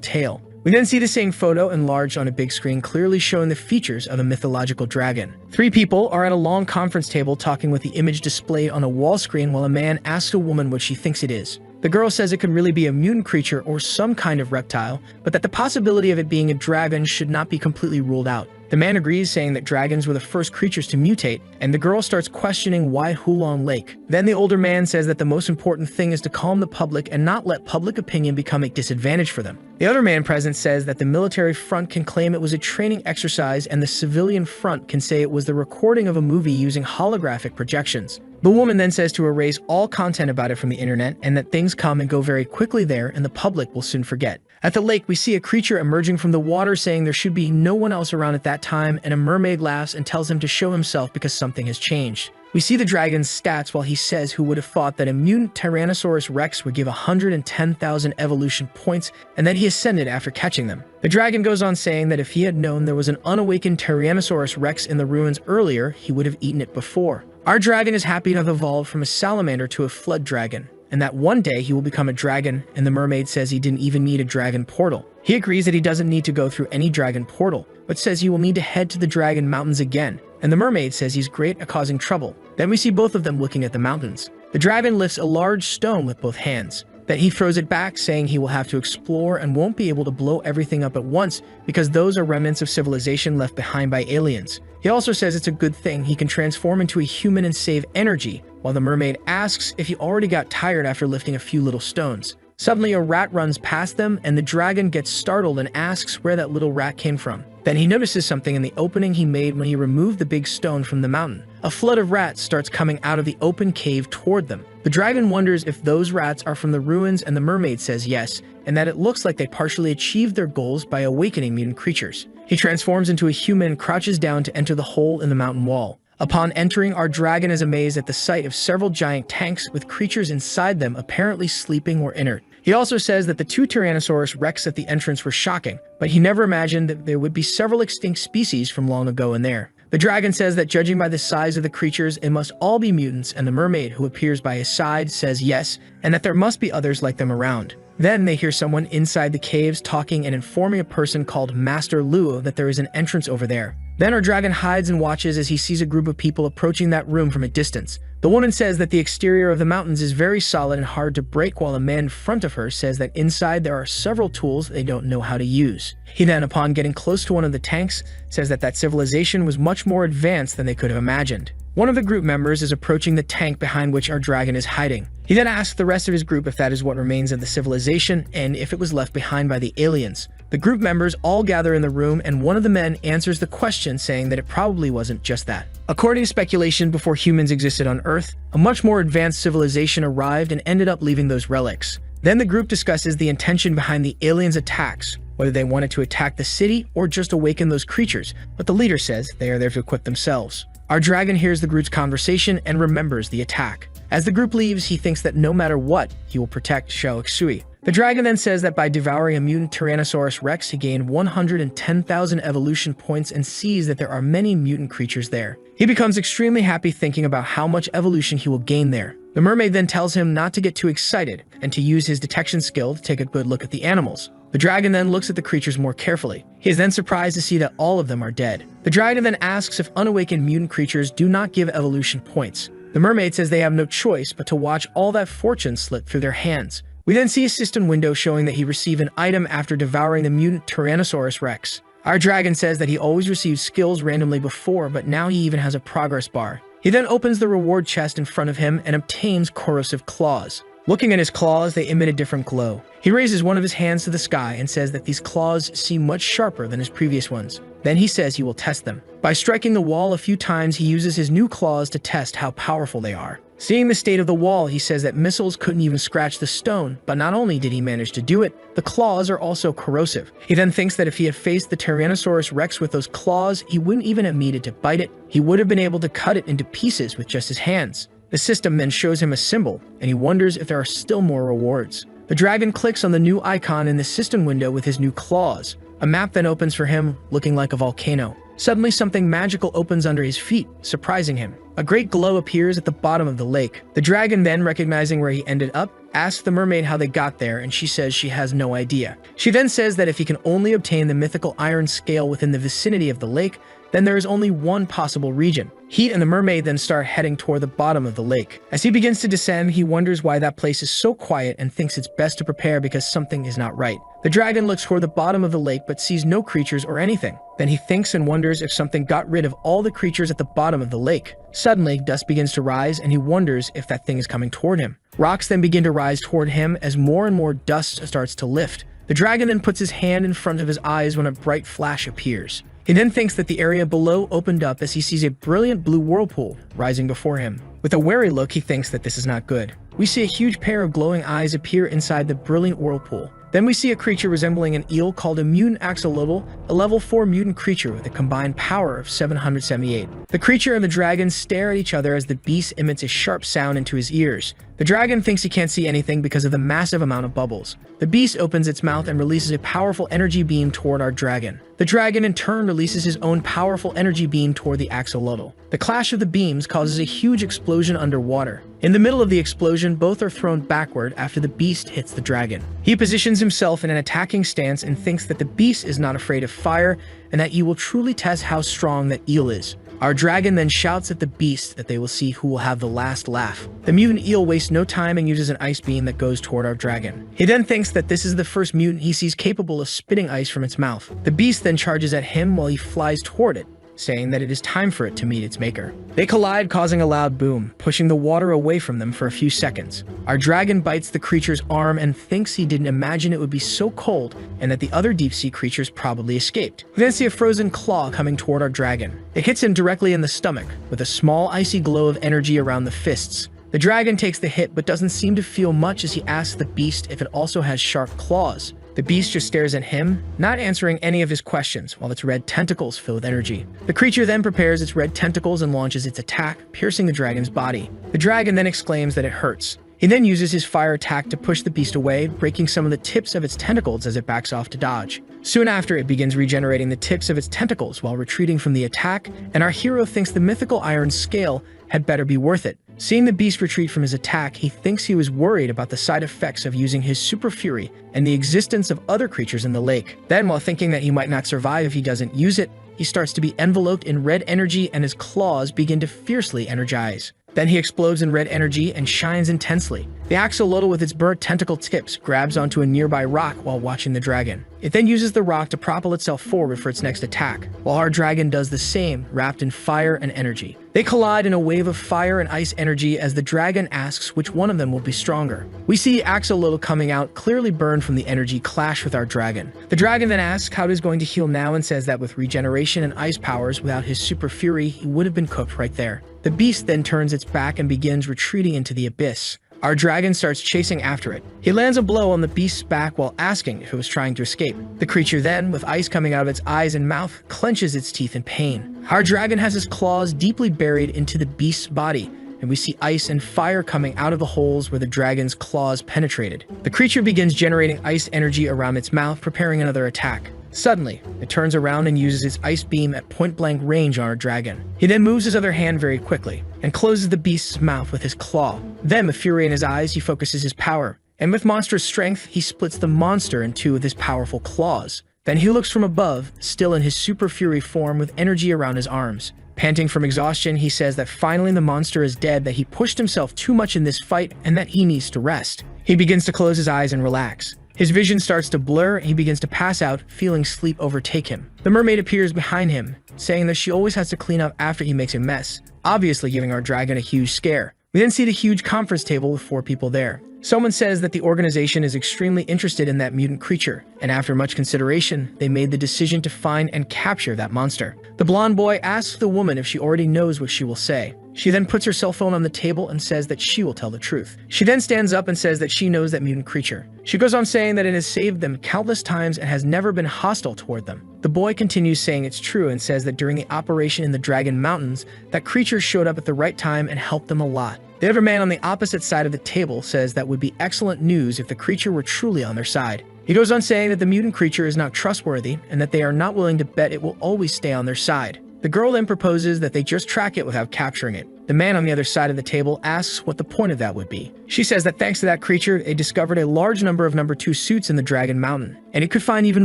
tail. We then see the same photo enlarged on a big screen, clearly showing the features of a mythological dragon. Three people are at a long conference table talking with the image displayed on a wall screen while a man asks a woman what she thinks it is. The girl says it could really be a mutant creature or some kind of reptile, but that the possibility of it being a dragon should not be completely ruled out. The man agrees, saying that dragons were the first creatures to mutate, and the girl starts questioning why Hulong Lake. Then the older man says that the most important thing is to calm the public and not let public opinion become a disadvantage for them. The other man present says that the military front can claim it was a training exercise and the civilian front can say it was the recording of a movie using holographic projections. The woman then says to erase all content about it from the internet and that things come and go very quickly there and the public will soon forget. At the lake, we see a creature emerging from the water saying there should be no one else around at that time, and a mermaid laughs and tells him to show himself because something has changed. We see the dragon's stats while he says who would have thought that a mutant Tyrannosaurus Rex would give 110,000 evolution points and that he ascended after catching them. The dragon goes on saying that if he had known there was an unawakened Tyrannosaurus Rex in the ruins earlier, he would have eaten it before. Our dragon is happy to have evolved from a salamander to a flood dragon, and that one day he will become a dragon, and the mermaid says he didn't even need a dragon portal. He agrees that he doesn't need to go through any dragon portal, but says he will need to head to the dragon mountains again, and the mermaid says he's great at causing trouble. Then we see both of them looking at the mountains. The dragon lifts a large stone with both hands, that he throws it back saying he will have to explore and won't be able to blow everything up at once because those are remnants of civilization left behind by aliens. He also says it's a good thing he can transform into a human and save energy, while the mermaid asks if he already got tired after lifting a few little stones. Suddenly a rat runs past them and the dragon gets startled and asks where that little rat came from. Then he notices something in the opening he made when he removed the big stone from the mountain. A flood of rats starts coming out of the open cave toward them. The dragon wonders if those rats are from the ruins and the mermaid says yes, and that it looks like they partially achieved their goals by awakening mutant creatures. He transforms into a human and crouches down to enter the hole in the mountain wall. Upon entering, our dragon is amazed at the sight of several giant tanks with creatures inside them apparently sleeping or inert. He also says that the two Tyrannosaurus Rex at the entrance were shocking, but he never imagined that there would be several extinct species from long ago in there. The dragon says that judging by the size of the creatures, it must all be mutants, and the mermaid, who appears by his side, says yes, and that there must be others like them around. Then they hear someone inside the caves talking and informing a person called Master Luo that there is an entrance over there. Then our dragon hides and watches as he sees a group of people approaching that room from a distance. The woman says that the exterior of the mountains is very solid and hard to break, while a man in front of her says that inside there are several tools they don't know how to use. He then, upon getting close to one of the tanks, says that that civilization was much more advanced than they could have imagined. One of the group members is approaching the tank behind which our dragon is hiding. He then asks the rest of his group if that is what remains of the civilization and if it was left behind by the aliens. The group members all gather in the room and one of the men answers the question saying that it probably wasn't just that. According to speculation, before humans existed on Earth, a much more advanced civilization arrived and ended up leaving those relics. Then the group discusses the intention behind the aliens' attacks, whether they wanted to attack the city or just awaken those creatures, but the leader says they are there to equip themselves. Our dragon hears the group's conversation and remembers the attack. As the group leaves, he thinks that no matter what, he will protect Xiao Xui. The dragon then says that by devouring a mutant Tyrannosaurus Rex, he gained 110,000 evolution points and sees that there are many mutant creatures there. He becomes extremely happy thinking about how much evolution he will gain there. The mermaid then tells him not to get too excited and to use his detection skill to take a good look at the animals. The dragon then looks at the creatures more carefully. He is then surprised to see that all of them are dead. The dragon then asks if unawakened mutant creatures do not give evolution points. The mermaid says they have no choice but to watch all that fortune slip through their hands. We then see a system window showing that he received an item after devouring the mutant Tyrannosaurus Rex. Our dragon says that he always receives skills randomly before, but now he even has a progress bar. He then opens the reward chest in front of him and obtains corrosive claws. Looking at his claws, they emit a different glow. He raises one of his hands to the sky and says that these claws seem much sharper than his previous ones. Then he says he will test them. By striking the wall a few times, he uses his new claws to test how powerful they are. Seeing the state of the wall, he says that missiles couldn't even scratch the stone, but not only did he manage to do it, the claws are also corrosive. He then thinks that if he had faced the Tyrannosaurus Rex with those claws, he wouldn't even have needed to bite it. He would have been able to cut it into pieces with just his hands. The system then shows him a symbol, and he wonders if there are still more rewards. The dragon clicks on the new icon in the system window with his new claws. A map then opens for him, looking like a volcano. Suddenly, something magical opens under his feet, surprising him. A great glow appears at the bottom of the lake. The dragon then, recognizing where he ended up, asks the mermaid how they got there, and she says she has no idea. She then says that if he can only obtain the mythical iron scale within the vicinity of the lake, then there is only one possible region. He and the mermaid then start heading toward the bottom of the lake. As he begins to descend, he wonders why that place is so quiet and thinks it's best to prepare because something is not right. The dragon looks toward the bottom of the lake but sees no creatures or anything. Then he thinks and wonders if something got rid of all the creatures at the bottom of the lake. Suddenly, dust begins to rise and he wonders if that thing is coming toward him. Rocks then begin to rise toward him as more and more dust starts to lift. The dragon then puts his hand in front of his eyes when a bright flash appears. He then thinks that the area below opened up as he sees a brilliant blue whirlpool rising before him. With a wary look, he thinks that this is not good. We see a huge pair of glowing eyes appear inside the brilliant whirlpool. Then we see a creature resembling an eel called a mutant axolotl, a level 4 mutant creature with a combined power of 778. The creature and the dragon stare at each other as the beast emits a sharp sound into his ears. The dragon thinks he can't see anything because of the massive amount of bubbles. The beast opens its mouth and releases a powerful energy beam toward our dragon. The dragon in turn releases his own powerful energy beam toward the axolotl. The clash of the beams causes a huge explosion underwater. In the middle of the explosion, both are thrown backward after the beast hits the dragon. He positions himself in an attacking stance and thinks that the beast is not afraid of fire and that he will truly test how strong that eel is. Our dragon then shouts at the beast that they will see who will have the last laugh. The mutant eel wastes no time and uses an ice beam that goes toward our dragon. He then thinks that this is the first mutant he sees capable of spitting ice from its mouth. The beast then charges at him while he flies toward it, saying that it is time for it to meet its maker. They collide, causing a loud boom, pushing the water away from them for a few seconds. Our dragon bites the creature's arm and thinks he didn't imagine it would be so cold and that the other deep-sea creatures probably escaped. We then see a frozen claw coming toward our dragon. It hits him directly in the stomach, with a small icy glow of energy around the fists. The dragon takes the hit but doesn't seem to feel much as he asks the beast if it also has sharp claws. The beast just stares at him, not answering any of his questions, while its red tentacles fill with energy. The creature then prepares its red tentacles and launches its attack, piercing the dragon's body. The dragon then exclaims that it hurts. He then uses his fire attack to push the beast away, breaking some of the tips of its tentacles as it backs off to dodge. Soon after, it begins regenerating the tips of its tentacles while retreating from the attack, and our hero thinks the mythical iron scale had better be worth it. Seeing the beast retreat from his attack, he thinks he was worried about the side effects of using his super fury and the existence of other creatures in the lake. Then, while thinking that he might not survive if he doesn't use it, he starts to be enveloped in red energy and his claws begin to fiercely energize. Then he explodes in red energy and shines intensely. The axolotl with its burnt tentacle tips grabs onto a nearby rock while watching the dragon. It then uses the rock to propel itself forward for its next attack, while our dragon does the same, wrapped in fire and energy. They collide in a wave of fire and ice energy as the dragon asks which one of them will be stronger. We see axolotl coming out, clearly burned from the energy, clash with our dragon. The dragon then asks how it is going to heal now and says that with regeneration and ice powers without his super fury, he would have been cooked right there. The beast then turns its back and begins retreating into the abyss. Our dragon starts chasing after it. He lands a blow on the beast's back while asking if it was trying to escape. The creature then, with ice coming out of its eyes and mouth, clenches its teeth in pain. Our dragon has his claws deeply buried into the beast's body, and we see ice and fire coming out of the holes where the dragon's claws penetrated. The creature begins generating ice energy around its mouth, preparing another attack. Suddenly, it turns around and uses its ice beam at point-blank range on our dragon. He then moves his other hand very quickly and closes the beast's mouth with his claw. Then, with fury in his eyes, he focuses his power, and with monstrous strength, he splits the monster in two with his powerful claws. Then he looks from above, still in his super fury form with energy around his arms. Panting from exhaustion, he says that finally the monster is dead, that he pushed himself too much in this fight, and that he needs to rest. He begins to close his eyes and relax. His vision starts to blur, and he begins to pass out, feeling sleep overtake him. The mermaid appears behind him, saying that she always has to clean up after he makes a mess, obviously giving our dragon a huge scare. We then see the huge conference table with 4 people there. Someone says that the organization is extremely interested in that mutant creature, and after much consideration, they made the decision to find and capture that monster. The blonde boy asks the woman if she already knows what she will say. She then puts her cell phone on the table and says that she will tell the truth. She then stands up and says that she knows that mutant creature. She goes on saying that it has saved them countless times and has never been hostile toward them. The boy continues saying it's true and says that during the operation in the Dragon Mountains, that creature showed up at the right time and helped them a lot. The other man on the opposite side of the table says that would be excellent news if the creature were truly on their side. He goes on saying that the mutant creature is not trustworthy and that they are not willing to bet it will always stay on their side. The girl then proposes that they just track it without capturing it. The man on the other side of the table asks what the point of that would be. She says that thanks to that creature, they discovered a large number of number 2 suits in the Dragon Mountain, and it could find even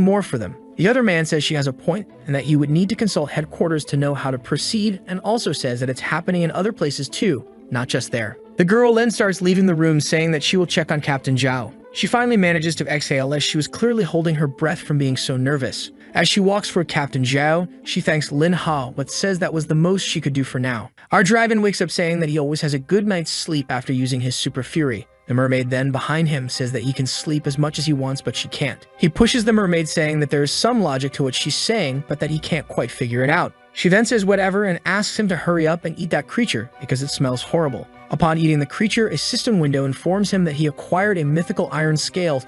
more for them. The other man says she has a point, and that he would need to consult headquarters to know how to proceed, and also says that it's happening in other places too, not just there. The girl then starts leaving the room saying that she will check on Captain Zhao. She finally manages to exhale as she was clearly holding her breath from being so nervous. As she walks for Captain Zhao, she thanks Lin Ha, but says that was the most she could do for now. Our dragon wakes up saying that he always has a good night's sleep after using his super fury. The mermaid then, behind him, says that he can sleep as much as he wants, but she can't. He pushes the mermaid saying that there is some logic to what she's saying, but that he can't quite figure it out. She then says whatever and asks him to hurry up and eat that creature because it smells horrible. Upon eating the creature, a system window informs him that he acquired a mythical iron scales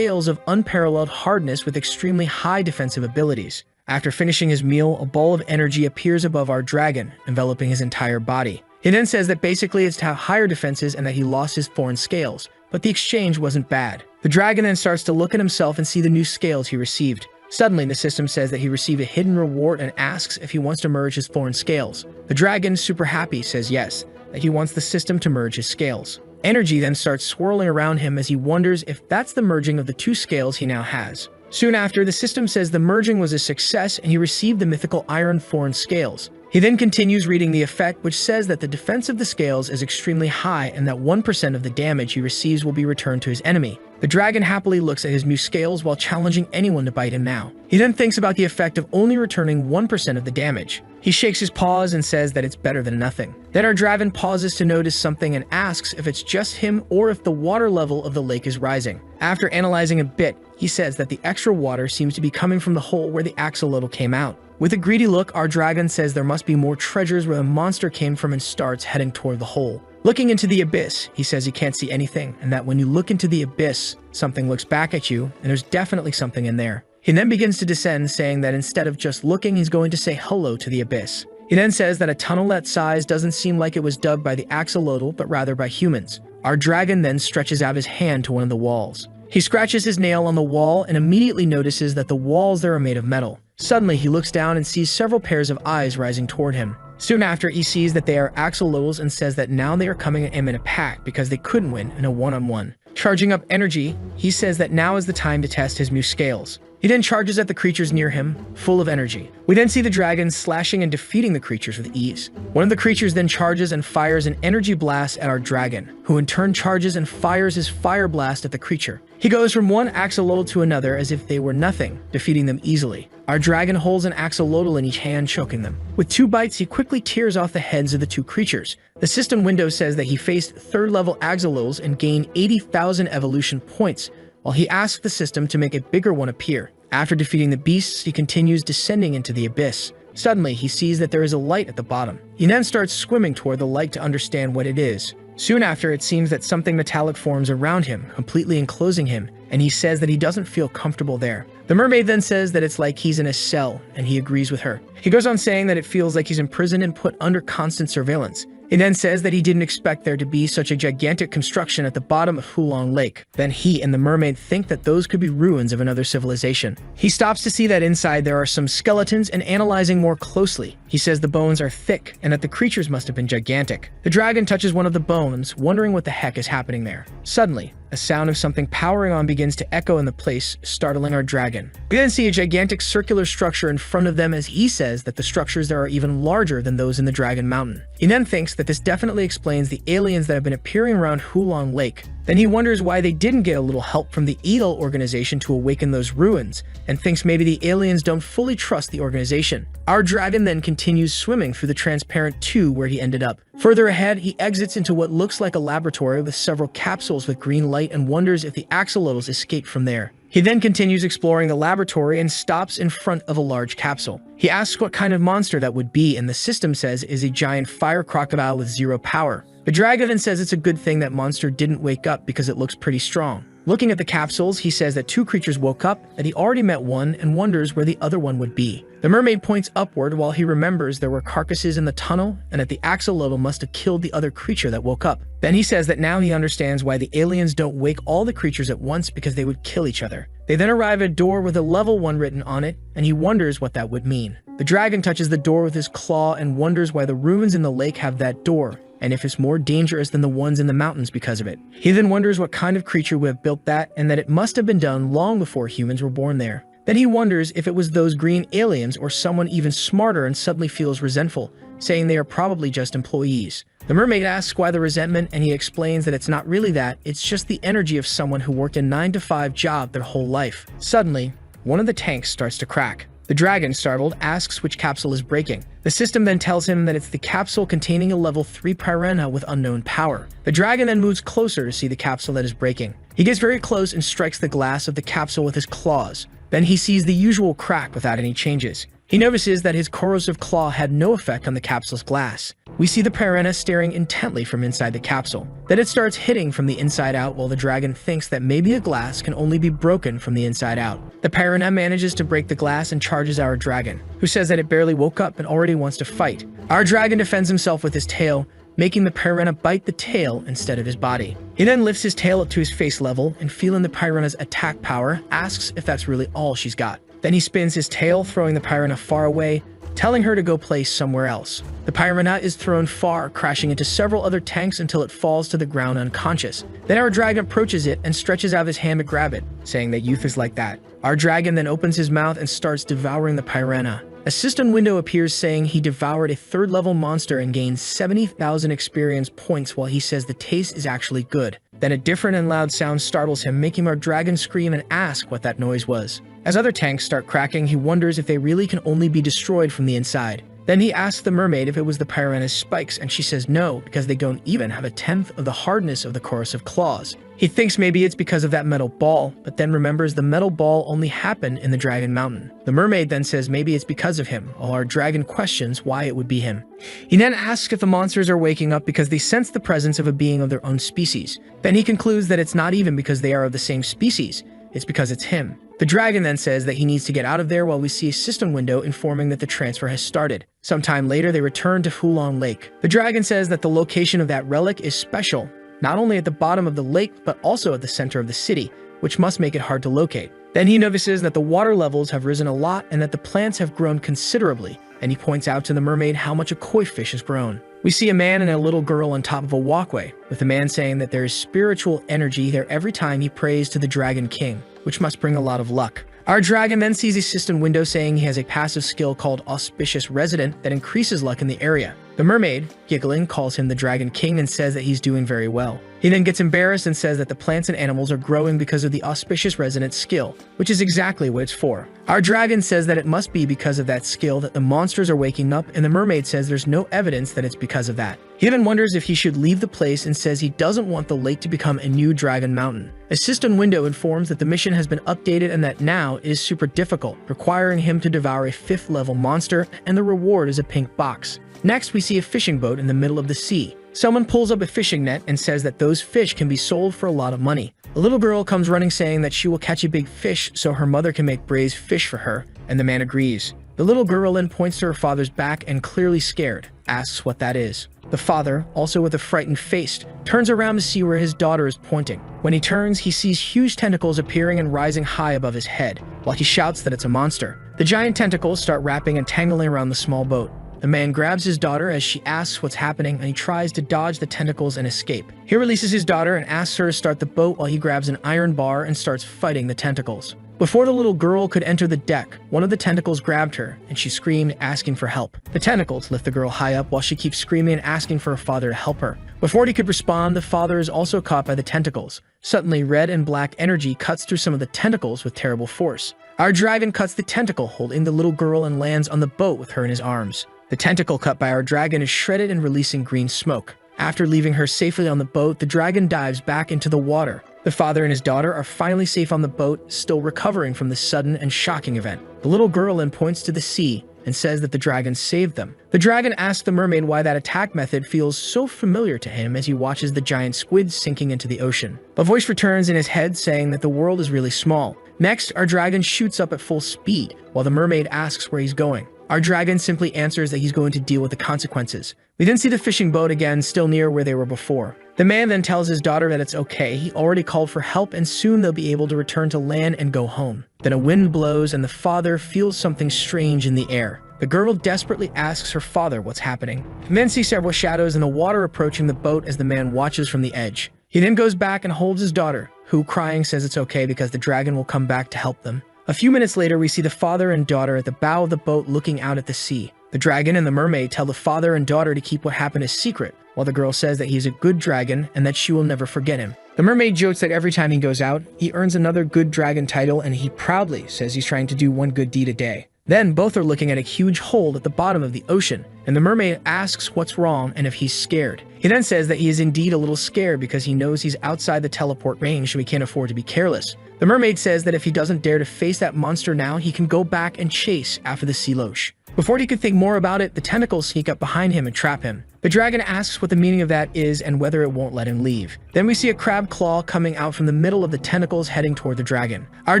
of unparalleled hardness with extremely high defensive abilities. After finishing his meal, a ball of energy appears above our dragon, enveloping his entire body. He then says that basically it's to have higher defenses and that he lost his foreign scales, but the exchange wasn't bad. The dragon then starts to look at himself and see the new scales he received. Suddenly, the system says that he received a hidden reward and asks if he wants to merge his foreign scales. The dragon, super happy, says yes, that he wants the system to merge his scales. Energy then starts swirling around him as he wonders if that's the merging of the two scales he now has. Soon after, the system says the merging was a success and he received the mythical iron foreign scales. He then continues reading the effect, which says that the defense of the scales is extremely high and that 1% of the damage he receives will be returned to his enemy. The dragon happily looks at his new scales while challenging anyone to bite him now. He then thinks about the effect of only returning 1% of the damage. He shakes his paws and says that it's better than nothing. Then our dragon pauses to notice something and asks if it's just him or if the water level of the lake is rising. After analyzing a bit, he says that the extra water seems to be coming from the hole where the axolotl came out. With a greedy look, our dragon says there must be more treasures where the monster came from and starts heading toward the hole. Looking into the abyss, he says he can't see anything and that when you look into the abyss, something looks back at you and there's definitely something in there. He then begins to descend, saying that instead of just looking, he's going to say hello to the abyss. He then says that a tunnel that size doesn't seem like it was dug by the axolotl, but rather by humans. Our dragon then stretches out his hand to one of the walls. He scratches his nail on the wall and immediately notices that the walls there are made of metal. Suddenly, he looks down and sees several pairs of eyes rising toward him. Soon after, he sees that they are axolotls and says that now they are coming at him in a pack because they couldn't win in a one-on-one. Charging up energy, he says that now is the time to test his new scales. He then charges at the creatures near him, full of energy. We then see the dragon slashing and defeating the creatures with ease. One of the creatures then charges and fires an energy blast at our dragon, who in turn charges and fires his fire blast at the creature. He goes from one axolotl to another as if they were nothing, defeating them easily. Our dragon holds an axolotl in each hand, choking them. With 2 bites, he quickly tears off the heads of the 2 creatures. The system window says that he faced 3rd-level axolotls and gained 80,000 evolution points, while he asked the system to make a bigger one appear. After defeating the beasts, he continues descending into the abyss. Suddenly, he sees that there is a light at the bottom. He then starts swimming toward the light to understand what it is. Soon after, it seems that something metallic forms around him, completely enclosing him, and he says that he doesn't feel comfortable there. The mermaid then says that it's like he's in a cell, and he agrees with her. He goes on saying that it feels like he's imprisoned and put under constant surveillance. He then says that he didn't expect there to be such a gigantic construction at the bottom of Hulong Lake. Then he and the mermaid think that those could be ruins of another civilization. He stops to see that inside there are some skeletons, and analyzing more closely, he says the bones are thick and that the creatures must have been gigantic. The dragon touches one of the bones, wondering what the heck is happening there. Suddenly, a sound of something powering on begins to echo in the place, startling our dragon. We then see a gigantic circular structure in front of them as he says that the structures there are even larger than those in the Dragon Mountain. He then thinks that this definitely explains the aliens that have been appearing around Hulong Lake. Then he wonders why they didn't get a little help from the Edel organization to awaken those ruins, and thinks maybe the aliens don't fully trust the organization. Our dragon then continues swimming through the transparent tube where he ended up. Further ahead, he exits into what looks like a laboratory with several capsules with green light and wonders if the axolotls escaped from there. He then continues exploring the laboratory and stops in front of a large capsule. He asks what kind of monster that would be, and the system says is a giant fire crocodile with 0 power. The dragon then says it's a good thing that monster didn't wake up because it looks pretty strong. Looking at the capsules, he says that 2 creatures woke up, that he already met one, and wonders where the other one would be. The mermaid points upward while he remembers there were carcasses in the tunnel and that the axolotl must have killed the other creature that woke up. Then he says that now he understands why the aliens don't wake all the creatures at once because they would kill each other. They then arrive at a door with a level 1 written on it, and he wonders what that would mean. The dragon touches the door with his claw and wonders why the ruins in the lake have that door, and if it's more dangerous than the ones in the mountains because of it. He then wonders what kind of creature would have built that, and that it must have been done long before humans were born there. Then he wonders if it was those green aliens or someone even smarter and suddenly feels resentful, saying they are probably just employees. The mermaid asks why the resentment, and he explains that it's not really that, it's just the energy of someone who worked a 9-to-5 job their whole life. Suddenly, one of the tanks starts to crack. The dragon, startled, asks which capsule is breaking. The system then tells him that it's the capsule containing a level 3 piranha with unknown power. The dragon then moves closer to see the capsule that is breaking. He gets very close and strikes the glass of the capsule with his claws. Then he sees the usual crack without any changes. He notices that his corrosive claw had no effect on the capsule's glass. We see the piranha staring intently from inside the capsule. Then it starts hitting from the inside out while the dragon thinks that maybe a glass can only be broken from the inside out. The piranha manages to break the glass and charges our dragon, who says that it barely woke up and already wants to fight. Our dragon defends himself with his tail, making the piranha bite the tail instead of his body. He then lifts his tail up to his face level and, feeling the piranha's attack power, asks if that's really all she's got. Then he spins his tail, throwing the piranha far away, telling her to go play somewhere else. The piranha is thrown far, crashing into several other tanks until it falls to the ground unconscious. Then our dragon approaches it and stretches out his hand to grab it, saying that youth is like that. Our dragon then opens his mouth and starts devouring the piranha. A system window appears saying he devoured a third-level monster and gained 70,000 experience points, while he says the taste is actually good. Then a different and loud sound startles him, making our dragon scream and ask what that noise was. As other tanks start cracking, he wonders if they really can only be destroyed from the inside. Then he asks the mermaid if it was the piranha's spikes, and she says no, because they don't even have a tenth of the hardness of the corrosive claws. He thinks maybe it's because of that metal ball, but then remembers the metal ball only happened in the Dragon Mountain. The mermaid then says maybe it's because of him, while our dragon questions why it would be him. He then asks if the monsters are waking up because they sense the presence of a being of their own species. Then he concludes that it's not even because they are of the same species, it's because it's him. The dragon then says that he needs to get out of there, while we see a system window informing that the transfer has started. Sometime later, they return to Fulong Lake. The dragon says that the location of that relic is special, not only at the bottom of the lake, but also at the center of the city, which must make it hard to locate. Then he notices that the water levels have risen a lot and that the plants have grown considerably, and he points out to the mermaid how much a koi fish has grown. We see a man and a little girl on top of a walkway, with the man saying that there is spiritual energy there every time he prays to the Dragon King, which must bring a lot of luck. Our dragon then sees a system window saying he has a passive skill called Auspicious Resident that increases luck in the area. The mermaid, giggling, calls him the Dragon King and says that he's doing very well. He then gets embarrassed and says that the plants and animals are growing because of the Auspicious Resident skill, which is exactly what it's for. Our dragon says that it must be because of that skill that the monsters are waking up, and the mermaid says there's no evidence that it's because of that. He then wonders if he should leave the place and says he doesn't want the lake to become a new Dragon Mountain. A system window informs that the mission has been updated and that now it is super difficult, requiring him to devour a 5th level monster, and the reward is a pink box. Next, we see a fishing boat in the middle of the sea. Someone pulls up a fishing net and says that those fish can be sold for a lot of money. A little girl comes running saying that she will catch a big fish so her mother can make braised fish for her, and the man agrees. The little girl then points to her father's back and, clearly scared, asks what that is. The father, also with a frightened face, turns around to see where his daughter is pointing. When he turns, he sees huge tentacles appearing and rising high above his head, while he shouts that it's a monster. The giant tentacles start wrapping and tangling around the small boat. The man grabs his daughter as she asks what's happening, and he tries to dodge the tentacles and escape. He releases his daughter and asks her to start the boat while he grabs an iron bar and starts fighting the tentacles. Before the little girl could enter the deck, one of the tentacles grabbed her, and she screamed, asking for help. The tentacles lift the girl high up while she keeps screaming and asking for her father to help her. Before he could respond, the father is also caught by the tentacles. Suddenly, red and black energy cuts through some of the tentacles with terrible force. Our dragon cuts the tentacle holding the little girl and lands on the boat with her in his arms. The tentacle cut by our dragon is shredded and releasing green smoke. After leaving her safely on the boat, the dragon dives back into the water. The father and his daughter are finally safe on the boat, still recovering from this sudden and shocking event. The little girl then points to the sea and says that the dragon saved them. The dragon asks the mermaid why that attack method feels so familiar to him as he watches the giant squid sinking into the ocean. A voice returns in his head saying that the world is really small. Next, our dragon shoots up at full speed, while the mermaid asks where he's going. Our dragon simply answers that he's going to deal with the consequences. We then see the fishing boat again, still near where they were before. The man then tells his daughter that it's okay, he already called for help and soon they'll be able to return to land and go home. Then a wind blows and the father feels something strange in the air. The girl desperately asks her father what's happening. We then see several shadows in the water approaching the boat as the man watches from the edge. He then goes back and holds his daughter, who, crying, says it's okay because the dragon will come back to help them. A few minutes later, we see the father and daughter at the bow of the boat looking out at the sea. The dragon and the mermaid tell the father and daughter to keep what happened a secret, while the girl says that he's a good dragon and that she will never forget him. The mermaid jokes that every time he goes out, he earns another good dragon title, and he proudly says he's trying to do one good deed a day. Then both are looking at a huge hole at the bottom of the ocean, and the mermaid asks what's wrong and if he's scared. He then says that he is indeed a little scared because he knows he's outside the teleport range, so he can't afford to be careless. The mermaid says that if he doesn't dare to face that monster now, he can go back and chase after the sea loach. Before he could think more about it, the tentacles sneak up behind him and trap him. The dragon asks what the meaning of that is and whether it won't let him leave. Then we see a crab claw coming out from the middle of the tentacles heading toward the dragon. Our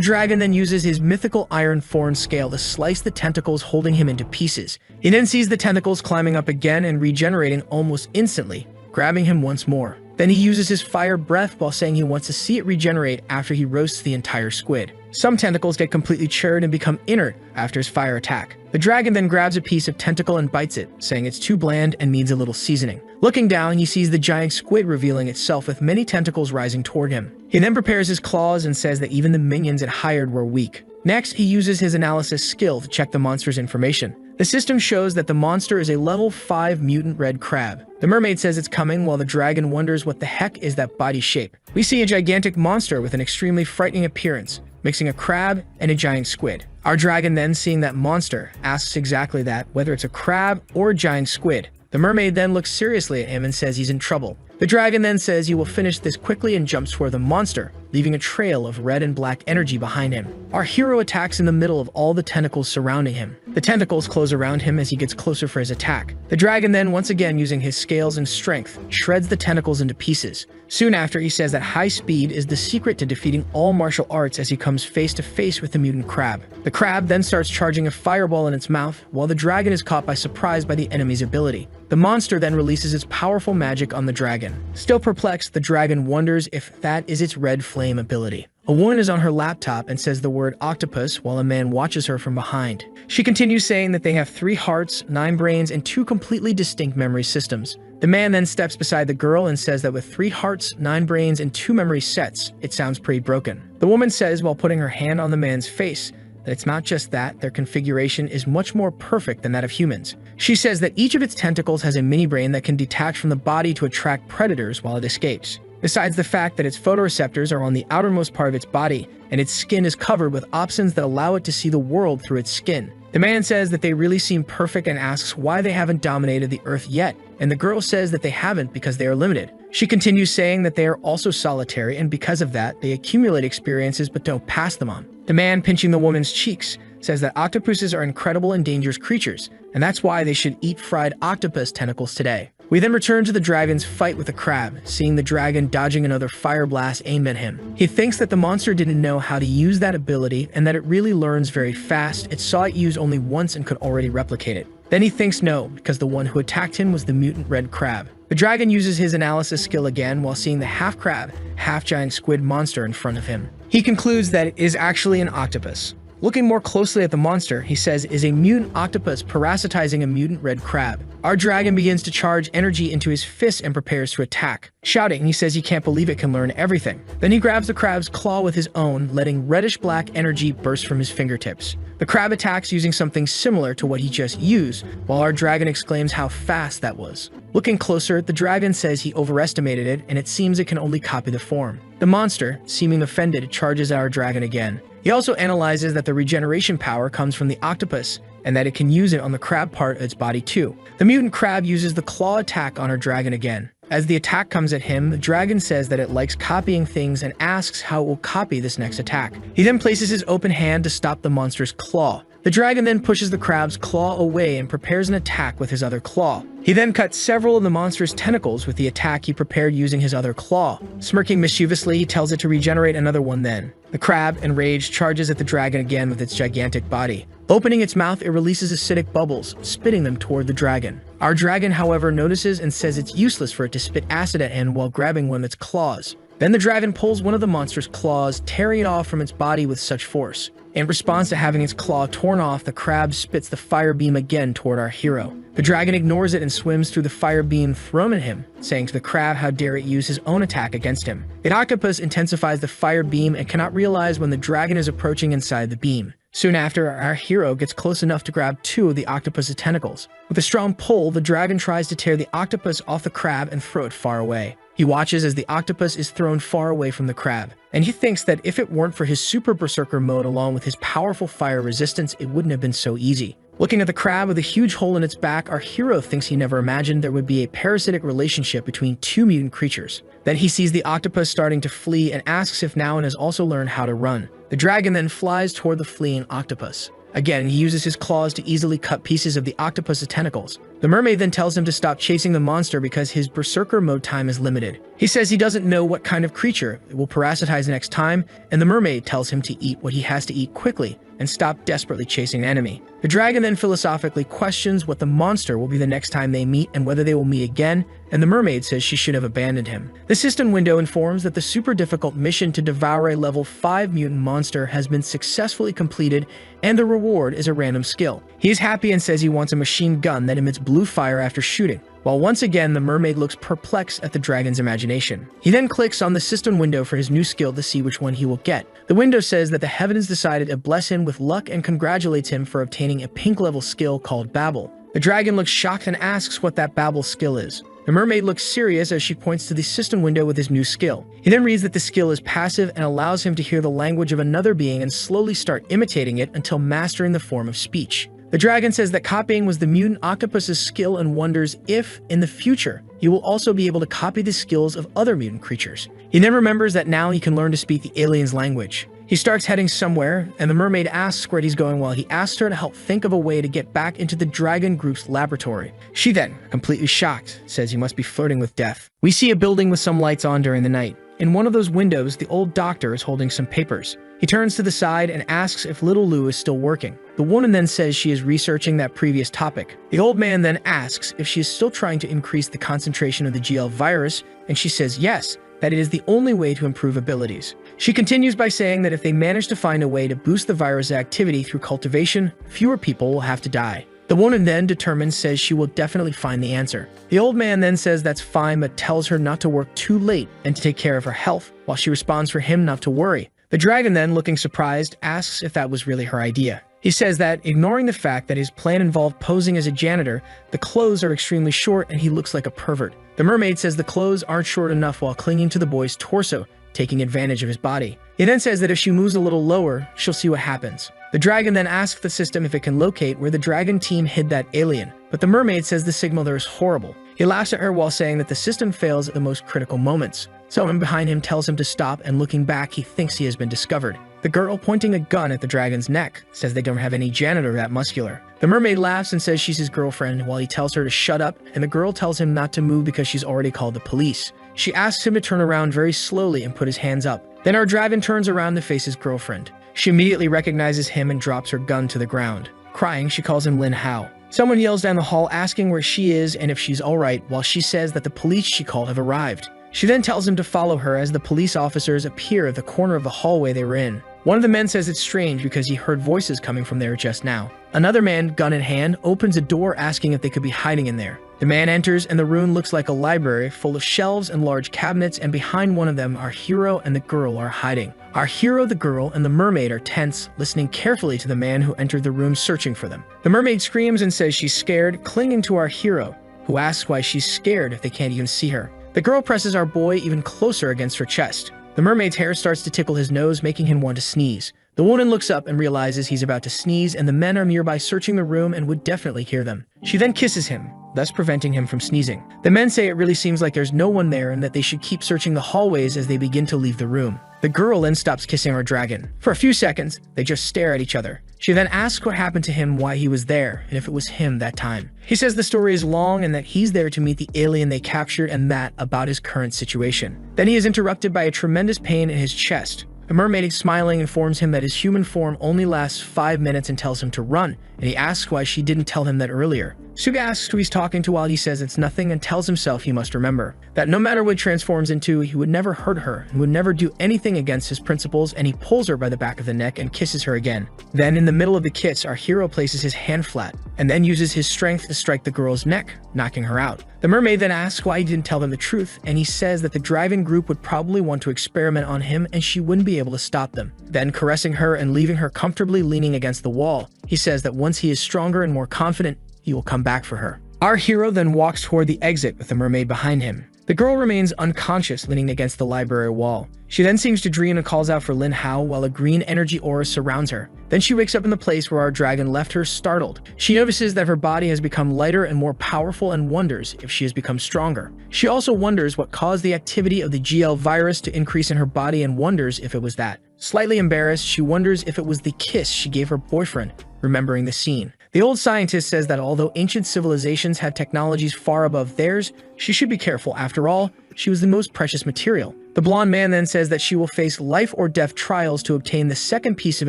dragon then uses his mythical iron thorn scale to slice the tentacles, holding him into pieces. He then sees the tentacles climbing up again and regenerating almost instantly, grabbing him once more. Then he uses his fire breath while saying he wants to see it regenerate after he roasts the entire squid. Some tentacles get completely charred and become inert after his fire attack. The dragon then grabs a piece of tentacle and bites it, saying it's too bland and needs a little seasoning. Looking down, he sees the giant squid revealing itself with many tentacles rising toward him. He then prepares his claws and says that even the minions it hired were weak. Next, he uses his analysis skill to check the monster's information. The system shows that the monster is a level 5 mutant red crab. The mermaid says it's coming, while the dragon wonders what the heck is that body shape. We see a gigantic monster with an extremely frightening appearance, mixing a crab and a giant squid. Our dragon then, seeing that monster, asks exactly that, whether it's a crab or a giant squid. The mermaid then looks seriously at him and says he's in trouble. The dragon then says he will finish this quickly and jumps toward the monster, leaving a trail of red and black energy behind him. Our hero attacks in the middle of all the tentacles surrounding him. The tentacles close around him as he gets closer for his attack. The dragon then, once again using his scales and strength, shreds the tentacles into pieces. Soon after, he says that high speed is the secret to defeating all martial arts as he comes face to face with the mutant crab. The crab then starts charging a fireball in its mouth, while the dragon is caught by surprise by the enemy's ability. The monster then releases its powerful magic on the dragon. Still perplexed, the dragon wonders if that is its red flame ability. A woman is on her laptop and says the word octopus while a man watches her from behind. She continues saying that they have 3 hearts, 9 brains, and 2 completely distinct memory systems. The man then steps beside the girl and says that with 3 hearts, 9 brains, and 2 memory sets, it sounds pretty broken. The woman says while putting her hand on the man's face that it's not just that, their configuration is much more perfect than that of humans. She says that each of its tentacles has a mini brain that can detach from the body to attract predators while it escapes. Besides the fact that its photoreceptors are on the outermost part of its body, and its skin is covered with opsins that allow it to see the world through its skin. The man says that they really seem perfect and asks why they haven't dominated the earth yet, and the girl says that they haven't because they are limited. She continues saying that they are also solitary, and because of that, they accumulate experiences but don't pass them on. The man, pinching the woman's cheeks, says that octopuses are incredible and dangerous creatures, and that's why they should eat fried octopus tentacles today. We then return to the dragon's fight with the crab, seeing the dragon dodging another fire blast aimed at him. He thinks that the monster didn't know how to use that ability and that it really learns very fast. It saw it used only once and could already replicate it. Then he thinks no, because the one who attacked him was the mutant red crab. The dragon uses his analysis skill again while seeing the half crab, half giant squid monster in front of him. He concludes that it is actually an octopus. Looking more closely at the monster, he says is a mutant octopus parasitizing a mutant red crab. Our dragon begins to charge energy into his fist and prepares to attack. Shouting, he says he can't believe it can learn everything. Then he grabs the crab's claw with his own, letting reddish-black energy burst from his fingertips. The crab attacks using something similar to what he just used, while our dragon exclaims how fast that was. Looking closer, the dragon says he overestimated it, and it seems it can only copy the form. The monster, seeming offended, charges our dragon again. He also analyzes that the regeneration power comes from the octopus, and that it can use it on the crab part of its body too. The mutant crab uses the claw attack on our dragon again. As the attack comes at him, the dragon says that it likes copying things and asks how it will copy this next attack. He then places his open hand to stop the monster's claw. The dragon then pushes the crab's claw away and prepares an attack with his other claw. He then cuts several of the monster's tentacles with the attack he prepared using his other claw. Smirking mischievously, he tells it to regenerate another one then. The crab, enraged, charges at the dragon again with its gigantic body. Opening its mouth, it releases acidic bubbles, spitting them toward the dragon. Our dragon, however, notices and says it's useless for it to spit acid at him while grabbing one of its claws. Then the dragon pulls one of the monster's claws, tearing it off from its body with such force. In response to having its claw torn off, the crab spits the fire beam again toward our hero. The dragon ignores it and swims through the fire beam thrown at him, saying to the crab how dare it use his own attack against him. The octopus intensifies the fire beam and cannot realize when the dragon is approaching inside the beam. Soon after, our hero gets close enough to grab 2 of the octopus's tentacles. With a strong pull, the dragon tries to tear the octopus off the crab and throw it far away. He watches as the octopus is thrown far away from the crab, and he thinks that if it weren't for his super berserker mode along with his powerful fire resistance, it wouldn't have been so easy. Looking at the crab with a huge hole in its back, our hero thinks he never imagined there would be a parasitic relationship between two mutant creatures. Then he sees the octopus starting to flee and asks if Nauen has also learned how to run. The dragon then flies toward the fleeing octopus. Again, he uses his claws to easily cut pieces of the octopus's tentacles. The mermaid then tells him to stop chasing the monster because his berserker mode time is limited. He says he doesn't know what kind of creature it will parasitize next time, and the mermaid tells him to eat what he has to eat quickly and stop desperately chasing an enemy. The dragon then philosophically questions what the monster will be the next time they meet and whether they will meet again, and the mermaid says she should have abandoned him. The system window informs that the super difficult mission to devour a level 5 mutant monster has been successfully completed, and the reward is a random skill. He is happy and says he wants a machine gun that emits blue fire after shooting, while once again the mermaid looks perplexed at the dragon's imagination. He then clicks on the system window for his new skill to see which one he will get. The window says that the heavens decided to bless him with luck and congratulates him for obtaining a pink level skill called Babble. The dragon looks shocked and asks what that Babble skill is. The mermaid looks serious as she points to the system window with his new skill. He then reads that the skill is passive and allows him to hear the language of another being and slowly start imitating it until mastering the form of speech. The dragon says that copying was the mutant octopus's skill and wonders if, in the future, he will also be able to copy the skills of other mutant creatures. He then remembers that now he can learn to speak the alien's language. He starts heading somewhere, and the mermaid asks where he's going while he asks her to help think of a way to get back into the dragon group's laboratory. She then, completely shocked, says he must be flirting with death. We see a building with some lights on during the night. In one of those windows, the old doctor is holding some papers. He turns to the side and asks if little Lou is still working. The woman then says she is researching that previous topic. The old man then asks if she is still trying to increase the concentration of the GL virus, and she says yes, that it is the only way to improve abilities. She continues by saying that if they manage to find a way to boost the virus activity through cultivation, fewer people will have to die. The woman then determined says she will definitely find the answer. The old man then says that's fine but tells her not to work too late and to take care of her health, while she responds for him not to worry. The dragon then, looking surprised, asks if that was really her idea. He says that, ignoring the fact that his plan involved posing as a janitor, the clothes are extremely short and he looks like a pervert. The mermaid says the clothes aren't short enough while clinging to the boy's torso, taking advantage of his body. He then says that if she moves a little lower, she'll see what happens. The dragon then asks the system if it can locate where the dragon team hid that alien, but the mermaid says the signal there is horrible. He laughs at her while saying that the system fails at the most critical moments. Someone behind him tells him to stop, and looking back, he thinks he has been discovered. The girl, pointing a gun at the dragon's neck, says they don't have any janitor that muscular. The mermaid laughs and says she's his girlfriend while he tells her to shut up, and the girl tells him not to move because she's already called the police. She asks him to turn around very slowly and put his hands up. Then our dragon turns around to face his girlfriend. She immediately recognizes him and drops her gun to the ground. Crying, she calls him Lin Hao. Someone yells down the hall asking where she is and if she's alright, while she says that the police she called have arrived. She then tells him to follow her as the police officers appear at the corner of the hallway they were in. One of the men says it's strange because he heard voices coming from there just now. Another man, gun in hand, opens a door asking if they could be hiding in there. The man enters and the room looks like a library full of shelves and large cabinets, and behind one of them our hero and the girl are hiding. Our hero, the girl, and the mermaid are tense, listening carefully to the man who entered the room searching for them. The mermaid screams and says she's scared, clinging to our hero, who asks why she's scared if they can't even see her. The girl presses our boy even closer against her chest. The mermaid's hair starts to tickle his nose, making him want to sneeze. The woman looks up and realizes he's about to sneeze, and the men are nearby searching the room and would definitely hear them. She then kisses him, thus preventing him from sneezing. The men say it really seems like there's no one there and that they should keep searching the hallways as they begin to leave the room. The girl then stops kissing our dragon. For a few seconds, they just stare at each other. She then asks what happened to him, why he was there, and if it was him that time. He says the story is long and that he's there to meet the alien they captured and that about his current situation. Then he is interrupted by a tremendous pain in his chest. The mermaid, smiling, informs him that his human form only lasts 5 minutes and tells him to run, and he asks why she didn't tell him that earlier. Suga asks who he's talking to while he says it's nothing and tells himself he must remember that no matter what he transforms into, he would never hurt her and would never do anything against his principles, and he pulls her by the back of the neck and kisses her again. Then in the middle of the kiss, our hero places his hand flat and then uses his strength to strike the girl's neck, knocking her out. The mermaid then asks why he didn't tell them the truth, and he says that the driving group would probably want to experiment on him and she wouldn't be able to stop them. Then, caressing her and leaving her comfortably leaning against the wall, he says that once he is stronger and more confident, he will come back for her. Our hero then walks toward the exit with the mermaid behind him. The girl remains unconscious, leaning against the library wall. She then seems to dream and calls out for Lin Hao while a green energy aura surrounds her. Then she wakes up in the place where our dragon left her, startled. She notices that her body has become lighter and more powerful and wonders if she has become stronger. She also wonders what caused the activity of the GL virus to increase in her body and wonders if it was that. Slightly embarrassed, she wonders if it was the kiss she gave her boyfriend, remembering the scene. The old scientist says that although ancient civilizations had technologies far above theirs, she should be careful. After all, she was the most precious material. The blonde man then says that she will face life or death trials to obtain the second piece of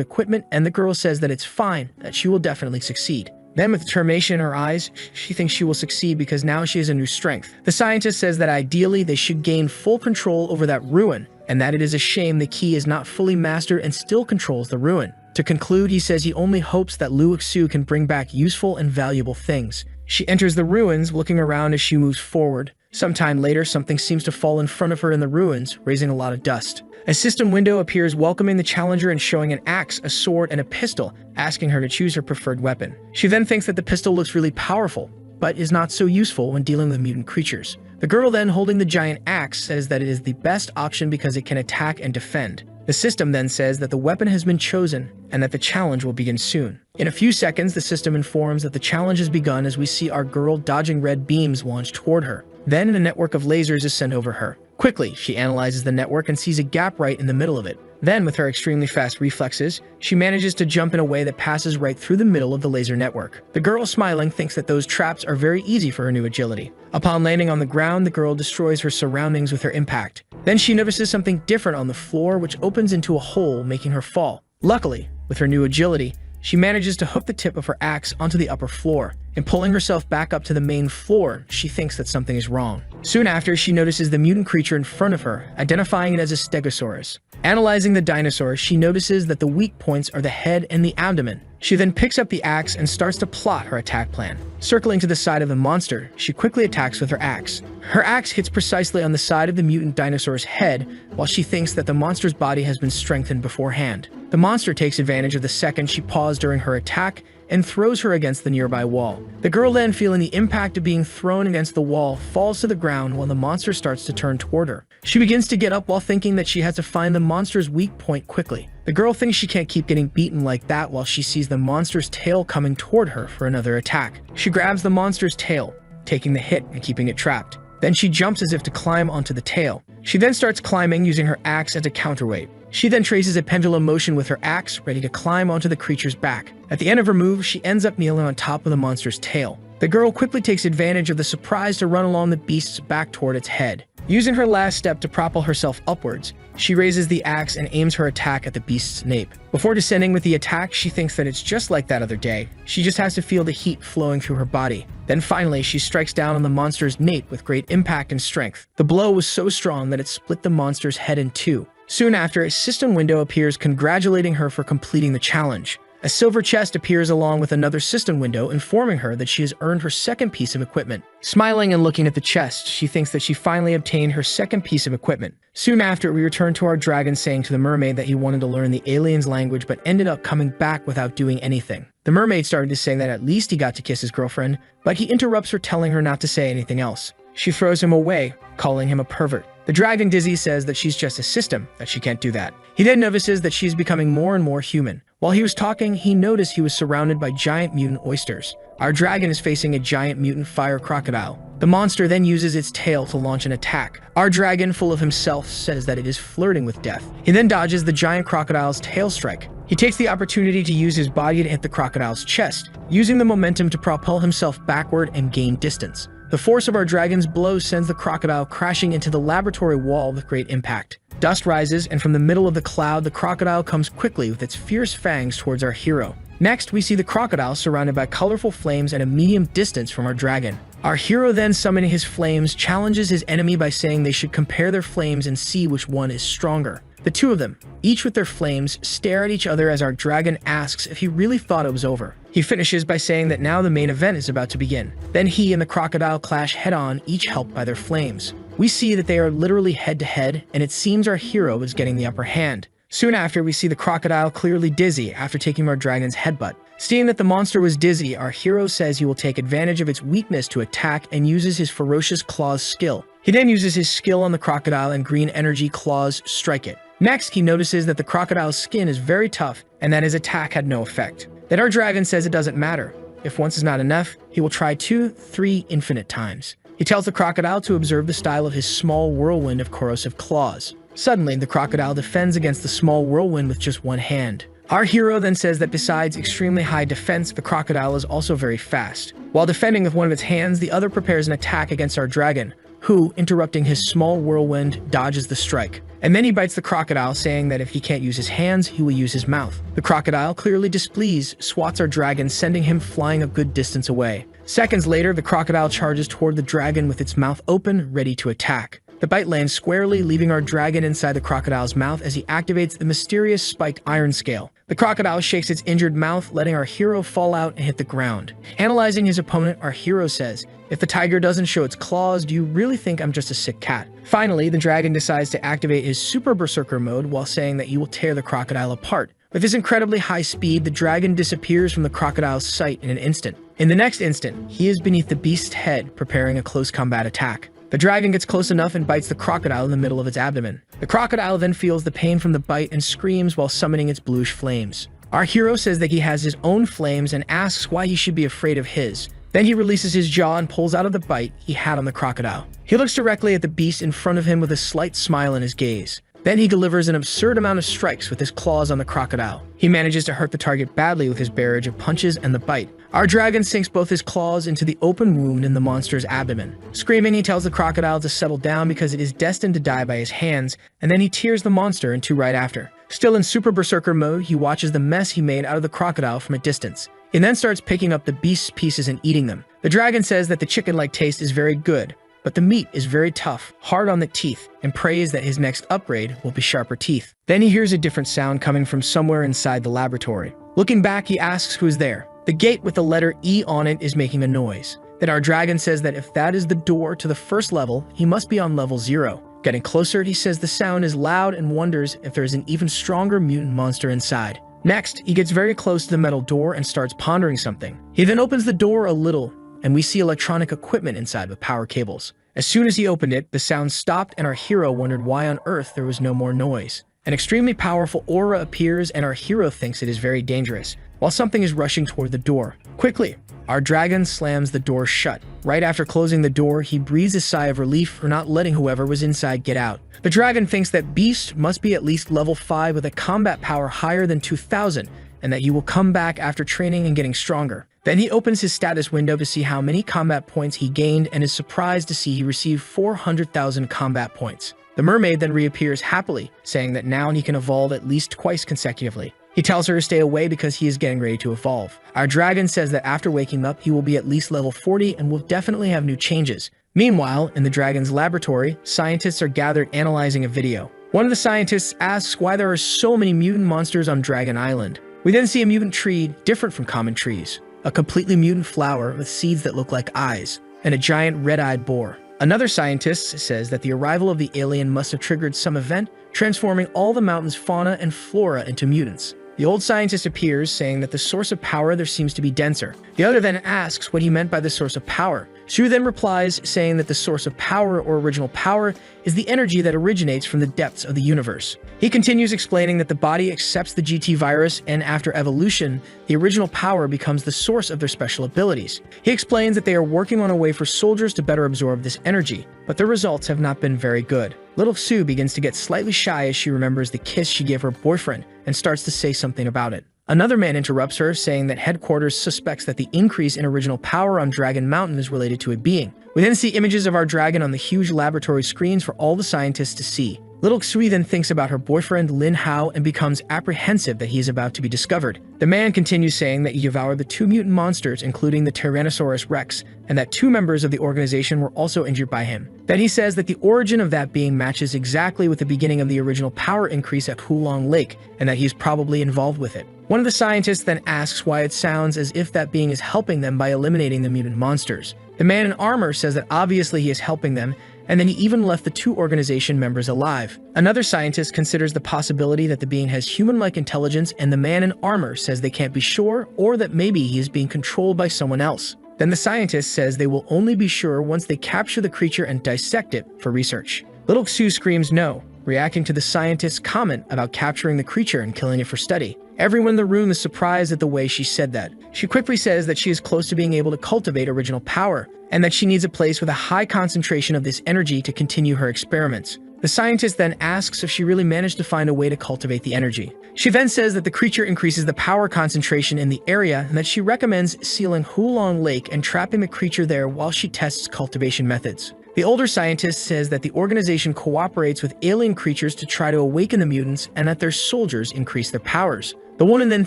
equipment, and the girl says that it's fine, that she will definitely succeed. Then, with determination in her eyes, she thinks she will succeed because now she has a new strength. The scientist says that ideally they should gain full control over that ruin, and that it is a shame the key is not fully mastered and still controls the ruin. To conclude, he says he only hopes that Liu Xu can bring back useful and valuable things. She enters the ruins, looking around as she moves forward. Sometime later, something seems to fall in front of her in the ruins, raising a lot of dust. A system window appears, welcoming the challenger and showing an axe, a sword, and a pistol, asking her to choose her preferred weapon. She then thinks that the pistol looks really powerful, but is not so useful when dealing with mutant creatures. The girl then, holding the giant axe, says that it is the best option because it can attack and defend. The system then says that the weapon has been chosen and that the challenge will begin soon. In a few seconds, the system informs that the challenge has begun as we see our girl dodging red beams launched toward her. Then a network of lasers is sent over her. Quickly, she analyzes the network and sees a gap right in the middle of it. Then, with her extremely fast reflexes, she manages to jump in a way that passes right through the middle of the laser network. The girl, smiling, thinks that those traps are very easy for her new agility. Upon landing on the ground, the girl destroys her surroundings with her impact. Then she notices something different on the floor, which opens into a hole, making her fall. Luckily, with her new agility, she manages to hook the tip of her axe onto the upper floor. In pulling herself back up to the main floor, she thinks that something is wrong. Soon after, she notices the mutant creature in front of her, identifying it as a stegosaurus. Analyzing the dinosaur, she notices that the weak points are the head and the abdomen. She then picks up the axe and starts to plot her attack plan. Circling to the side of the monster, she quickly attacks with her axe. Her axe hits precisely on the side of the mutant dinosaur's head, while she thinks that the monster's body has been strengthened beforehand. The monster takes advantage of the second she paused during her attack and throws her against the nearby wall. The girl then, feeling the impact of being thrown against the wall, falls to the ground while the monster starts to turn toward her. She begins to get up while thinking that she has to find the monster's weak point quickly. The girl thinks she can't keep getting beaten like that while she sees the monster's tail coming toward her for another attack. She grabs the monster's tail, taking the hit and keeping it trapped. Then she jumps as if to climb onto the tail. She then starts climbing using her axe as a counterweight. She then traces a pendulum motion with her axe, ready to climb onto the creature's back. At the end of her move, she ends up kneeling on top of the monster's tail. The girl quickly takes advantage of the surprise to run along the beast's back toward its head. Using her last step to propel herself upwards, she raises the axe and aims her attack at the beast's nape. Before descending with the attack, she thinks that it's just like that other day. She just has to feel the heat flowing through her body. Then finally, she strikes down on the monster's nape with great impact and strength. The blow was so strong that it split the monster's head in two. Soon after, a system window appears, congratulating her for completing the challenge. A silver chest appears along with another system window, informing her that she has earned her second piece of equipment. Smiling and looking at the chest, she thinks that she finally obtained her second piece of equipment. Soon after, we return to our dragon saying to the mermaid that he wanted to learn the alien's language but ended up coming back without doing anything. The mermaid started to say that at least he got to kiss his girlfriend, but he interrupts her, telling her not to say anything else. She throws him away, calling him a pervert. The dragon Dizzy says that she's just a system, that she can't do that. He then notices that she's becoming more and more human. While he was talking, he noticed he was surrounded by giant mutant oysters. Our dragon is facing a giant mutant fire crocodile. The monster then uses its tail to launch an attack. Our dragon, full of himself, says that it is flirting with death. He then dodges the giant crocodile's tail strike. He takes the opportunity to use his body to hit the crocodile's chest, using the momentum to propel himself backward and gain distance. The force of our dragon's blow sends the crocodile crashing into the laboratory wall with great impact. Dust rises, and from the middle of the cloud, the crocodile comes quickly with its fierce fangs towards our hero. Next, we see the crocodile surrounded by colorful flames at a medium distance from our dragon. Our hero then, summoning his flames, challenges his enemy by saying they should compare their flames and see which one is stronger. The two of them, each with their flames, stare at each other as our dragon asks if he really thought it was over. He finishes by saying that now the main event is about to begin. Then he and the crocodile clash head-on, each helped by their flames. We see that they are literally head-to-head, and it seems our hero is getting the upper hand. Soon after, we see the crocodile clearly dizzy after taking our dragon's headbutt. Seeing that the monster was dizzy, our hero says he will take advantage of its weakness to attack and uses his ferocious claws skill. He then uses his skill on the crocodile and green energy claws strike it. Next, he notices that the crocodile's skin is very tough and that his attack had no effect. Then our dragon says it doesn't matter. If once is not enough, he will try 2, 3 infinite times. He tells the crocodile to observe the style of his small whirlwind of corrosive claws. Suddenly, the crocodile defends against the small whirlwind with just one hand. Our hero then says that besides extremely high defense, the crocodile is also very fast. While defending with one of its hands, the other prepares an attack against our dragon, who, interrupting his small whirlwind, dodges the strike. And then he bites the crocodile, saying that if he can't use his hands, he will use his mouth. The crocodile, clearly displeased, swats our dragon, sending him flying a good distance away. Seconds later, the crocodile charges toward the dragon with its mouth open, ready to attack. The bite lands squarely, leaving our dragon inside the crocodile's mouth as he activates the mysterious spiked iron scale. The crocodile shakes its injured mouth, letting our hero fall out and hit the ground. Analyzing his opponent, our hero says, "If the tiger doesn't show its claws, do you really think I'm just a sick cat?" Finally, the dragon decides to activate his super berserker mode while saying that he will tear the crocodile apart. With his incredibly high speed, the dragon disappears from the crocodile's sight in an instant. In the next instant, he is beneath the beast's head, preparing a close combat attack. The dragon gets close enough and bites the crocodile in the middle of its abdomen. The crocodile then feels the pain from the bite and screams while summoning its bluish flames. Our hero says that he has his own flames and asks why he should be afraid of his. Then he releases his jaw and pulls out of the bite he had on the crocodile. He looks directly at the beast in front of him with a slight smile in his gaze. Then he delivers an absurd amount of strikes with his claws on the crocodile. He manages to hurt the target badly with his barrage of punches and the bite. Our dragon sinks both his claws into the open wound in the monster's abdomen. Screaming, he tells the crocodile to settle down because it is destined to die by his hands, and then he tears the monster in two right after. Still in super berserker mode, he watches the mess he made out of the crocodile from a distance. He then starts picking up the beast's pieces and eating them. The dragon says that the chicken-like taste is very good, but the meat is very tough, hard on the teeth, and prays that his next upgrade will be sharper teeth. Then he hears a different sound coming from somewhere inside the laboratory. Looking back, he asks who is there. The gate with the letter E on it is making a noise. Then our dragon says that if that is the door to the first level, he must be on level 0. Getting closer, he says the sound is loud and wonders if there is an even stronger mutant monster inside. Next, he gets very close to the metal door and starts pondering something. He then opens the door a little, and we see electronic equipment inside with power cables. As soon as he opened it, the sound stopped and our hero wondered why on earth there was no more noise. An extremely powerful aura appears and our hero thinks it is very dangerous, while something is rushing toward the door. Quickly, our dragon slams the door shut. Right after closing the door, he breathes a sigh of relief for not letting whoever was inside get out. The dragon thinks that Beast must be at least level 5 with a combat power higher than 2000, and that he will come back after training and getting stronger. Then he opens his status window to see how many combat points he gained and is surprised to see he received 400,000 combat points. The mermaid then reappears happily, saying that now he can evolve at least twice consecutively. He tells her to stay away because he is getting ready to evolve. Our dragon says that after waking up, he will be at least level 40 and will definitely have new changes. Meanwhile, in the dragon's laboratory, scientists are gathered analyzing a video. One of the scientists asks why there are so many mutant monsters on Dragon Island. We then see a mutant tree different from common trees, a completely mutant flower with seeds that look like eyes, and a giant red-eyed boar. Another scientist says that the arrival of the alien must have triggered some event, transforming all the mountain's fauna and flora into mutants. The old scientist appears, saying that the source of power there seems to be denser. The other then asks what he meant by the source of power. Shu then replies, saying that the source of power or original power is the energy that originates from the depths of the universe. He continues explaining that the body accepts the GT virus and after evolution, the original power becomes the source of their special abilities. He explains that they are working on a way for soldiers to better absorb this energy, but the results have not been very good. Little Sue begins to get slightly shy as she remembers the kiss she gave her boyfriend and starts to say something about it. Another man interrupts her, saying that headquarters suspects that the increase in original power on Dragon Mountain is related to a being. We then see images of our dragon on the huge laboratory screens for all the scientists to see. Little Xui then thinks about her boyfriend Lin Hao and becomes apprehensive that he is about to be discovered. The man continues saying that he devoured the 2 mutant monsters, including the Tyrannosaurus Rex, and that 2 members of the organization were also injured by him. Then he says that the origin of that being matches exactly with the beginning of the original power increase at Hulong Lake, and that he is probably involved with it. One of the scientists then asks why it sounds as if that being is helping them by eliminating the mutant monsters. The man in armor says that obviously he is helping them, and then he even left the two organization members alive. Another scientist considers the possibility that the being has human-like intelligence, and the man in armor says they can't be sure, or that maybe he is being controlled by someone else. Then the scientist says they will only be sure once they capture the creature and dissect it for research. Little Xu screams no, reacting to the scientist's comment about capturing the creature and killing it for study. Everyone in the room is surprised at the way she said that. She quickly says that she is close to being able to cultivate original power, and that she needs a place with a high concentration of this energy to continue her experiments. The scientist then asks if she really managed to find a way to cultivate the energy. She then says that the creature increases the power concentration in the area, and that she recommends sealing Hulong Lake and trapping the creature there while she tests cultivation methods. The older scientist says that the organization cooperates with alien creatures to try to awaken the mutants, and that their soldiers increase their powers. The woman then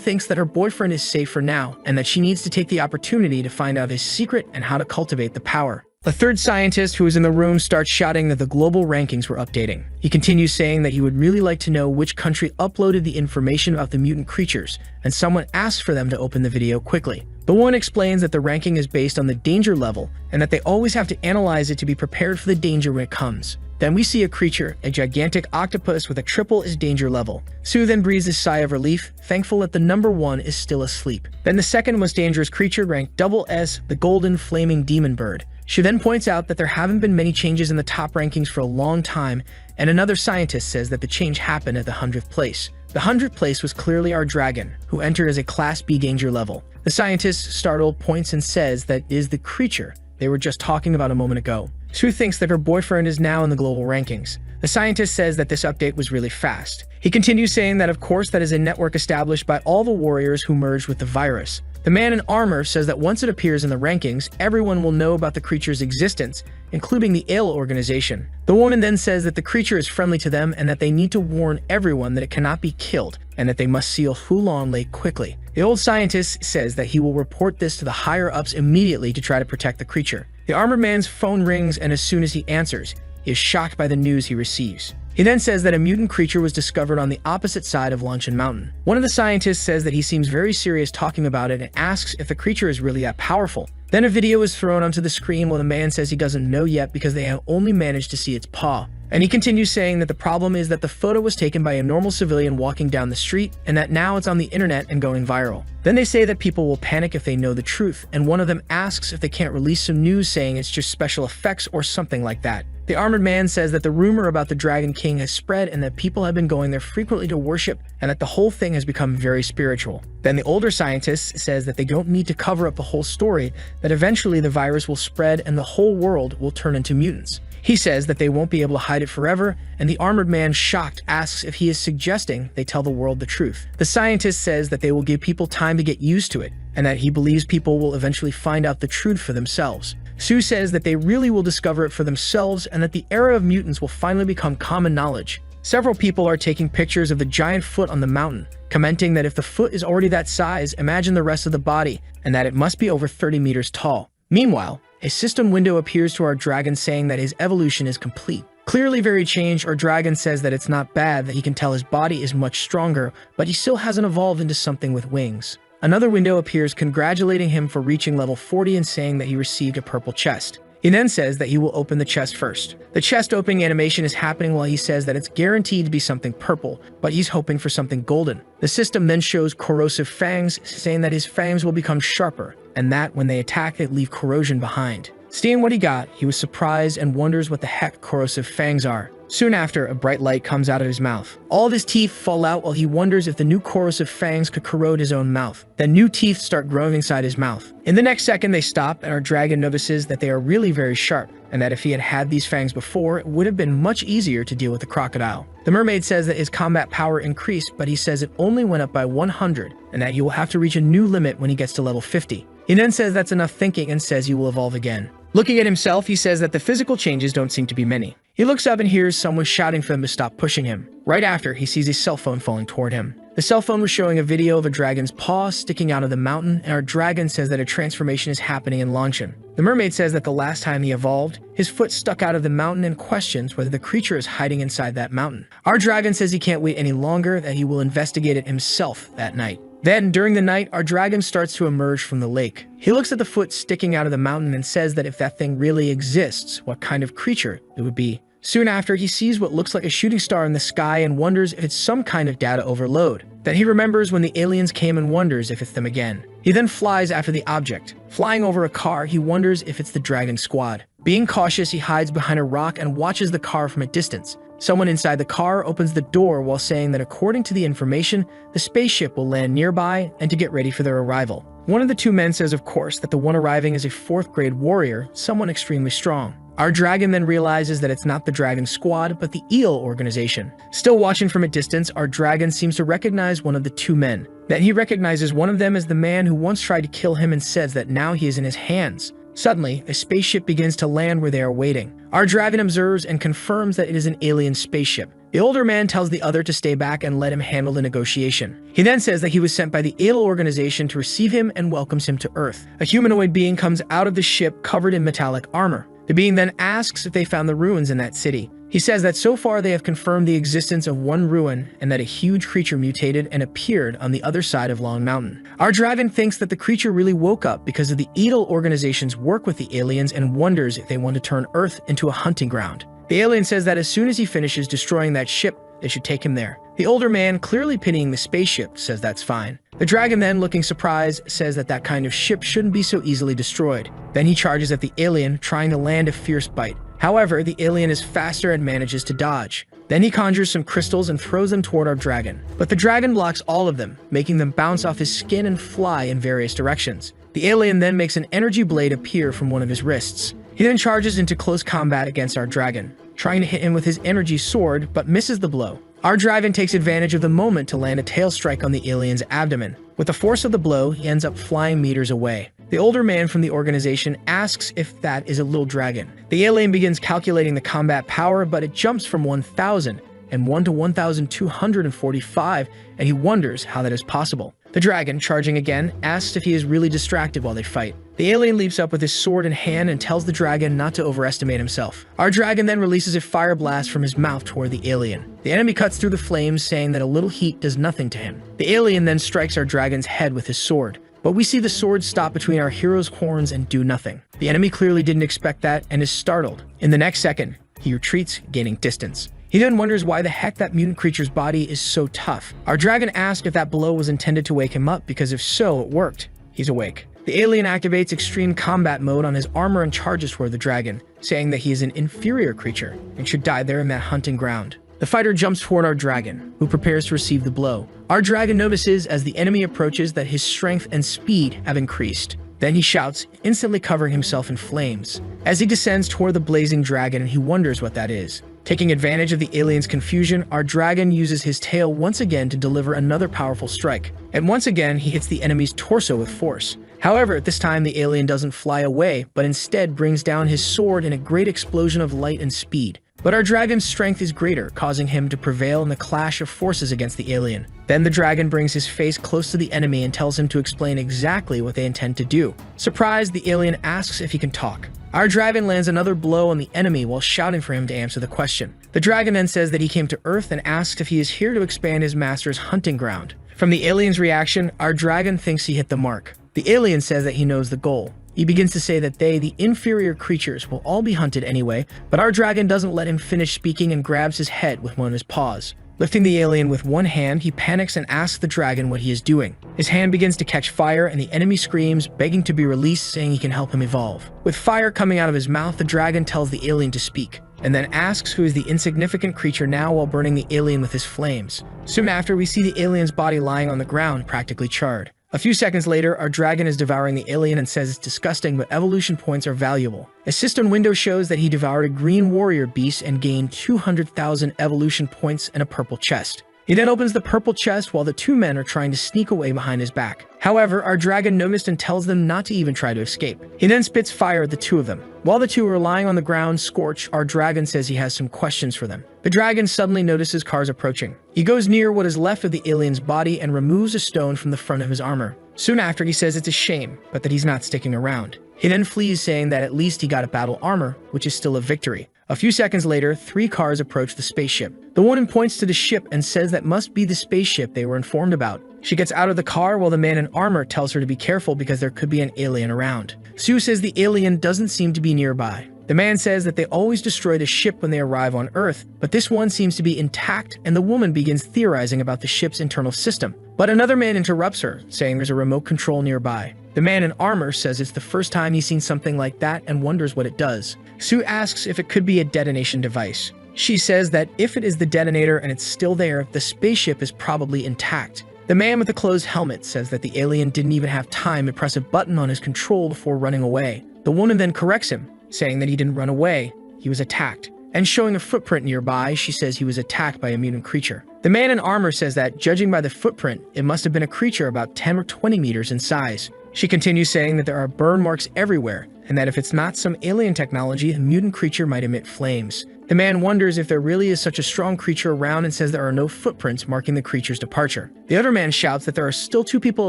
thinks that her boyfriend is safe for now, and that she needs to take the opportunity to find out his secret and how to cultivate the power. The third scientist who is in the room starts shouting that the global rankings were updating. He continues saying that he would really like to know which country uploaded the information about the mutant creatures, and someone asks for them to open the video quickly. The one explains that the ranking is based on the danger level, and that they always have to analyze it to be prepared for the danger when it comes. Then we see a creature, a gigantic octopus with a triple as danger level. Sue then breathes a sigh of relief, thankful that the number one is still asleep. Then the second most dangerous creature ranked double S, the golden flaming demon bird. She then points out that there haven't been many changes in the top rankings for a long time, and another scientist says that the change happened at the 100th place. The 100th place was clearly our dragon, who entered as a Class B danger level. The scientist, startled, points and says that is the creature they were just talking about a moment ago. Sue thinks that her boyfriend is now in the global rankings. The scientist says that this update was really fast. He continues saying that of course that is a network established by all the warriors who merged with the virus. The man in armor says that once it appears in the rankings, everyone will know about the creature's existence, including the Ale organization. The woman then says that the creature is friendly to them and that they need to warn everyone that it cannot be killed and that they must seal Hulong Lake quickly. The old scientist says that he will report this to the higher-ups immediately to try to protect the creature. The armored man's phone rings, and as soon as he answers, he is shocked by the news he receives. He then says that a mutant creature was discovered on the opposite side of Luncheon Mountain. One of the scientists says that he seems very serious talking about it and asks if the creature is really that powerful. Then a video is thrown onto the screen while the man says he doesn't know yet because they have only managed to see its paw. And he continues saying that the problem is that the photo was taken by a normal civilian walking down the street, and that now it's on the internet and going viral. Then they say that people will panic if they know the truth, and one of them asks if they can't release some news saying it's just special effects or something like that. The armored man says that the rumor about the Dragon King has spread and that people have been going there frequently to worship, and that the whole thing has become very spiritual. Then the older scientist says that they don't need to cover up the whole story, that eventually the virus will spread and the whole world will turn into mutants. He says that they won't be able to hide it forever, and the armored man, shocked, asks if he is suggesting they tell the world the truth. The scientist says that they will give people time to get used to it, and that he believes people will eventually find out the truth for themselves. Sue says that they really will discover it for themselves, and that the era of mutants will finally become common knowledge. Several people are taking pictures of the giant foot on the mountain, commenting that if the foot is already that size, imagine the rest of the body, and that it must be over 30 meters tall. Meanwhile, a system window appears to our dragon saying that his evolution is complete. Clearly very changed, our dragon says that it's not bad, that he can tell his body is much stronger, but he still hasn't evolved into something with wings. Another window appears congratulating him for reaching level 40 and saying that he received a purple chest. He then says that he will open the chest first. The chest opening animation is happening while he says that it's guaranteed to be something purple, but he's hoping for something golden. The system then shows corrosive fangs, saying that his fangs will become sharper, and that when they attack, they leave corrosion behind. Seeing what he got, he was surprised and wonders what the heck corrosive fangs are. Soon after, a bright light comes out of his mouth. All of his teeth fall out while he wonders if the new corrosive fangs could corrode his own mouth. Then new teeth start growing inside his mouth. In the next second, they stop, and our dragon notices that they are really very sharp, and that if he had had these fangs before, it would have been much easier to deal with the crocodile. The mermaid says that his combat power increased, but he says it only went up by 100, and that he will have to reach a new limit when he gets to level 50. He then says that's enough thinking and says he will evolve again. Looking at himself, he says that the physical changes don't seem to be many. He looks up and hears someone shouting for them to stop pushing him. Right after, he sees a cell phone falling toward him. The cell phone was showing a video of a dragon's paw sticking out of the mountain, and our dragon says that a transformation is happening in Longchen. The mermaid says that the last time he evolved, his foot stuck out of the mountain and questions whether the creature is hiding inside that mountain. Our dragon says he can't wait any longer, that he will investigate it himself that night. Then, during the night, our dragon starts to emerge from the lake. He looks at the foot sticking out of the mountain and says that if that thing really exists, what kind of creature it would be. Soon after, he sees what looks like a shooting star in the sky and wonders if it's some kind of data overload. Then he remembers when the aliens came and wonders if it's them again. He then flies after the object. Flying over a car, he wonders if it's the Dragon Squad. Being cautious, he hides behind a rock and watches the car from a distance. Someone inside the car opens the door while saying that according to the information, the spaceship will land nearby and to get ready for their arrival. One of the two men says, of course, that the one arriving is a 4th grade warrior, someone extremely strong. Our dragon then realizes that it's not the Dragon Squad, but the Eel organization. Still watching from a distance, our dragon seems to recognize one of the two men. Then he recognizes one of them as the man who once tried to kill him and says that now he is in his hands. Suddenly, a spaceship begins to land where they are waiting. Our dragon observes and confirms that it is an alien spaceship. The older man tells the other to stay back and let him handle the negotiation. He then says that he was sent by the Eel organization to receive him and welcomes him to Earth. A humanoid being comes out of the ship covered in metallic armor. The being then asks if they found the ruins in that city. He says that so far they have confirmed the existence of one ruin and that a huge creature mutated and appeared on the other side of Long Mountain. Our dragon thinks that the creature really woke up because of the Eel organization's work with the aliens and wonders if they want to turn Earth into a hunting ground. The alien says that as soon as he finishes destroying that ship, they should take him there. The older man, clearly pitying the spaceship, says that's fine. The dragon then, looking surprised, says that that kind of ship shouldn't be so easily destroyed. Then he charges at the alien, trying to land a fierce bite. However, the alien is faster and manages to dodge. Then he conjures some crystals and throws them toward our dragon. But the dragon blocks all of them, making them bounce off his skin and fly in various directions. The alien then makes an energy blade appear from one of his wrists. He then charges into close combat against our dragon, trying to hit him with his energy sword, but misses the blow. Our dragon takes advantage of the moment to land a tail strike on the alien's abdomen. With the force of the blow, he ends up flying meters away. The older man from the organization asks if that is a little dragon. The alien begins calculating the combat power, but it jumps from 1,000 and 1 to 1,245, and he wonders how that is possible. The dragon, charging again, asks if he is really distracted while they fight. The alien leaps up with his sword in hand and tells the dragon not to overestimate himself. Our dragon then releases a fire blast from his mouth toward the alien. The enemy cuts through the flames, saying that a little heat does nothing to him. The alien then strikes our dragon's head with his sword, but we see the sword stop between our hero's horns and do nothing. The enemy clearly didn't expect that and is startled. In the next second, he retreats, gaining distance. He then wonders why the heck that mutant creature's body is so tough. Our dragon asks if that blow was intended to wake him up, because if so, it worked. He's awake. The alien activates extreme combat mode on his armor and charges toward the dragon, saying that he is an inferior creature and should die there in that hunting ground. The fighter jumps toward our dragon, who prepares to receive the blow. Our dragon notices as the enemy approaches that his strength and speed have increased. Then he shouts, instantly covering himself in flames. As he descends toward the blazing dragon, he wonders what that is. Taking advantage of the alien's confusion, our dragon uses his tail once again to deliver another powerful strike. And once again, he hits the enemy's torso with force. However, at this time, the alien doesn't fly away, but instead brings down his sword in a great explosion of light and speed. But our dragon's strength is greater, causing him to prevail in the clash of forces against the alien. Then the dragon brings his face close to the enemy and tells him to explain exactly what they intend to do. Surprised, the alien asks if he can talk. Our dragon lands another blow on the enemy while shouting for him to answer the question. The dragon then says that he came to Earth and asks if he is here to expand his master's hunting ground. From the alien's reaction, our dragon thinks he hit the mark. The alien says that he knows the goal. He begins to say that they, the inferior creatures, will all be hunted anyway, but our dragon doesn't let him finish speaking and grabs his head with one of his paws. Lifting the alien with one hand, he panics and asks the dragon what he is doing. His hand begins to catch fire and the enemy screams, begging to be released, saying he can help him evolve. With fire coming out of his mouth, the dragon tells the alien to speak, and then asks who is the insignificant creature now while burning the alien with his flames. Soon after, we see the alien's body lying on the ground, practically charred. A few seconds later, our dragon is devouring the alien and says it's disgusting, but evolution points are valuable. A system window shows that he devoured a green warrior beast and gained 200,000 evolution points and a purple chest. He then opens the purple chest while the two men are trying to sneak away behind his back. However, our dragon noticed and tells them not to even try to escape. He then spits fire at the two of them. While the two are lying on the ground, scorched, our dragon says he has some questions for them. The dragon suddenly notices cars approaching. He goes near what is left of the alien's body and removes a stone from the front of his armor. Soon after, he says it's a shame, but that he's not sticking around. He then flees, saying that at least he got a battle armor, which is still a victory. A few seconds later, 3 cars approach the spaceship. The woman points to the ship and says that must be the spaceship they were informed about. She gets out of the car while the man in armor tells her to be careful because there could be an alien around. Sue says the alien doesn't seem to be nearby. The man says that they always destroy the ship when they arrive on Earth, but this one seems to be intact, and the woman begins theorizing about the ship's internal system. But another man interrupts her, saying there's a remote control nearby. The man in armor says it's the first time he's seen something like that and wonders what it does. Sue asks if it could be a detonation device. She says that if it is the detonator and it's still there, the spaceship is probably intact. The man with the closed helmet says that the alien didn't even have time to press a button on his control before running away. The woman then corrects him, saying that he didn't run away, he was attacked. And showing a footprint nearby, she says he was attacked by a mutant creature. The man in armor says that, judging by the footprint, it must have been a creature about 10 or 20 meters in size. She continues saying that there are burn marks everywhere, and that if it's not some alien technology, the mutant creature might emit flames. The man wonders if there really is such a strong creature around and says there are no footprints marking the creature's departure. The other man shouts that there are still 2 people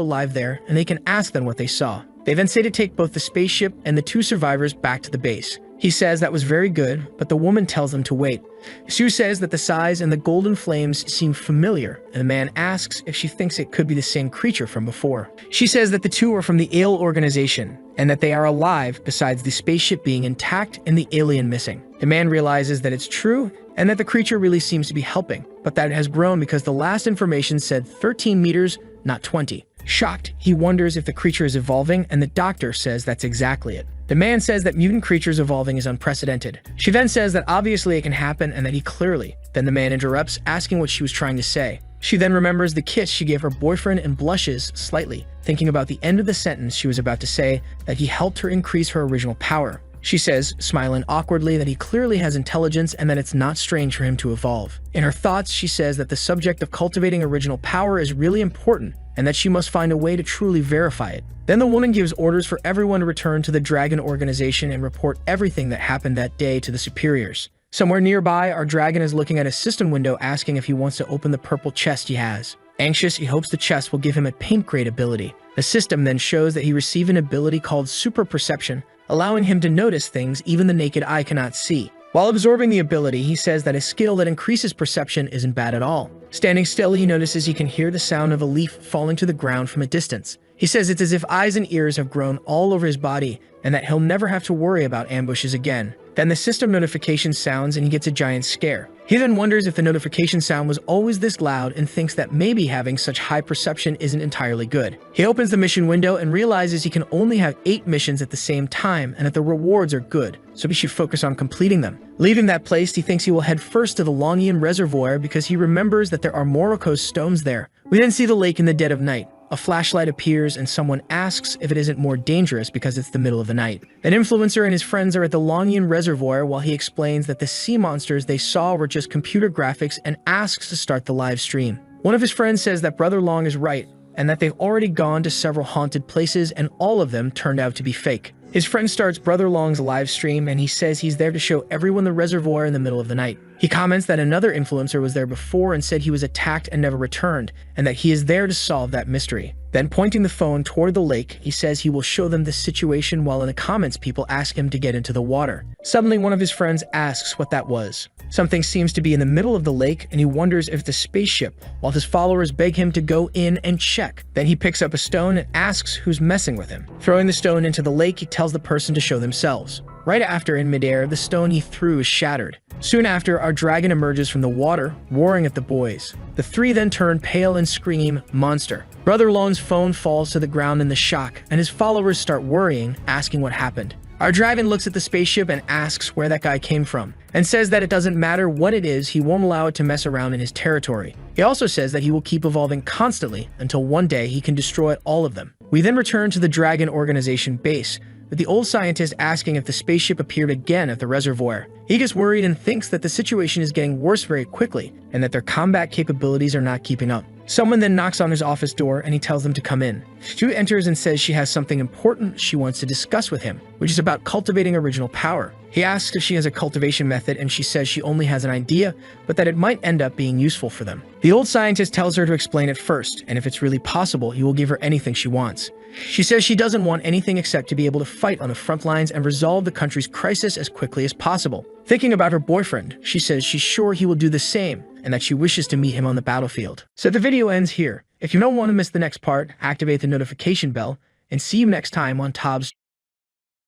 alive there, and they can ask them what they saw. They then say to take both the spaceship and the 2 survivors back to the base. He says that was very good, but the woman tells them to wait. Sue says that the size and the golden flames seem familiar, and the man asks if she thinks it could be the same creature from before. She says that the 2 are from the Ale organization, and that they are alive besides the spaceship being intact and the alien missing. The man realizes that it's true, and that the creature really seems to be helping, but that it has grown because the last information said 13 meters, not 20. Shocked, he wonders if the creature is evolving, and the doctor says that's exactly it. The man says that mutant creatures evolving is unprecedented. She then says that obviously it can happen and that he clearly. Then the man interrupts, asking what she was trying to say. She then remembers the kiss she gave her boyfriend and blushes slightly, thinking about the end of the sentence she was about to say, that he helped her increase her original power. She says, smiling awkwardly, that he clearly has intelligence and that it's not strange for him to evolve. In her thoughts, she says that the subject of cultivating original power is really important and that she must find a way to truly verify it. Then the woman gives orders for everyone to return to the Dragon organization and report everything that happened that day to the superiors. Somewhere nearby, our dragon is looking at a system window asking if he wants to open the purple chest he has. Anxious, he hopes the chest will give him a paint grade ability. The system then shows that he received an ability called super perception, allowing him to notice things even the naked eye cannot see. While absorbing the ability, he says that a skill that increases perception isn't bad at all. Standing still, he notices he can hear the sound of a leaf falling to the ground from a distance. He says it's as if eyes and ears have grown all over his body and that he'll never have to worry about ambushes again. Then the system notification sounds and he gets a giant scare. He then wonders if the notification sound was always this loud and thinks that maybe having such high perception isn't entirely good. He opens the mission window and realizes he can only have 8 missions at the same time and that the rewards are good, so he should focus on completing them. Leaving that place, he thinks he will head first to the Longian Reservoir because he remembers that there are Morocco stones there. We then see the lake in the dead of night. A flashlight appears and someone asks if it isn't more dangerous because it's the middle of the night. An influencer and his friends are at the Longian Reservoir while he explains that the sea monsters they saw were just computer graphics and asks to start the live stream. One of his friends says that Brother Long is right and that they've already gone to several haunted places and all of them turned out to be fake. His friend starts Brother Long's live stream and he says he's there to show everyone the reservoir in the middle of the night. He comments that another influencer was there before and said he was attacked and never returned, and that he is there to solve that mystery. Then pointing the phone toward the lake, he says he will show them the situation while in the comments people ask him to get into the water. Suddenly one of his friends asks what that was. Something seems to be in the middle of the lake and he wonders if it's a spaceship, while his followers beg him to go in and check. Then he picks up a stone and asks who's messing with him. Throwing the stone into the lake, he tells the person to show themselves. Right after, in midair, the stone he threw is shattered. Soon after, our dragon emerges from the water, roaring at the boys. The 3 then turn pale and scream, "Monster." Brother Long's phone falls to the ground in the shock, and his followers start worrying, asking what happened. Our dragon looks at the spaceship and asks where that guy came from, and says that it doesn't matter what it is, he won't allow it to mess around in his territory. He also says that he will keep evolving constantly until one day he can destroy all of them. We then return to the Dragon Organization base, with the old scientist asking if the spaceship appeared again at the reservoir. He gets worried and thinks that the situation is getting worse very quickly, and that their combat capabilities are not keeping up. Someone then knocks on his office door and he tells them to come in. Stu enters and says she has something important she wants to discuss with him, which is about cultivating original power. He asks if she has a cultivation method and she says she only has an idea, but that it might end up being useful for them. The old scientist tells her to explain it first, and if it's really possible, he will give her anything she wants. She says she doesn't want anything except to be able to fight on the front lines and resolve the country's crisis as quickly as possible. Thinking about her boyfriend, she says she's sure he will do the same and that she wishes to meet him on the battlefield. So the video ends here. If you don't want to miss the next part, activate the notification bell, and see you next time on Tob's